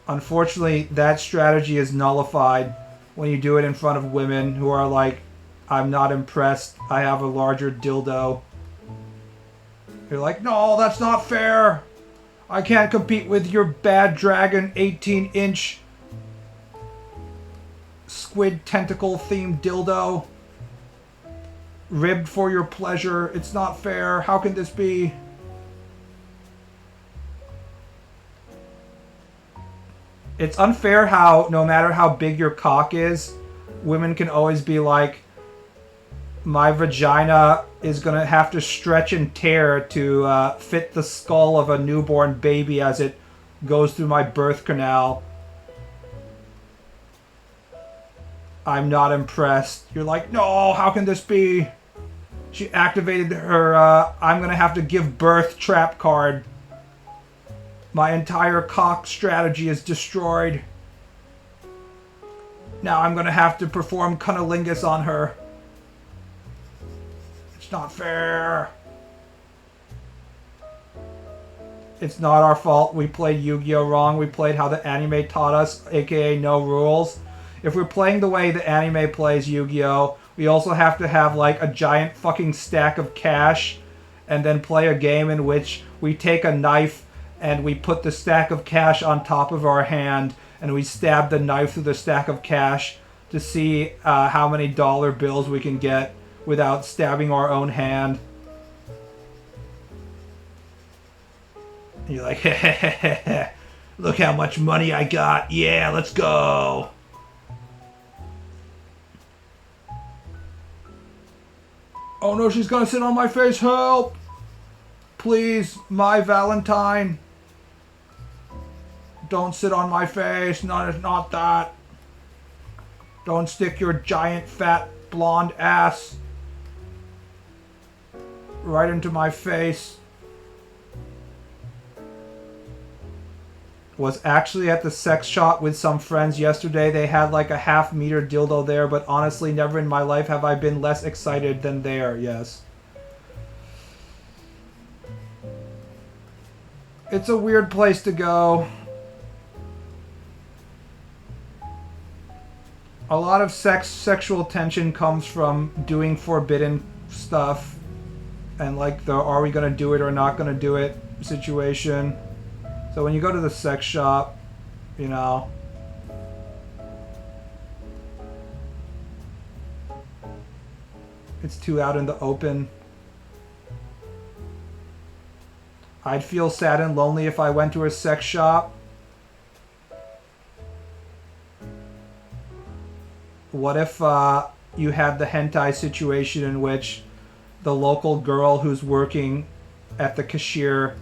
Unfortunately, that strategy is nullified when you do it in front of women who are like, I'm not impressed, I have a larger dildo. You're like, no, that's not fair. I can't compete with your bad dragon 18-inch squid tentacle themed dildo. Ribbed for your pleasure. It's not fair. How can this be? It's unfair how, no matter how big your cock is, women can always be like, my vagina is going to have to stretch and tear to fit the skull of a newborn baby as it goes through my birth canal. I'm not impressed. You're like, no, how can this be? She activated her, I'm going to have to give birth trap card. My entire cock strategy is destroyed. Now I'm going to have to perform cunnilingus on her. It's not fair. It's not our fault. We played Yu-Gi-Oh! Wrong. We played how the anime taught us, aka no rules. If we're playing the way the anime plays Yu-Gi-Oh! We also have to have like a giant fucking stack of cash and then play a game in which we take a knife and we put the stack of cash on top of our hand and we stab the knife through the stack of cash to see how many dollar bills we can get without stabbing our own hand. And you're like, look how much money I got. Yeah, let's go. Oh no, she's gonna sit on my face. Help! Please, my Valentine. Don't sit on my face. No, it's not that. Don't stick your giant fat blonde ass right into my face. Was actually at the sex shop with some friends yesterday. They had like a half-meter dildo there, but honestly, never in my life have I been less excited than there, yes. It's a weird place to go. A lot of sexual tension comes from doing forbidden stuff and like the are we gonna do it or not gonna do it situation. So when you go to the sex shop, you know, it's too out in the open. I'd feel sad and lonely if I went to a sex shop. What if you had the hentai situation in which the local girl who's working at the cashier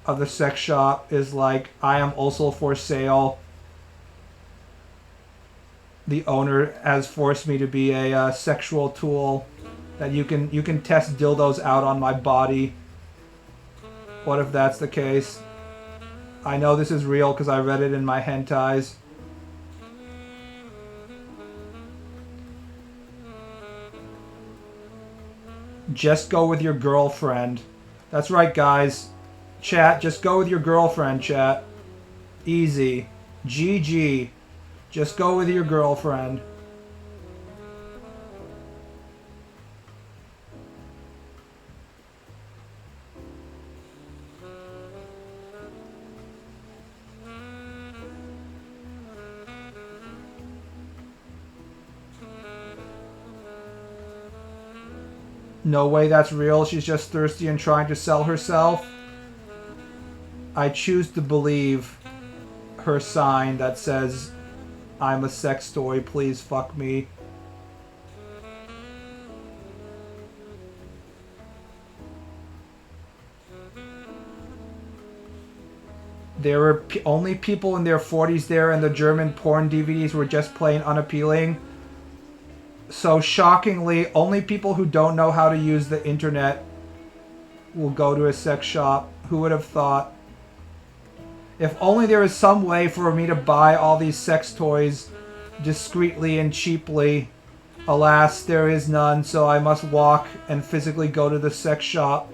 of the sex shop is like, I am also for sale. The owner has forced me to be a sexual tool that you can test dildos out on my body. What if that's the case? I know this is real because I read it in my hentais. Just go with your girlfriend. That's right, guys. Chat, just go with your girlfriend, chat. Easy. GG. Just go with your girlfriend. No way that's real. She's just thirsty and trying to sell herself. I choose to believe her sign that says, "I'm a sex toy, please fuck me." There were only people in their 40s there, and the German porn DVDs were just plain unappealing. So shockingly, only people who don't know how to use the internet will go to a sex shop. Who would have thought? If only there was some way for me to buy all these sex toys discreetly and cheaply. Alas, there is none, so I must walk and physically go to the sex shop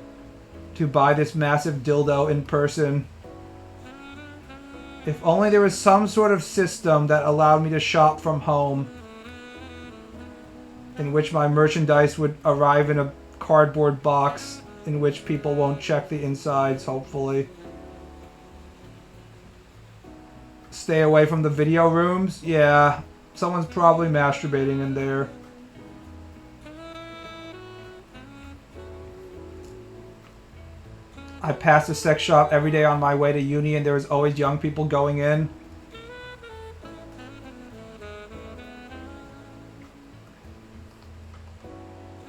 to buy this massive dildo in person. If only there was some sort of system that allowed me to shop from home, in which my merchandise would arrive in a cardboard box, in which people won't check the insides, hopefully. Stay away from the video rooms? Yeah, someone's probably masturbating in there. I passed a sex shop every day on my way to uni, and there was always young people going in.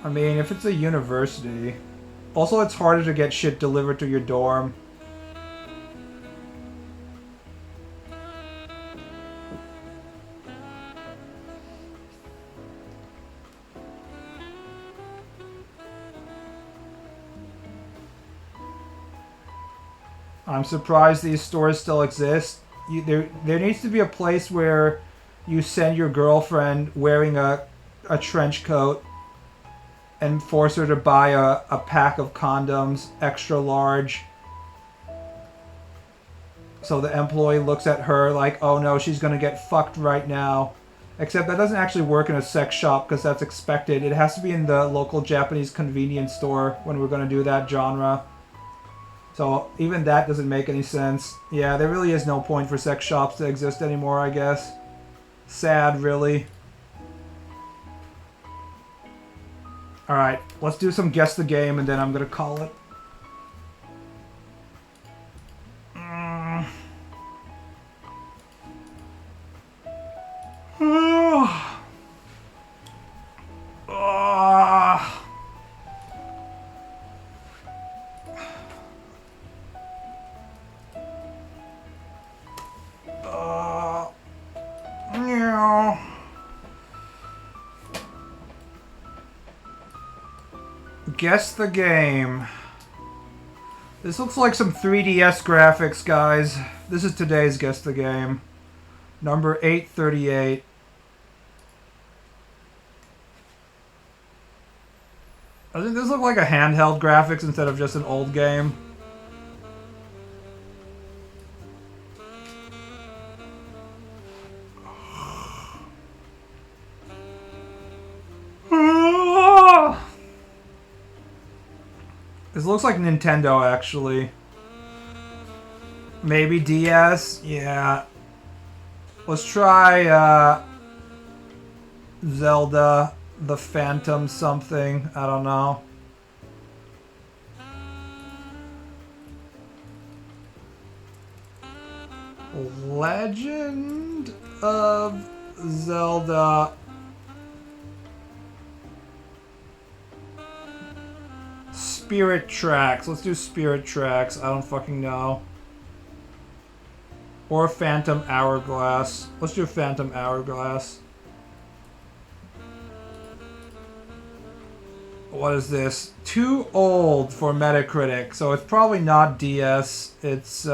I mean, if it's a university. Also, it's harder to get shit delivered to your dorm. I'm surprised these stores still exist. There needs to be a place where you send your girlfriend wearing a trench coat and force her to buy a pack of condoms, extra large. So the employee looks at her like, oh no, she's gonna get fucked right now. Except that doesn't actually work in a sex shop because that's expected. It has to be in the local Japanese convenience store when we're gonna do that genre. So even that doesn't make any sense. Yeah, there really is no point for sex shops to exist anymore, I guess. Sad, really. Alright, let's do some guess the game and then I'm gonna call it. Guess the game. This looks like some 3DS graphics, guys. This is today's Guess the Game. Number 838. Doesn't this look like a handheld graphics instead of just an old game? This looks like Nintendo, actually. Maybe DS? Yeah. Let's try, Zelda, the Phantom something. I don't know. Legend of Zelda. Spirit Tracks. Let's do Spirit Tracks. I don't fucking know. Or Phantom Hourglass. Let's do Phantom Hourglass. What is this? Too old for Metacritic, so it's probably not DS. It's,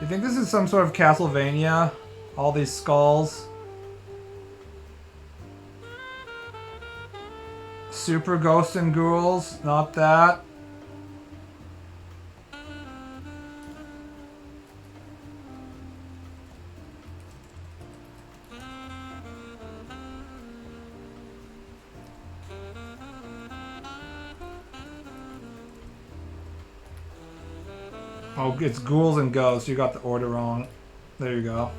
You think this is some sort of Castlevania? All these skulls? Super Ghosts and Ghouls? Not that. Oh, it's Ghouls and Ghosts. You got the order wrong. There you go.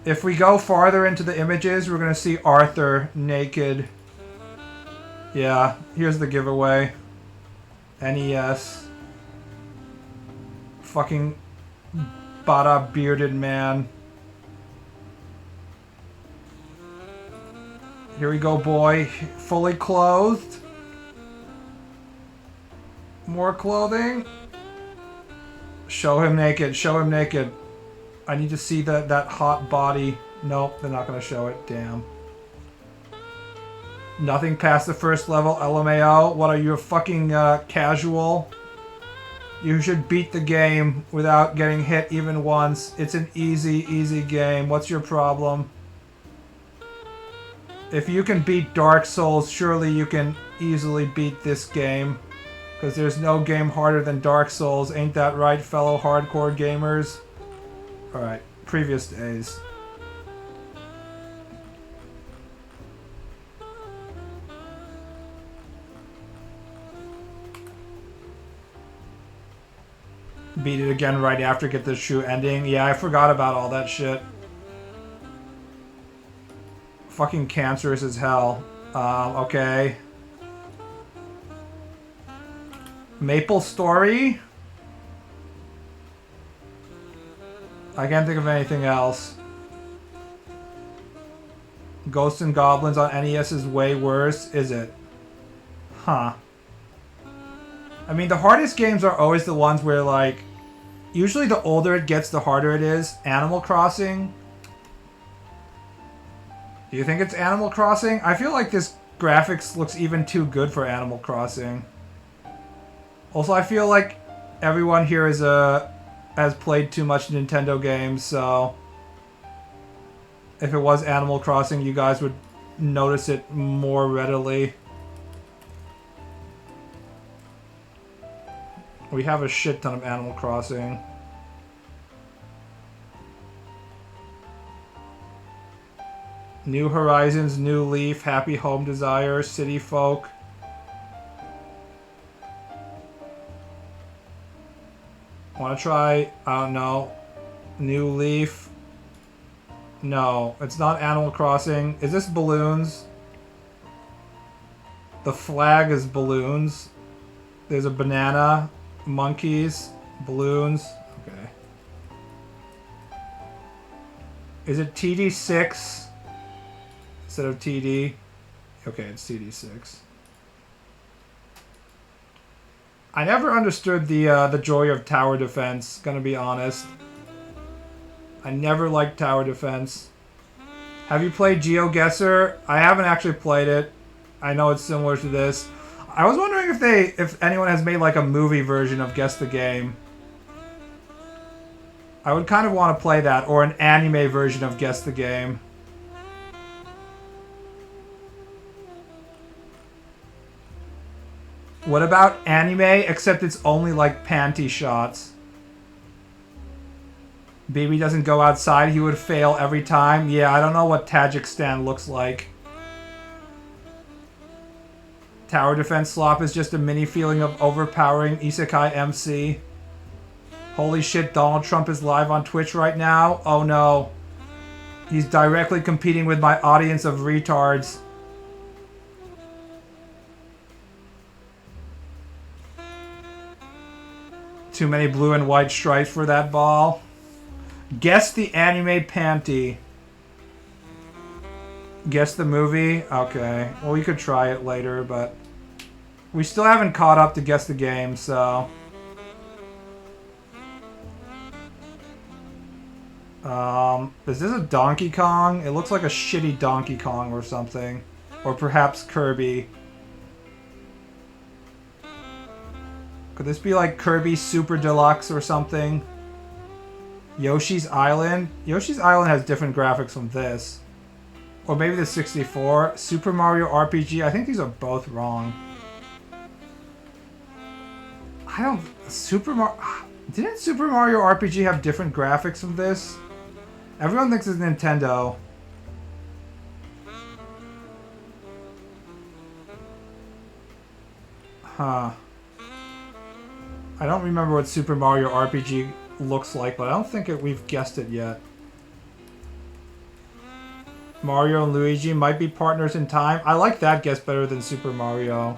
If we go farther into the images, we're going to see Arthur naked. Yeah, here's the giveaway. NES. Fucking Bada bearded man. Here we go, boy. Fully clothed. More clothing. Show him naked. Show him naked. I need to see that hot body. Nope, they're not going to show it. Damn. Nothing past the first level, LMAO. What are you, a fucking casual? You should beat the game without getting hit even once. It's an easy, easy game. What's your problem? If you can beat Dark Souls, surely you can easily beat this game. Because there's no game harder than Dark Souls. Ain't that right, fellow hardcore gamers? Alright, previous days. Beat it again right after, get the true ending. Yeah, I forgot about all that shit. Fucking cancerous as hell. Okay. Maple Story? I can't think of anything else. Ghosts and Goblins on NES is way worse, is it? Huh. I mean, the hardest games are always the ones where, like, usually the older it gets, the harder it is. Animal Crossing. Do you think it's Animal Crossing? I feel like this graphics looks even too good for Animal Crossing. Also, I feel like everyone here has played too much Nintendo games, so if it was Animal Crossing, you guys would notice it more readily. We have a shit ton of Animal Crossing. New Horizons, New Leaf, Happy Home Desire, City Folk. Want to try, I don't know, New Leaf? No, it's not Animal Crossing. Is this balloons? The flag is balloons. There's a banana, monkeys, balloons. Okay. Is it TD6 instead of TD? Okay, it's TD6. I never understood the joy of tower defense, gonna be honest. I never liked tower defense. Have you played GeoGuessr? I haven't actually played it. I know it's similar to this. I was wondering if anyone has made like a movie version of Guess the Game. I would kind of want to play that, or an anime version of Guess the Game. What about anime, except it's only like panty shots? Baby doesn't go outside, he would fail every time. Yeah, I don't know what Tajikistan looks like. Tower defense slop is just a mini feeling of overpowering Isekai MC. Holy shit, Donald Trump is live on Twitch right now? Oh no. He's directly competing with my audience of retards. Too many blue and white stripes for that ball. Guess the anime panty. Guess the movie? Okay. Well, we could try it later, but we still haven't caught up to Guess the Game, so... is this a Donkey Kong? It looks like a shitty Donkey Kong or something. Or perhaps Kirby. Could this be like Kirby Super Deluxe or something? Yoshi's Island? Yoshi's Island has different graphics from this. Or maybe the 64. Super Mario RPG? I think these are both wrong. I don't... Didn't Super Mario RPG have different graphics from this? Everyone thinks it's Nintendo. Huh. I don't remember what Super Mario RPG looks like, but I don't think we've guessed it yet. Mario and Luigi might be partners in time. I like that guess better than Super Mario.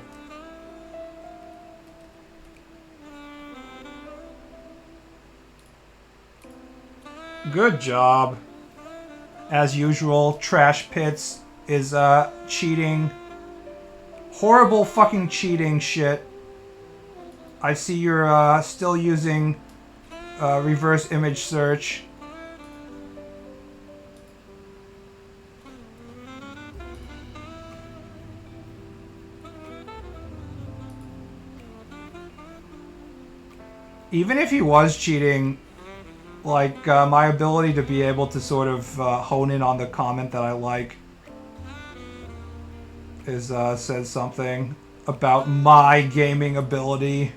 Good job. As usual, Trash Pits is cheating. Horrible fucking cheating shit. I see you're still using reverse image search. Even if he was cheating, like, my ability to be able to sort of hone in on the comment that I like is says something about my gaming ability.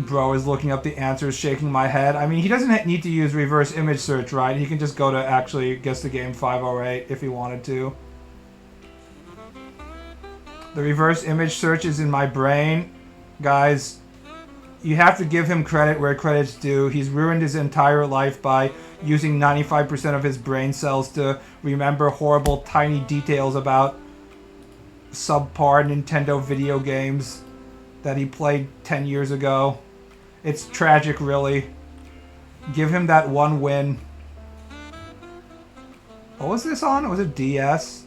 Bro is looking up the answers, shaking my head. I mean, he doesn't need to use reverse image search, right? He can just go to actually guess the game 508 if he wanted to. The reverse image search is in my brain. Guys, you have to give him credit where credit's due. He's ruined his entire life by using 95% of his brain cells to remember horrible tiny details about subpar Nintendo video games that he played 10 years ago. It's tragic, really. Give him that one win. What was this on? Was it DS?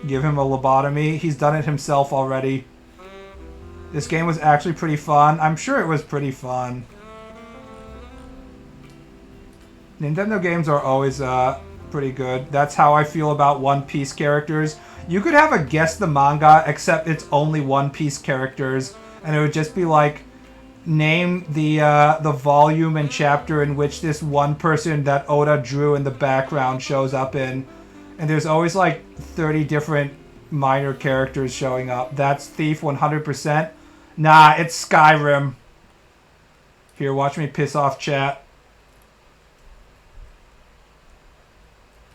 Give him a lobotomy. He's done it himself already. This game was actually pretty fun. I'm sure it was pretty fun. Nintendo games are always pretty good. That's how I feel about One Piece characters. You could have a guess the manga, except it's only One Piece characters, and it would just be like, name the volume and chapter in which this one person that Oda drew in the background shows up in, and there's always like 30 different minor characters showing up. That's Thief 100%. Nah, it's Skyrim. Here, watch me piss off chat.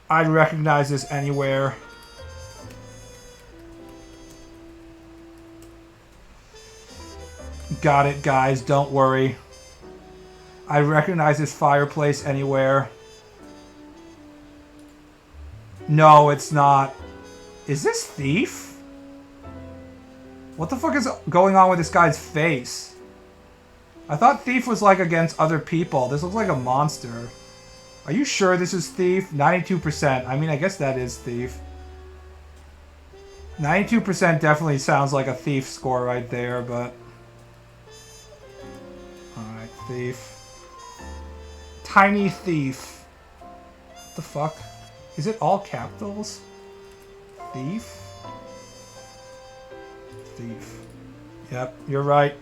I'd recognize this anywhere. Got it, guys. Don't worry. I recognize this fireplace anywhere. No, it's not. Is this Thief? What the fuck is going on with this guy's face? I thought Thief was like against other people. This looks like a monster. Are you sure this is Thief? 92%. I mean, I guess that is Thief. 92% definitely sounds like a Thief score right there, but... Alright, Thief. Tiny Thief. What the fuck? Is it all capitals? Thief? Thief. Yep, you're right.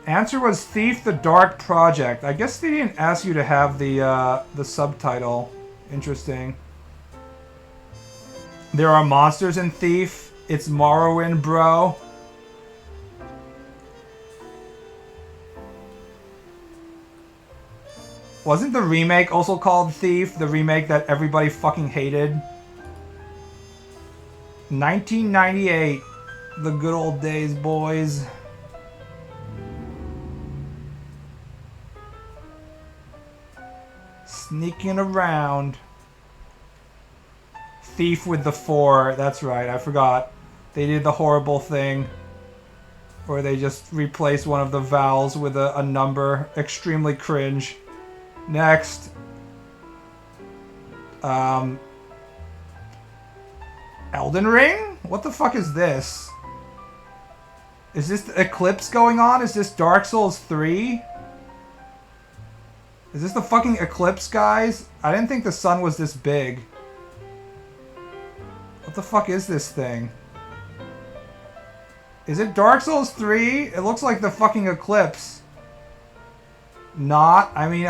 Answer was Thief the Dark Project. I guess they didn't ask you to have the subtitle. Interesting. There are monsters in Thief. It's Morrowind, bro. Wasn't the remake also called Thief? The remake that everybody fucking hated? 1998. The good old days, boys. Sneaking around. Thief with the 4. That's right, I forgot. They did the horrible thing where they just replaced one of the vowels with a number. Extremely cringe. Next. Elden Ring? What the fuck is this? Is this the Eclipse going on? Is this Dark Souls 3? Is this the fucking Eclipse, guys? I didn't think the sun was this big. What the fuck is this thing? Is it Dark Souls 3? It looks like the fucking Eclipse. Not. I mean,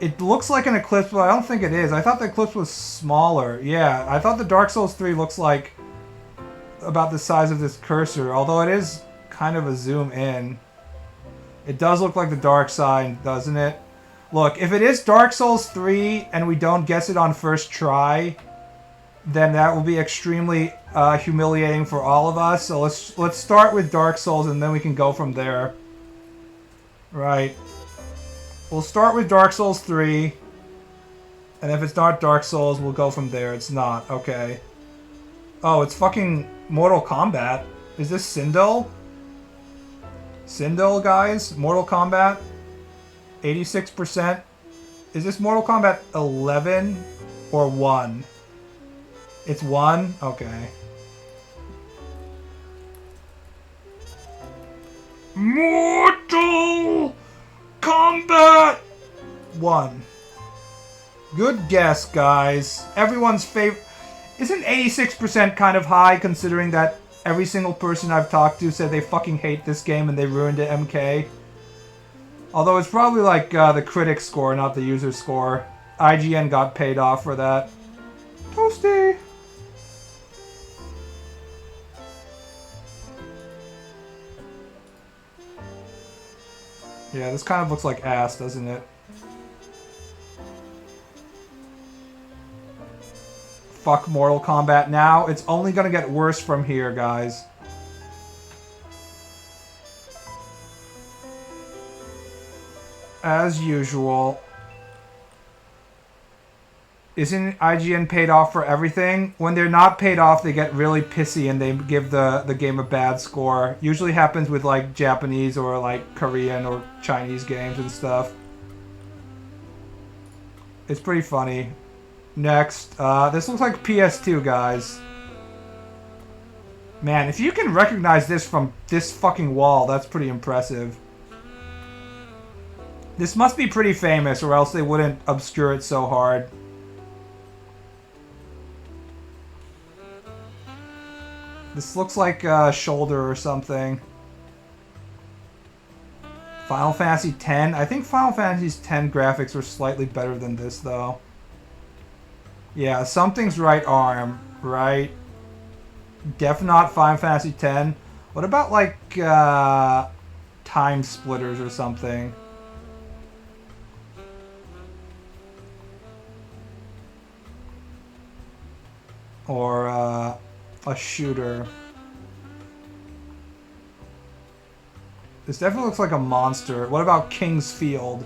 it looks like an Eclipse, but I don't think it is. I thought the Eclipse was smaller. Yeah, I thought the Dark Souls 3 looks like about the size of this cursor, although it is kind of a zoom in. It does look like the Dark Side, doesn't it? Look, if it is Dark Souls 3 and we don't guess it on first try, then that will be extremely humiliating for all of us. So let's start with Dark Souls and then we can go from there. Right. We'll start with Dark Souls 3. And if it's not Dark Souls, we'll go from there. It's not. Okay. Oh, it's fucking Mortal Kombat. Is this Sindel? Sindel, guys? Mortal Kombat? 86%. Is this Mortal Kombat 11 or 1? It's 1? Okay. Mortal Kombat 1. Good guess, guys. Everyone's favorite. Isn't 86% kind of high considering that every single person I've talked to said they fucking hate this game and they ruined it, MK? Although it's probably like the critic score, not the user score. IGN got paid off for that. Toasty! Yeah, this kind of looks like ass, doesn't it? Fuck Mortal Kombat now. It's only gonna get worse from here, guys. As usual. Isn't IGN paid off for everything? When they're not paid off, they get really pissy and they give the game a bad score. Usually happens with like Japanese or like Korean or Chinese games and stuff. It's pretty funny. Next, this looks like PS2, guys. Man, if you can recognize this from this fucking wall, that's pretty impressive. This must be pretty famous or else they wouldn't obscure it so hard. This looks like a shoulder or something. Final Fantasy X. I think Final Fantasy X graphics were slightly better than this, though. Yeah, something's right arm, right? Definitely not Final Fantasy X. What about, like, Time Splitters or something? Or, a shooter. This definitely looks like a monster. What about King's Field?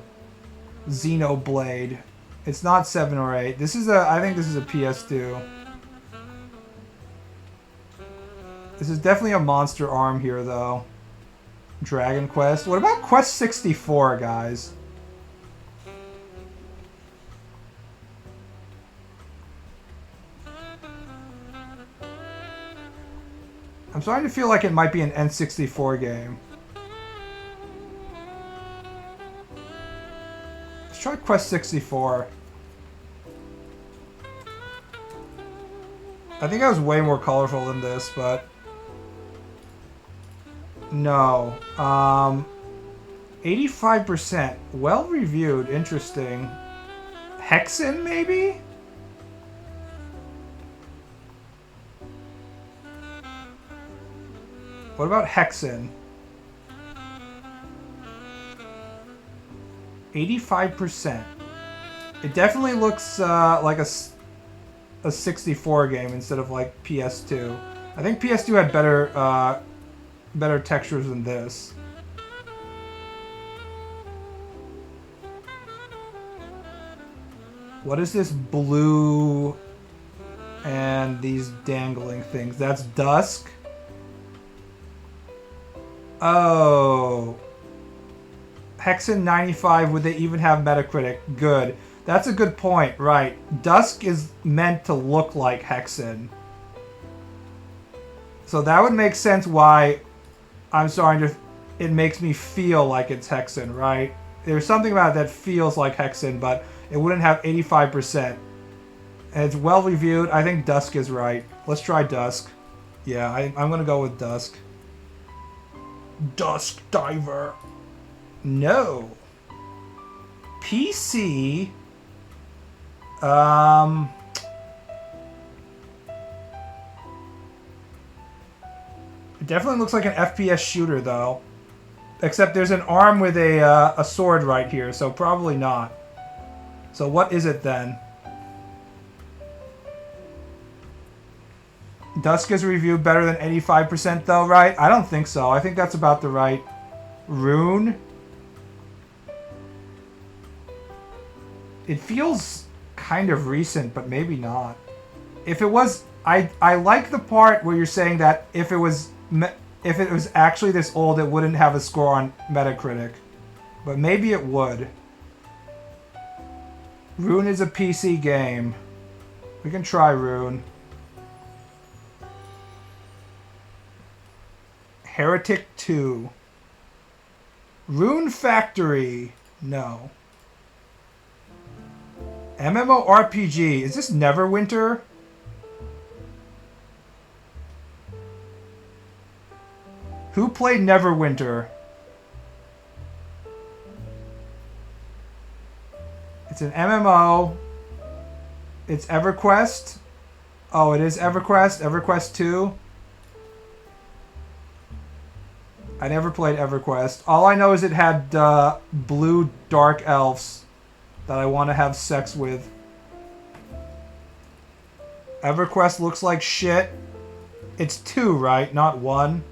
Xenoblade. It's not 7 or 8. This is I think this is a PS2. This is definitely a monster arm here, though. Dragon Quest. What about Quest 64, guys? I'm starting to feel like it might be an N64 game. Let's try Quest 64. I think I was way more colorful than this, but... No. 85%. Well reviewed. Interesting. Hexen, maybe? What about Hexen? 85%. It definitely looks like a 64 game instead of like PS2. I think PS2 had better textures than this. What is this blue and these dangling things? That's Dusk? Oh. Hexen 95, would they even have Metacritic? Good. That's a good point, right. Dusk is meant to look like Hexen. So that would make sense why I'm starting to... It makes me feel like it's Hexen, right? There's something about it that feels like Hexen, but it wouldn't have 85%. And it's well reviewed. I think Dusk is right. Let's try Dusk. Yeah, I'm going to go with Dusk. Dusk Diver. No. PC. It definitely looks like an FPS shooter, though. Except there's an arm with a sword right here, so probably not. So what is it then? Dusk is reviewed better than 85% though, right? I don't think so. I think that's about the right. Rune. It feels kind of recent, but maybe not. If it was... I like the part where you're saying that if it was actually this old, it wouldn't have a score on Metacritic. But maybe it would. Rune is a PC game. We can try Rune. Heretic 2. Rune Factory. No. MMORPG. Is this Neverwinter? Who played Neverwinter? It's an MMO. It's EverQuest. Oh, it is EverQuest. EverQuest 2. I never played EverQuest. All I know is it had blue dark elves that I want to have sex with. EverQuest looks like shit. It's 2, right? Not 1.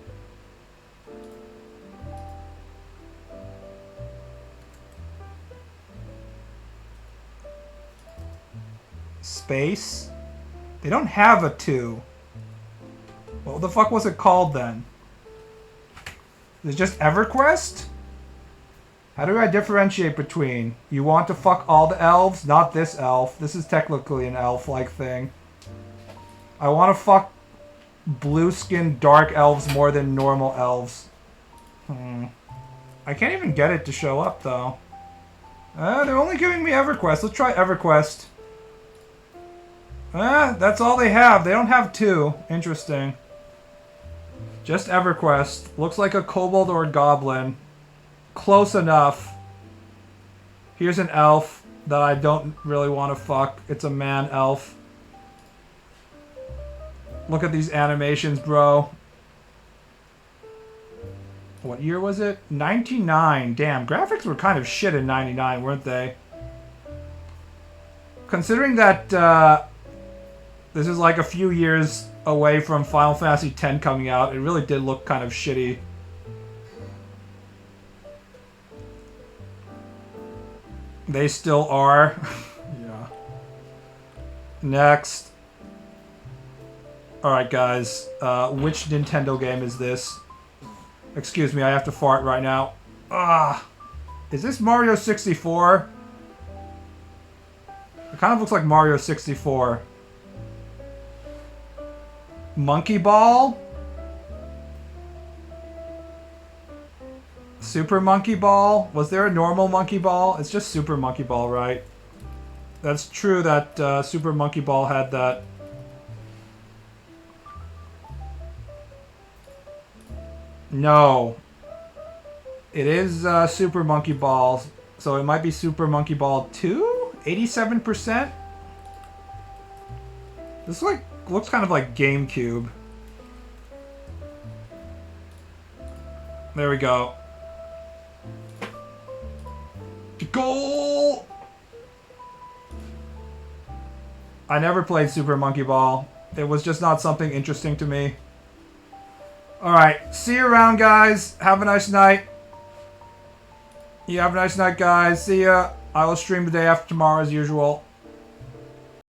Space? They don't have a 2. What the fuck was it called then? Is it just EverQuest? How do I differentiate between you want to fuck all the elves? Not this elf. This is technically an elf-like thing. I want to fuck blue-skinned dark elves more than normal elves. I can't even get it to show up, though. They're only giving me EverQuest. Let's try EverQuest. That's all they have. They don't have 2. Interesting. Just EverQuest. Looks like a kobold or a goblin. Close enough. Here's an elf that I don't really want to fuck. It's a man elf. Look at these animations, bro. What year was it? 99. Damn, graphics were kind of shit in 99, weren't they? Considering that this is like a few years away from Final Fantasy X coming out, it really did look kind of shitty. They still are. Yeah. Next. Alright, guys. Which Nintendo game is this? Excuse me, I have to fart right now. Is this Mario 64? It kind of looks like Mario 64. Monkey Ball? Super Monkey Ball? Was there a normal Monkey Ball? It's just Super Monkey Ball, right? That's true that Super Monkey Ball had that. No. It is Super Monkey Ball, so it might be Super Monkey Ball 2? 87%? This looks kind of like GameCube. There we go. Goal! I never played Super Monkey Ball. It was just not something interesting to me. Alright, see you around, guys. Have a nice night. You have a nice night, guys. See ya. I will stream the day after tomorrow as usual.